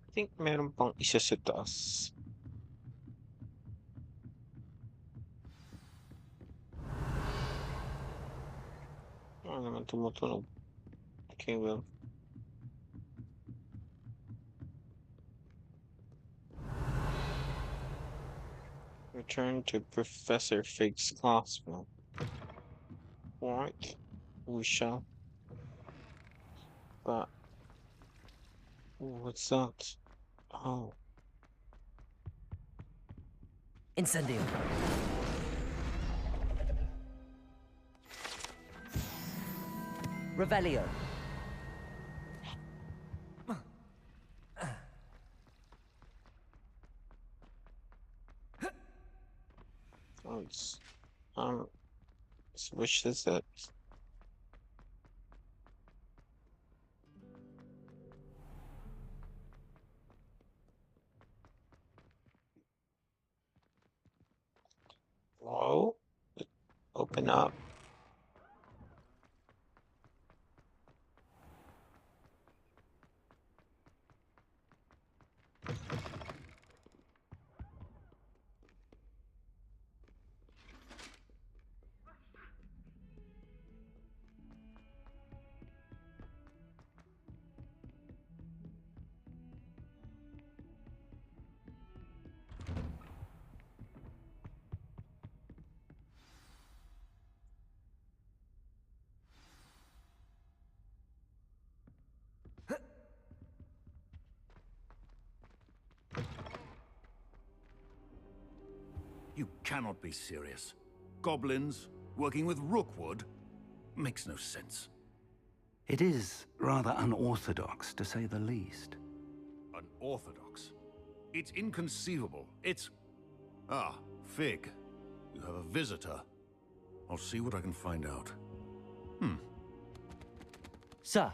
[SPEAKER 3] I think meron pang isa sa taas. Ano naman tumutunog? Okay, well. Return to Professor Fig's classroom. Alright, we shall. But what's that? Oh.
[SPEAKER 11] Incendio. Revelio.
[SPEAKER 3] Oh, it's which is it? Hello? Open up.
[SPEAKER 4] You cannot be serious. Goblins working with Rookwood? Makes no sense. It is rather unorthodox, to say the least. Unorthodox? It's inconceivable. It's... Ah, Fig. You have a visitor. I'll see what I can find out.
[SPEAKER 11] Sir,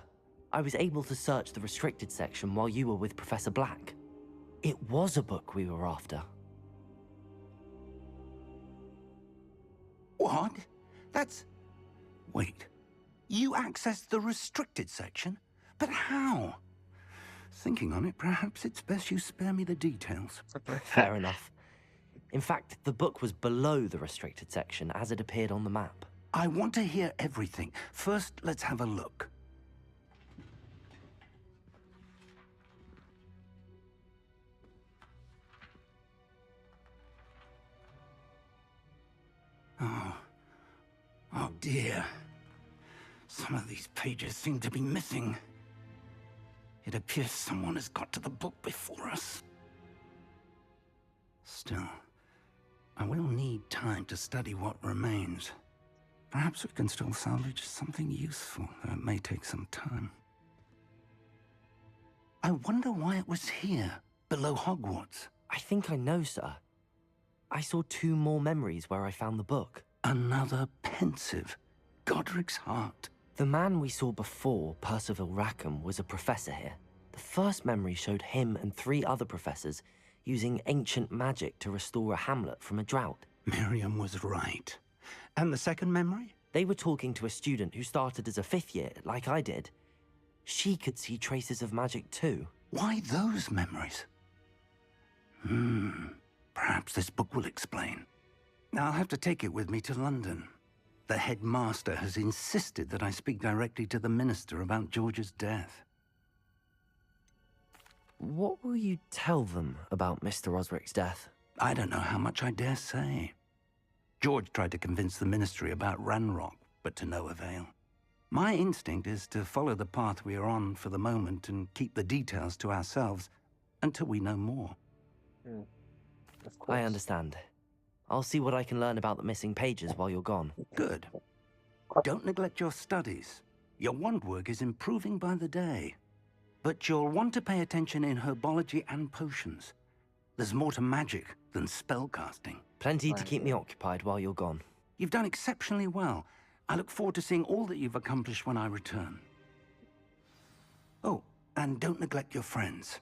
[SPEAKER 11] I was able to search the restricted section while you were with Professor Black. It was a book we were after.
[SPEAKER 15] What? That's... Wait. You accessed the restricted section? But how? Thinking on it, perhaps it's best you spare me the details.
[SPEAKER 11] Fair enough. In fact, the book was below the restricted section as it appeared on the map.
[SPEAKER 15] I want to hear everything. First, let's have a look. Oh dear. Some of these pages seem to be missing. It appears someone has got to the book before us. Still, I will need time to study what remains. Perhaps we can still salvage something useful, though it may take some time. I wonder why it was here, below Hogwarts.
[SPEAKER 11] I think I know, sir. I saw 2 more memories where I found the book.
[SPEAKER 15] Another pensive. Godric's heart.
[SPEAKER 11] The man we saw before, Percival Rackham, was a professor here. The first memory showed him and 3 other professors using ancient magic to restore a hamlet from a drought.
[SPEAKER 15] Miriam was right. And the second memory?
[SPEAKER 11] They were talking to a student who started as a 5th year, like I did. She could see traces of magic too.
[SPEAKER 15] Why those memories? Perhaps this book will explain. Now I'll have to take it with me to London. The headmaster has insisted that I speak directly to the minister about George's death.
[SPEAKER 11] What will you tell them about Mr. Osric's death?
[SPEAKER 15] I don't know how much I dare say. George tried to convince the ministry about Ranrock, but to no avail. My instinct is to follow the path we are on for the moment and keep the details to ourselves until we know more.
[SPEAKER 3] Of course.
[SPEAKER 11] I understand. I'll see what I can learn about the missing pages while you're gone.
[SPEAKER 15] Good. Don't neglect your studies. Your wand work is improving by the day. But you'll want to pay attention in herbology and potions. There's more to magic than spellcasting.
[SPEAKER 11] Plenty to keep me occupied while you're gone.
[SPEAKER 15] You've done exceptionally well. I look forward to seeing all that you've accomplished when I return. Oh, and don't neglect your friends.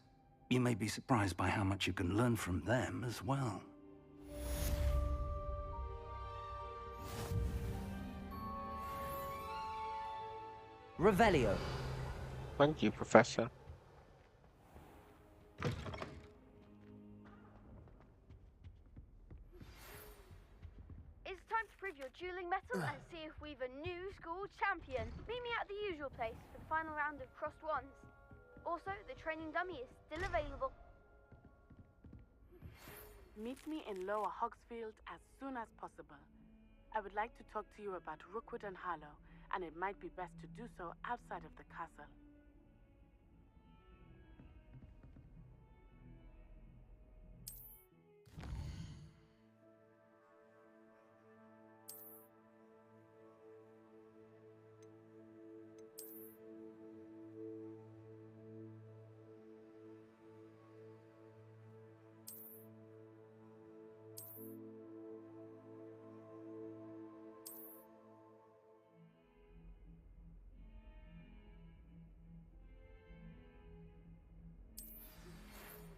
[SPEAKER 15] You may be surprised by how much you can learn from them as well.
[SPEAKER 11] Revelio.
[SPEAKER 3] Thank you, Professor.
[SPEAKER 5] It's time to prove your dueling mettle and see if we've a new school champion. Meet me at the usual place for the final round of crossed wands. Also, the training dummy is still available.
[SPEAKER 6] Meet me in Lower Hogsfield as soon as possible. I would like to talk to you about Rookwood and Harlow, and it might be best to do so outside of the castle.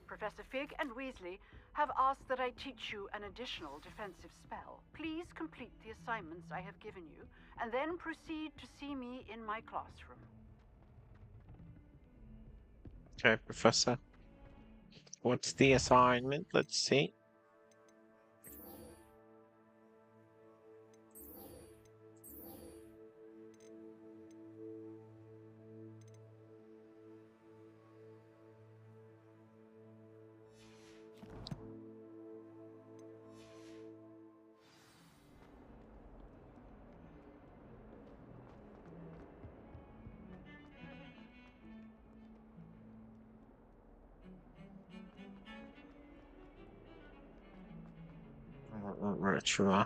[SPEAKER 6] Professor Fig and Weasley have asked that I teach you an additional defensive spell. Please complete the assignments I have given you, and then proceed to see me in my classroom.
[SPEAKER 3] Okay, Professor. What's the assignment? Let's see. Ritual.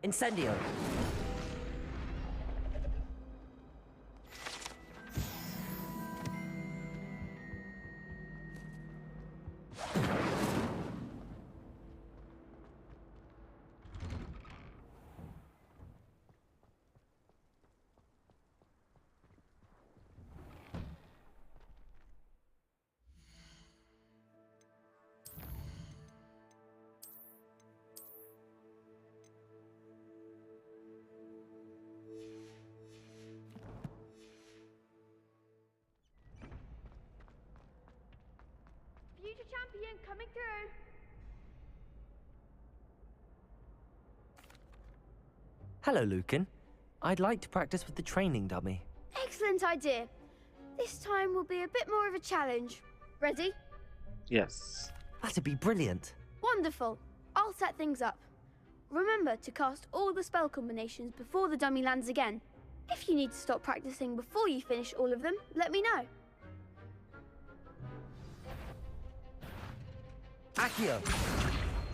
[SPEAKER 11] Incendio.
[SPEAKER 5] Future champion coming through.
[SPEAKER 11] Hello, Lucan. I'd like to practice with the training dummy.
[SPEAKER 5] Excellent idea. This time will be a bit more of a challenge. Ready?
[SPEAKER 3] Yes.
[SPEAKER 11] That'd be brilliant.
[SPEAKER 5] Wonderful. I'll set things up. Remember to cast all the spell combinations before the dummy lands again. If you need to stop practicing before you finish all of them, let me know.
[SPEAKER 11] Accio.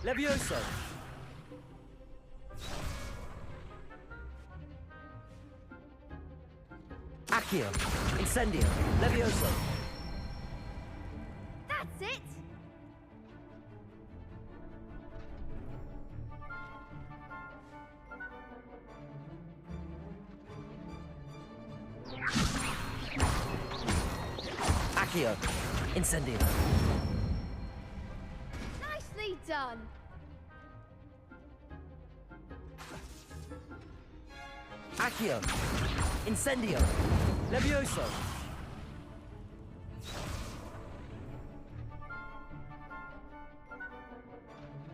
[SPEAKER 11] Levioso. Accio. Incendio. Levioso.
[SPEAKER 5] That's it!
[SPEAKER 11] Accio. Incendio.
[SPEAKER 5] Nicely done.
[SPEAKER 11] Accio. Incendio. Levioso.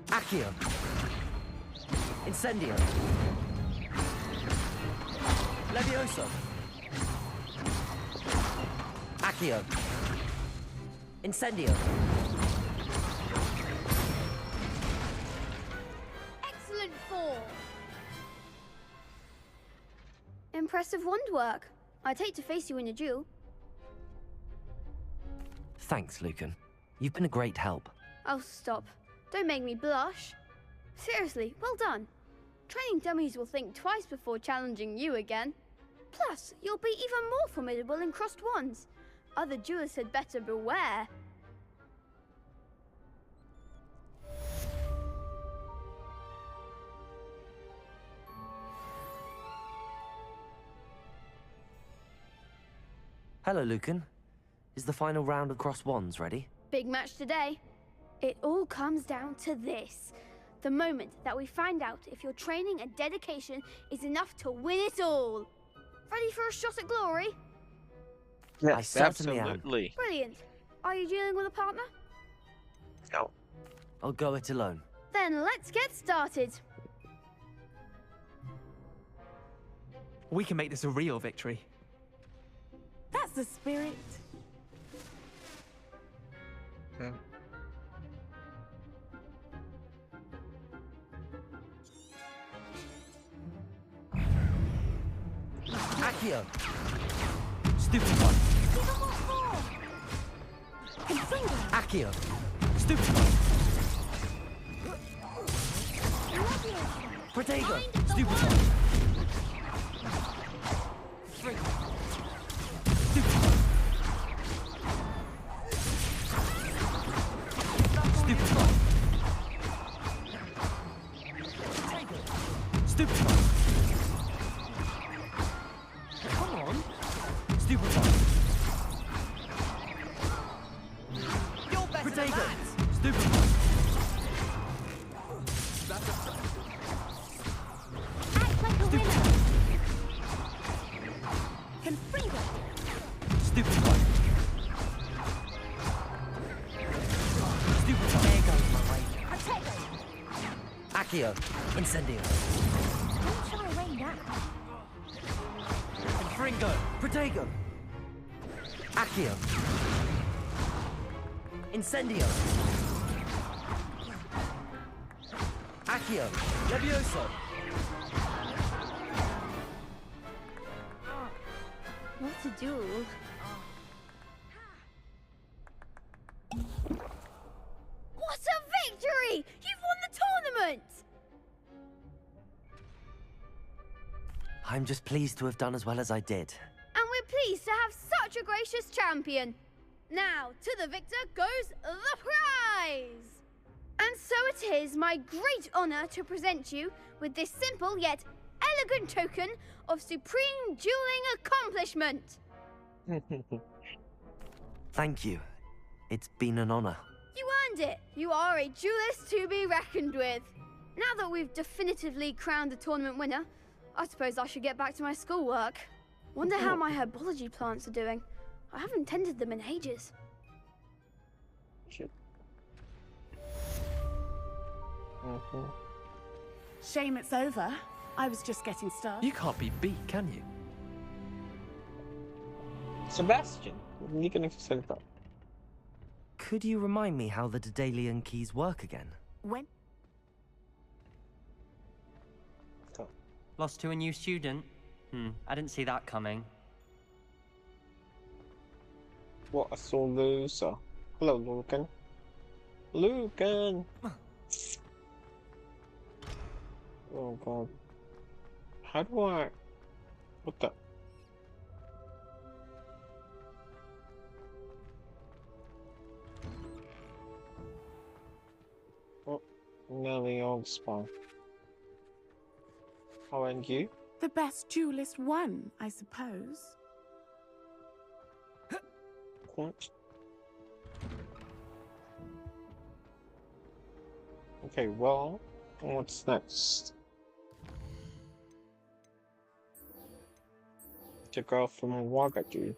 [SPEAKER 11] Accio. Incendio. Levioso. Accio. Incendio.
[SPEAKER 5] Excellent form. Impressive wand work. I'd hate to face you in a duel.
[SPEAKER 11] Thanks, Lucan. You've been a great help.
[SPEAKER 5] Oh, stop. Don't make me blush. Seriously, well done. Training dummies will think twice before challenging you again. Plus, you'll be even more formidable in crossed wands. Other duelists had better beware.
[SPEAKER 11] Hello, Lucan. Is the final round of cross wands ready?
[SPEAKER 5] Big match today. It all comes down to this. The moment that we find out if your training and dedication is enough to win it all. Ready for a shot at glory?
[SPEAKER 3] Yes,
[SPEAKER 11] I certainly
[SPEAKER 3] absolutely.
[SPEAKER 5] Brilliant. Are you dealing with a partner?
[SPEAKER 3] No.
[SPEAKER 11] I'll go it alone.
[SPEAKER 5] Then let's get started.
[SPEAKER 2] We can make this a real victory.
[SPEAKER 8] That's the spirit.
[SPEAKER 3] Hmm.
[SPEAKER 11] Accio. Stupid one. Accio. Stupid one. Protego. Stupid one. Stupid one. Stupid one. Stupid one. Come on. Stupid one.
[SPEAKER 1] You're better than that.
[SPEAKER 11] Stupid one.
[SPEAKER 20] Act like a winner. Confringo.
[SPEAKER 11] Stupid one. Stupid one. There goes my way.
[SPEAKER 20] Protego.
[SPEAKER 11] Accio. Incendio.
[SPEAKER 20] Don't shy away now.
[SPEAKER 11] Fringo. Protego. Accio. Incendio.
[SPEAKER 1] Accio, Levioso.
[SPEAKER 5] What to do? What a victory! You've won the tournament!
[SPEAKER 11] I'm just pleased to have done as well as I did.
[SPEAKER 5] And we're pleased to have such a gracious champion. Now, to the victor goes the prize! And so it is my great honor to present you with this simple yet elegant token of supreme dueling accomplishment.
[SPEAKER 11] Thank you. It's been an honor.
[SPEAKER 5] You earned it. You are a duelist to be reckoned with. Now that we've definitively crowned the tournament winner, I suppose I should get back to my schoolwork. Wonder how my herbology plants are doing. I haven't tended them in ages.
[SPEAKER 8] Shame it's over. I was just getting started.
[SPEAKER 2] You can't be beat, can you?
[SPEAKER 3] Sebastian, you can extend that.
[SPEAKER 11] Could you remind me how the Daedalian keys work again?
[SPEAKER 8] When?
[SPEAKER 16] Lost to a new student? I didn't see that coming.
[SPEAKER 3] What a sore loser. Hello, Lucan. Lucan! Oh god. How do I... What the... Oh, now the old spawn. Oh, and you?
[SPEAKER 8] The best duelist won, I suppose.
[SPEAKER 3] What? Okay, well, what's next? The girl from Ouagadougou.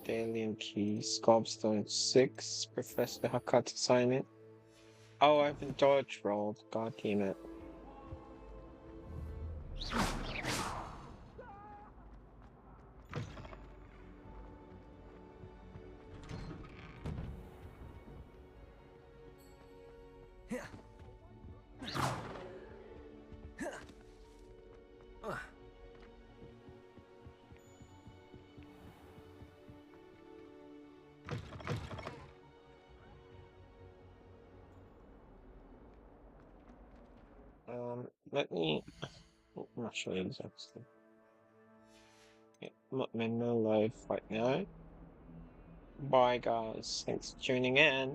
[SPEAKER 3] Daedalian keys, Gobstone 6, Professor Hakata sign it. Oh, I haven't dodge rolled. God damn it. Let me... I'm not sure exactly. Yeah, I'm in no life right now. Bye guys, thanks for tuning in.